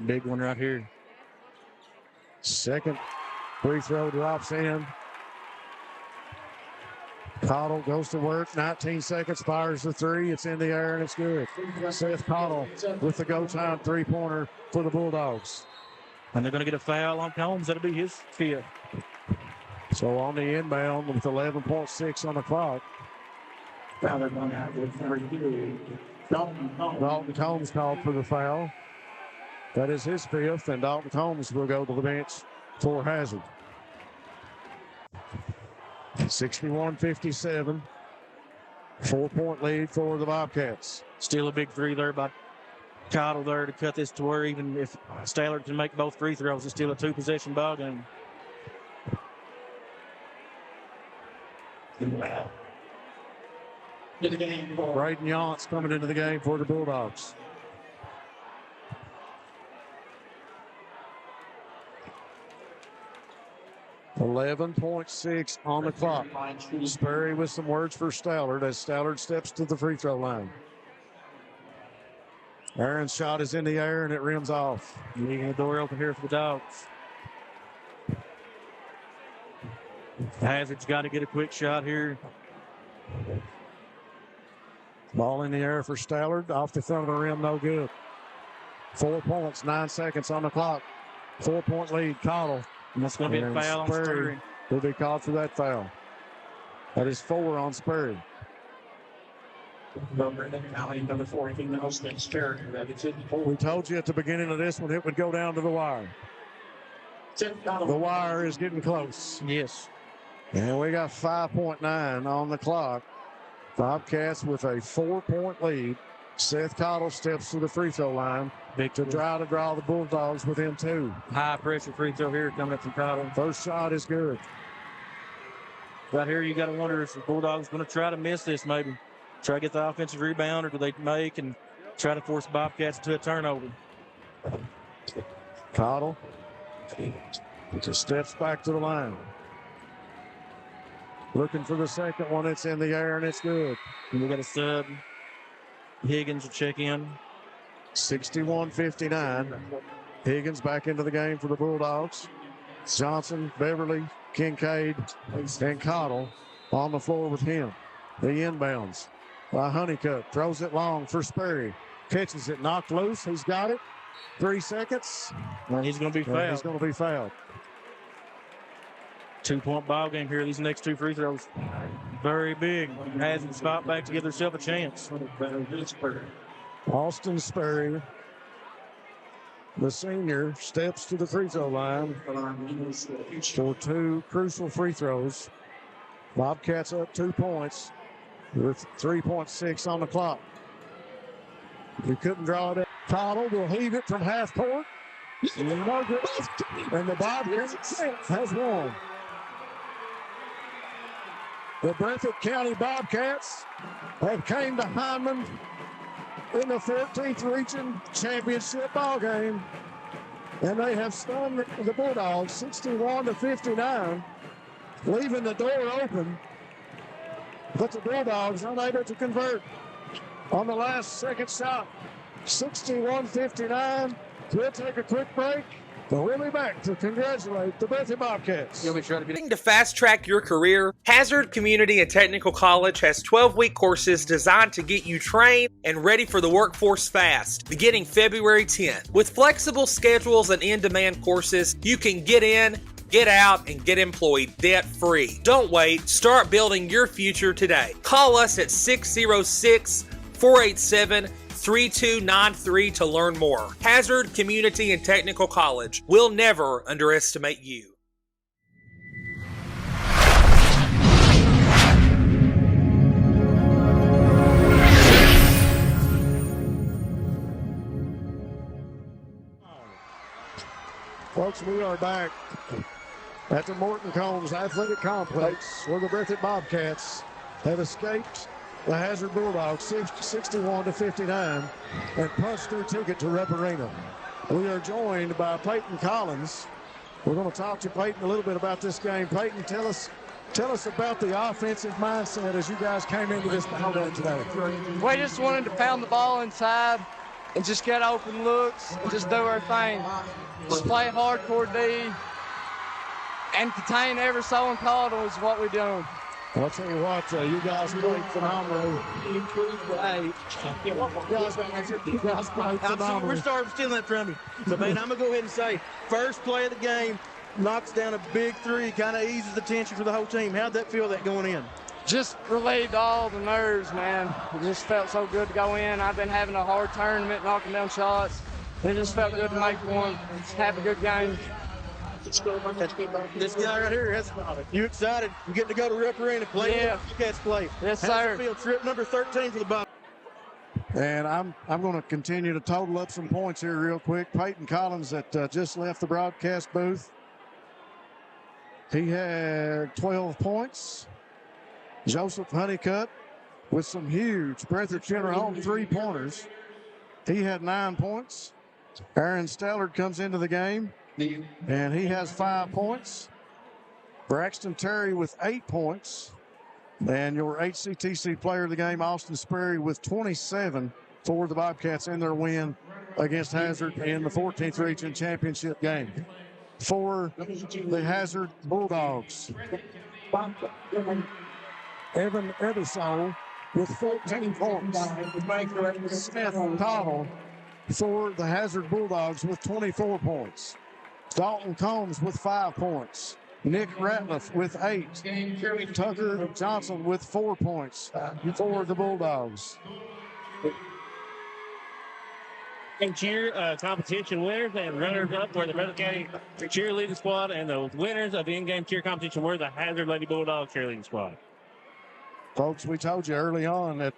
S2: Big one right here.
S1: Second free throw drops in. Cottle goes to work. 19 seconds, fires the three. It's in the air and it's good. Seth Cottle with the go time three-pointer for the Bulldogs.
S2: And they're going to get a foul on Combs. That'll be his fifth.
S1: So on the inbound with 11.6 on the clock. Dalton Combs called for the foul. That is his fifth, and Dalton Combs will go to the bench for Hazard. 61-57. 4-point lead for the Bobcats.
S2: Still a big three there by Cottle there to cut this to where even if Stallard can make both free throws, it's still a 2-possession ball game.
S1: Braden Yance coming into the game for the Bulldogs. .6 on the clock. Sperry with some words for Stallard as Stallard steps to the free throw line. Aaron's shot is in the air and it rims off.
S2: Leaving the door open here for the Dogs. Hazard's got to get a quick shot here.
S1: Ball in the air for Stallard. Off the front of the rim, no good. 4 points, 9 seconds on the clock. 4-point lead, Cottle.
S2: And that's going to be a foul on Sperry.
S1: Will be called for that foul. That is 4 on Sperry. We told you at the beginning of this one it would go down to the wire. The wire is getting close.
S2: Yes.
S1: And we got 5.9 on the clock. Bobcats with a 4-point lead. Seth Cottle steps to the free throw line to try to draw the Bulldogs within 2.
S2: High pressure free throw here coming up from Cottle.
S1: First shot is good.
S2: Right here, you got to wonder if the Bulldogs going to try to miss this maybe. Try to get the offensive rebound, or do they make and try to force Bobcats to a turnover?
S1: Cottle just steps back to the line. Looking for the second one. It's in the air and it's good.
S2: And we got a sub. Higgins will check in.
S1: 61-59. Higgins back into the game for the Bulldogs. Johnson, Beverly, Kincaid, and Cottle on the floor with him. The inbounds by Honeycutt. Throws it long for Sperry. Catches it, knocked loose. He's got it. 3 seconds.
S2: And he's going to be fouled.
S1: He's going to be fouled.
S2: 2-point ball game here. These next 2 free throws. Very big. Hasn't stopped back to give themselves a chance.
S1: Austin Sperry, the senior, steps to the free throw line for 2 crucial free throws. Bobcats up 2 points with 3.6 on the clock. We couldn't draw it. Cottle will heave it from half court. And the Bobcats has won. The Breathitt County Bobcats have came to Hindman in the 14th Region Championship ball game, and they have stunned the Bulldogs 61-59, leaving the door open, but the Bulldogs unable to convert on the last second shot. 61-59. We'll take a quick break, but we'll be back to congratulate the Breathitt Bobcats.
S18: Looking to fast track your career? Hazard Community and Technical College has 12-week courses designed to get you trained and ready for the workforce fast, beginning February 10th. With flexible schedules and in-demand courses, you can get in, get out, and get employed debt-free. Don't wait. Start building your future today. Call us at 606-487-3293 to learn more. Hazard Community and Technical College will never underestimate you.
S1: Folks, we are back at the Morton Combs Athletic Complex where the Breathitt Bobcats have escaped the Hazard Bulldogs 61-59 and punched their ticket to Rupp Arena. We are joined by Peyton Collins. We're going to talk to Peyton a little bit about this game. Peyton, tell us about the offensive mindset as you guys came into this ball game today.
S19: We just wanted to pound the ball inside and just get open looks and just do our thing. Just play hardcore D and contain every soul and call is what we're doing.
S1: I'll tell you what, you guys played phenomenal. You guys played phenomenal.
S2: We're starting stealing that from you. But, man, I'm going to go ahead and say, first play of the game, knocks down a big three, kind of eases the tension for the whole team. How'd that feel, that going in?
S19: Just relieved all the nerves, man. It just felt so good to go in. I've been having a hard tournament, knocking down shots. It just felt good to make one, have a good game.
S2: This guy right here, you excited? You getting to go to Rupp Arena, play?
S19: Yeah.
S2: Bobcats play.
S19: Yes,
S2: How's
S19: sir.
S2: it feel? Trip number 13 for the Bobcats.
S1: And I'm going to continue to total up some points here real quick. Peyton Collins that just left the broadcast booth. He had 12 points. Joseph Honeycutt with some huge Breathitt General Home three-pointers. He had 9 points. Aaron Stallard comes into the game, and he has 5 points. Braxton Terry with 8 points. And your HCTC player of the game, Austin Sperry, with 27 for the Bobcats in their win against Hazard in the 14th Region Championship game. For the Hazard Bulldogs, Evan Eversole with 14 points. Smith Cottle for the Hazard Bulldogs with 24 points. Dalton Combs with 5 points. Nick Ratliff with 8. Tucker Johnson with 4 points for the Bulldogs.
S17: And cheer competition winners and runners-up were the Breathitt County cheerleading squad, and the winners of the in-game cheer competition were the Hazard Lady Bulldogs cheerleading squad.
S1: Folks, we told you early on that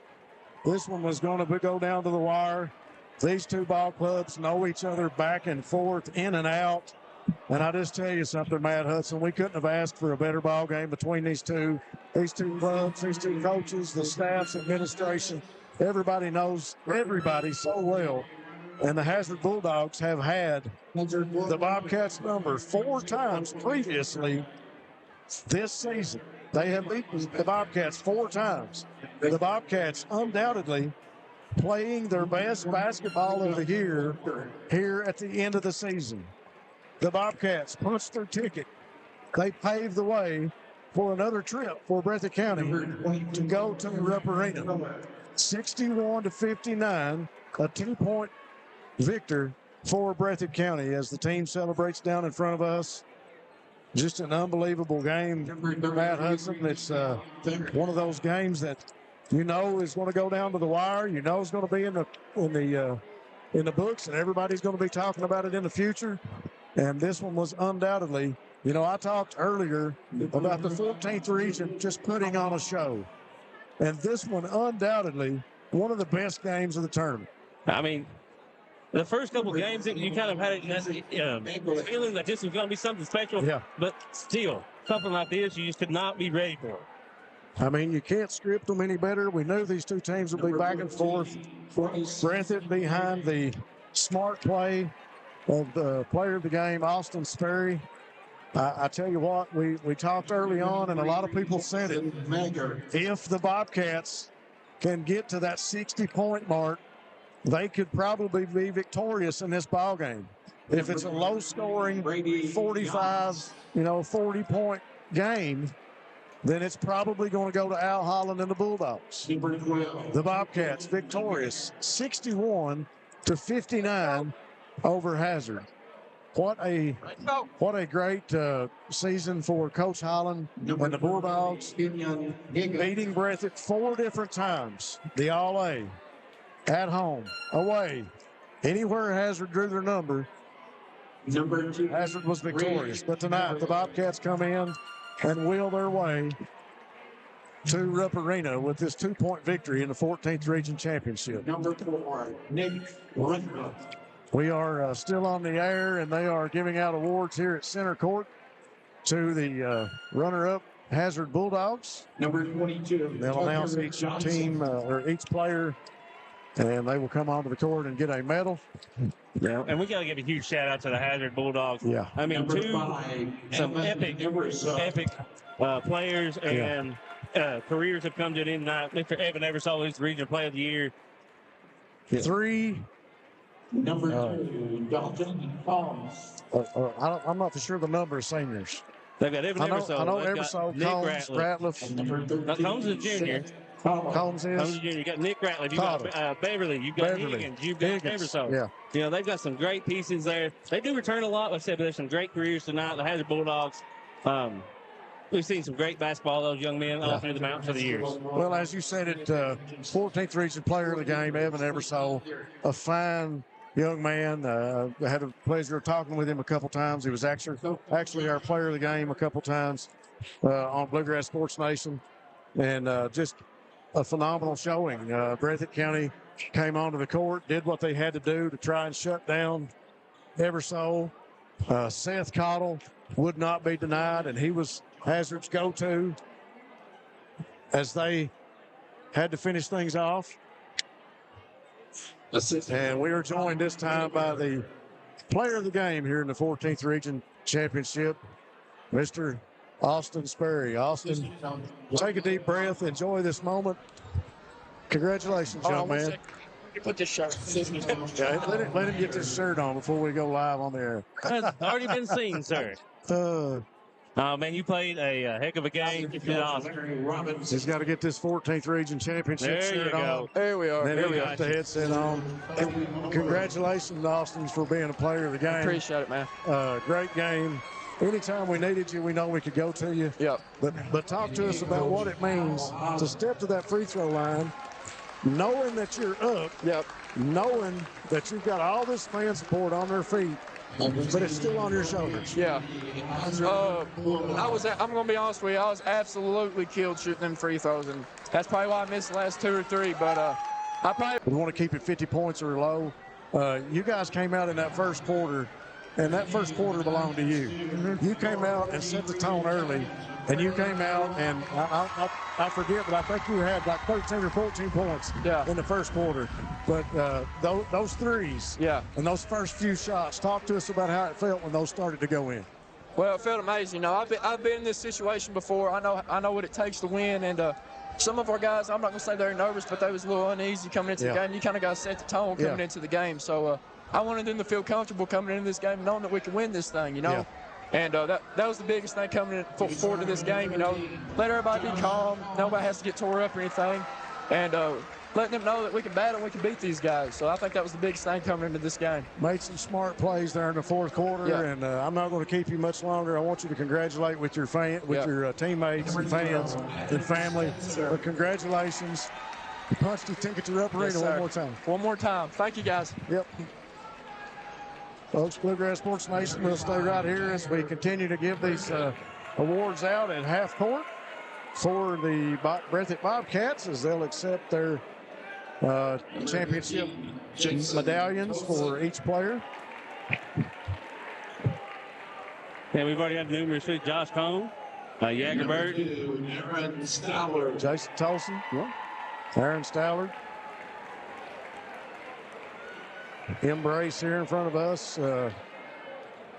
S1: this one was going to go down to the wire. These two ball clubs know each other back and forth, in and out. And I just tell you something, Matt Hudson, we couldn't have asked for a better ball game between these two clubs, these two coaches, the staffs, administration. Everybody knows everybody so well. And the Hazard Bulldogs have had the Bobcats number 4 times previously this season. They have beaten the Bobcats 4 times. The Bobcats undoubtedly playing their best basketball of the year here at the end of the season. The Bobcats punched their ticket. They paved the way for another trip for Breathitt County to go to Rupp Arena. 61-59, a 2-point victor for Breathitt County as the team celebrates down in front of us. Just an unbelievable game, Matt Hudson. It's one of those games that you know is going to go down to the wire. You know is going to be in the books, and everybody's going to be talking about it in the future. And this one was undoubtedly, you know, I talked earlier about the 14th region just putting on a show. And this one undoubtedly one of the best games of the tournament.
S17: I mean, the first couple of games, you kind of had a feeling that this was going to be something special.
S1: Yeah.
S17: But still, something like this, you just could not be ready for it.
S1: I mean, you can't script them any better. We knew these two teams would be back and forth. Breathitt behind the smart play of the player of the game, Austin Sperry. I tell you what, we talked early on, and a lot of people said it. If the Bobcats can get to that 60-point mark, they could probably be victorious in this ball game. If it's a low-scoring 45, 40-point game, then it's probably going to go to Al Holland and the Bulldogs. The Bobcats victorious 61-59 over Hazard. What a great season for Coach Holland and the Bulldogs, beating Breathitt 4 different times. The All-A, at home, away, anywhere Hazard drew their number, Hazard was victorious. But tonight, the Bobcats come in and wheel their way to Rupp Arena with this 2-point victory in the 14th Region Championship.
S13: Number 4, Nick Ratliff.
S1: We are still on the air, and they are giving out awards here at center court to the runner-up Hazard Bulldogs.
S13: Number 22.
S1: They'll announce each team or each player, and they will come onto the court and get a medal.
S17: Yeah, and we got to give a huge shout out to the Hazard Bulldogs.
S1: Yeah,
S17: I mean, some epic players and careers have come to an end tonight. Mr. Evan Eversole is the Regional Player of the Year.
S1: Yeah. 3.
S13: Number 2, Dalton Combs.
S1: I'm not for sure the number of seniors.
S17: They've got Evan Eversole.
S1: I know Eversole, Combs, Ratliff.
S17: Now, Combs is a junior.
S1: Combs is
S17: a junior. You got Nick Ratliff. You got Beverly. You got Higgins. You got Eversole.
S1: Yeah.
S17: You know, they've got some great pieces there. They do return a lot, like I said, but there's some great careers tonight. The Hazard Bulldogs. We've seen some great basketball, those young men all through the mountains for the years.
S1: Well, as you said, 14th Region Player of the Game, Evan Eversole, a fine young man. I had the pleasure of talking with him a couple times. He was actually our Player of the Game a couple times on Bluegrass Sports Nation, and just a phenomenal showing. Breathitt County came onto the court, did what they had to do to try and shut down Eversole. Seth Cottle would not be denied, and he was Hazard's go-to as they had to finish things off. And we are joined this time by the player of the game here in the 14th Region Championship, Mr. Austin Sperry. Austin, take a deep breath, enjoy this moment. Congratulations, young man.
S19: Put this shirt.
S1: Yeah, let him get this shirt on before we go live on the air.
S17: That's already been seen, sir. Oh, man, you played a heck of a game. You did awesome.
S1: He's got to get this 14th Region Championship shirt on.
S19: There we are.
S1: Then he got the headset on. Congratulations, Austin, for being a player of the game.
S19: Appreciate it, man.
S1: Great game. Anytime we needed you, we know we could go to you.
S19: Yep.
S1: But talk to us about what it means to step to that free throw line, knowing that you're up, knowing that you've got all this fan support on their feet, but it's still on your shoulders.
S19: Yeah. I'm going to be honest with you. I was absolutely killed shooting them free throws, and that's probably why I missed the last 2 or 3. But I probably
S1: we want to keep it 50 points or low. You guys came out in that first quarter, and that first quarter belonged to you. You came out and set the tone early, and you came out, and I forget, but I think you had like 13 or 14 points in the first quarter. But those threes and those first few shots, talk to us about how it felt when those started to go in.
S19: Well, it felt amazing. You know, I've been in this situation before. I know what it takes to win, and some of our guys, I'm not going to say they're nervous, but they was a little uneasy coming into the game. You kind of got to set the tone coming into the game. So I wanted them to feel comfortable coming into this game, knowing that we could win this thing, you know. And that was the biggest thing coming forward to this game, you know. Let everybody be calm. Nobody has to get tore up or anything. And letting them know that we can battle and we can beat these guys. So I think that was the biggest thing coming into this game.
S1: Made some smart plays there in the fourth quarter, and I'm not going to keep you much longer. I want you to congratulate with your your teammates and fans and family. But congratulations. You punched your ticket to Rupp-Arena one more time.
S19: One more time. Thank you, guys.
S1: Yep. Folks, Bluegrass Sports Nation will stay right here as we continue to give these awards out at half court for the Breathitt Bobcats as they'll accept their championship medallions for each player.
S17: Yeah, we've already had numerous with Josh Cohn, Jagerbert,
S13: Aaron Stallard,
S1: Jason Tolson, Aaron Stallard. Embrace here in front of us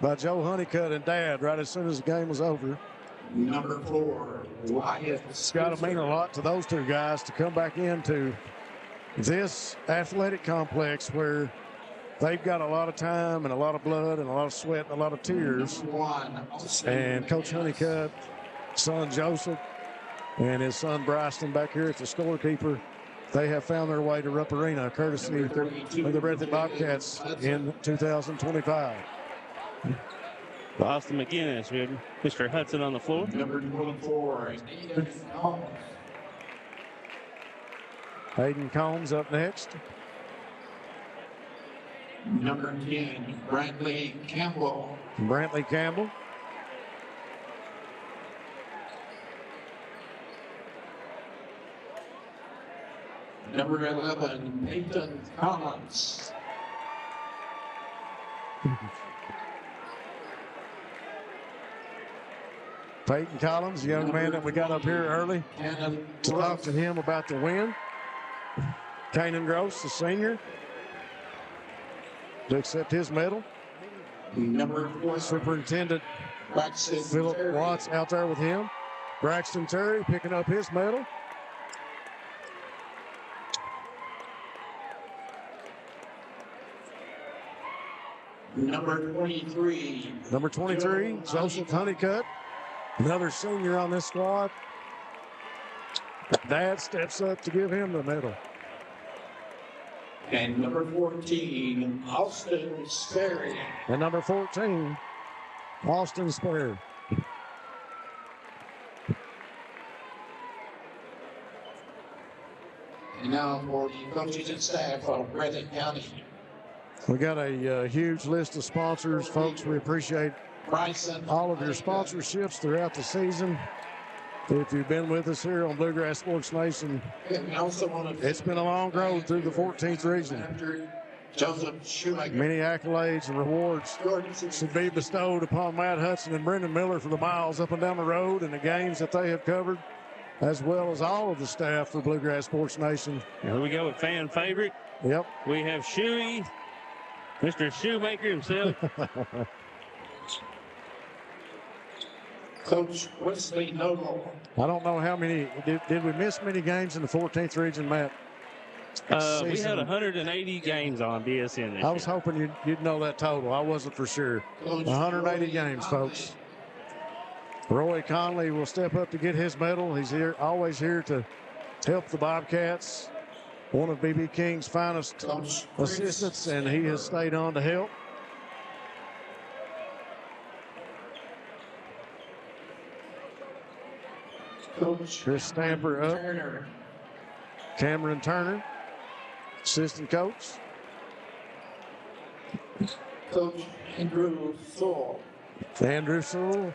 S1: by Joe Honeycutt and Dad right as soon as the game was over.
S13: Number 4, Wyatt.
S1: It's got to mean a lot to those two guys to come back into this athletic complex where they've got a lot of time and a lot of blood and a lot of sweat and a lot of tears. And Coach Honeycutt, son Joseph, and his son Bryson back here at the scorekeeper, they have found their way to Rupp-Arena, courtesy of the Breathitt Bobcats in 2025.
S17: Austin McGinnis, we have Mr. Hudson on the floor.
S13: Number 24,
S1: Hayden Combs up next.
S13: Number 10, Brantley Campbell.
S1: Brantley Campbell.
S13: Number 11, Nathan Collins.
S1: Peyton Collins, the young man that we got up here early to talk to him about the win. Kanan Gross, the senior, to accept his medal. Superintendent Philip Watts out there with him. Braxton Terry picking up his medal.
S13: Number 23.
S1: Number 23, Joseph Honeycutt, another senior on this squad. Dad steps up to give him the medal.
S13: And number 14, Austin Sperry.
S1: And number 14, Austin Sperry.
S13: And now for the coaches and staff of Breathitt County.
S1: We got a huge list of sponsors, folks. We appreciate all of your sponsorships throughout the season. If you've been with us here on Bluegrass Sports Nation, it's been a long road through the 14th region. Many accolades and rewards should be bestowed upon Matt Hudson and Brendan Miller for the miles up and down the road and the games that they have covered, as well as all of the staff for Bluegrass Sports Nation.
S17: Here we go with fan favorite.
S1: Yep.
S17: We have Shoey, Mr. Shoemaker himself.
S13: Coach Wesley Noble.
S1: I don't know how many. Did we miss many games in the 14th region, Matt?
S17: We had 180 games on BSN this
S1: I was hoping you'd know that total. I wasn't for sure. 180 games, folks. Roy Conley will step up to get his medal. He's here, always here to help the Bobcats. One of B.B. King's finest assistants, and he has stayed on to help. Chris Stamper up. Cameron Turner, assistant coach.
S13: Coach Andrew Sewell.
S1: Andrew Sewell.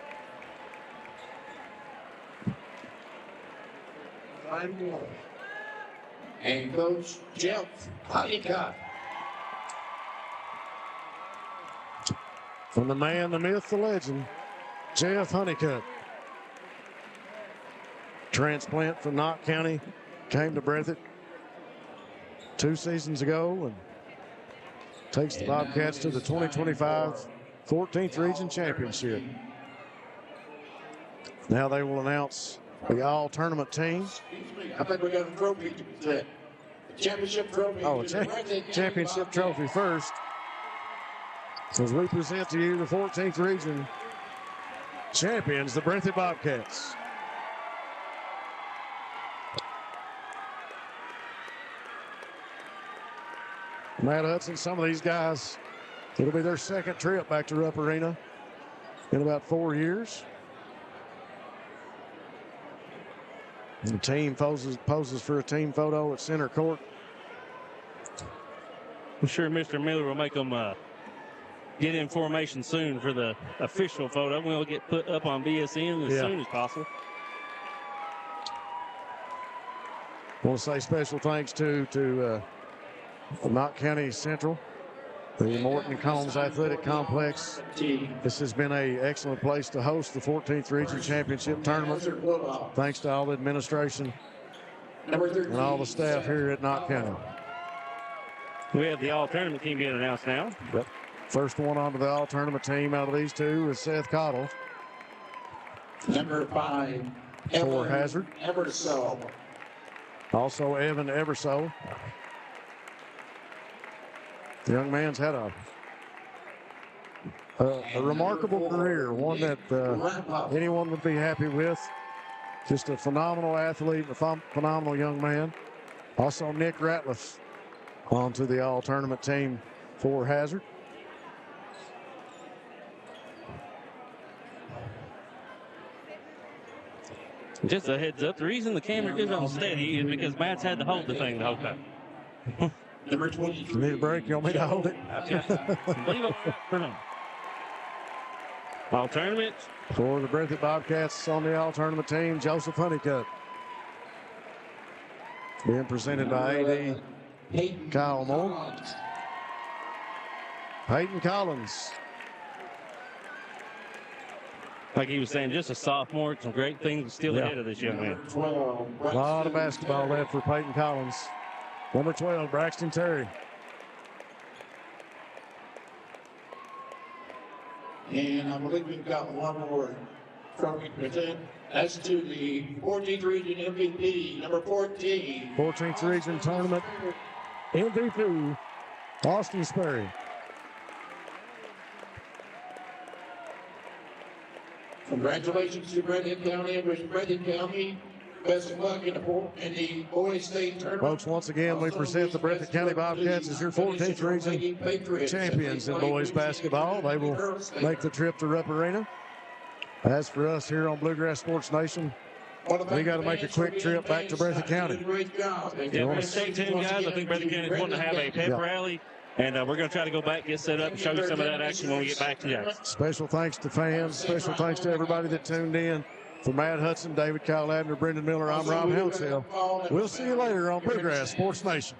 S13: And Coach Jeff Honeycutt.
S1: From the man, the myth, the legend, Jeff Honeycutt. Transplant from Knott County, came to Breathitt 2 seasons ago and takes the Bobcats to the 2025 14th Region Championship. Now they will announce the all-tournament team.
S13: I think we got a trophy. The championship trophy.
S1: Oh, championship trophy first. As we present to you the 14th Region champions, the Breathitt Bobcats. Matt Hudson, some of these guys, it'll be their second trip back to Rupp Arena in about 4 years. And the team poses for a team photo at center court.
S17: I'm sure Mr. Miller will make them get in formation soon for the official photo. We'll get put up on BSN as soon as possible.
S1: I want to say special thanks to Knott County Central, the Morton Combs Athletic Complex. This has been an excellent place to host the 14th Region Championship Tournament. Thanks to all the administration and all the staff here at Knott County.
S17: We have the all-tournament team being announced now.
S1: Yep. First one onto the all-tournament team out of these two is Seth Cottle.
S13: Number 5,
S1: for Hazard.
S13: Eversole.
S1: Also Evan Eversole. The young man's had a remarkable career, one that anyone would be happy with. Just a phenomenal athlete, a phenomenal young man. Also Nick Ratliff onto the all-tournament team for Hazard.
S17: Just a heads up, the reason the camera isn't steady is because Matt's had to hold the thing the whole time.
S13: Number 20.
S1: You need a break? You want me to hold it?
S17: All tournament.
S1: For the Breathitt Bobcats on the all-tournament team, Joseph Honeycutt. Being presented by A.D. Kyle Moore. Peyton Collins.
S17: Like he was saying, just a sophomore. Some great things still ahead of this young man.
S1: A lot of basketball left for Peyton Collins. Number 12, Braxton Terry.
S13: And I believe we've got one more trophy present. That's to the 14th region MVP, number 14.
S1: 14th region tournament MVP, Austin Sperry.
S13: Congratulations to Breathitt County and Breathitt County. Best of luck in the boys state tournament.
S1: Folks, once again, we present the Breathitt County Bobcats as your 14th region champions in boys basketball. They will make the trip to Rupp Arena. As for us here on Bluegrass Sports Nation, we got to make a quick trip back to Breathitt County.
S17: Yeah, stay tuned, guys. I think Breathitt County is wanting to have a pep rally. And we're going to try to go back, get set up, and show you some of that action when we get back to Jackson.
S1: Special thanks to fans. Special thanks to everybody that tuned in. For Matt Hudson, David Kyle Abner, Brendan Miller, I'm Rob Hounsell. We'll see you later on Bluegrass Sports Nation.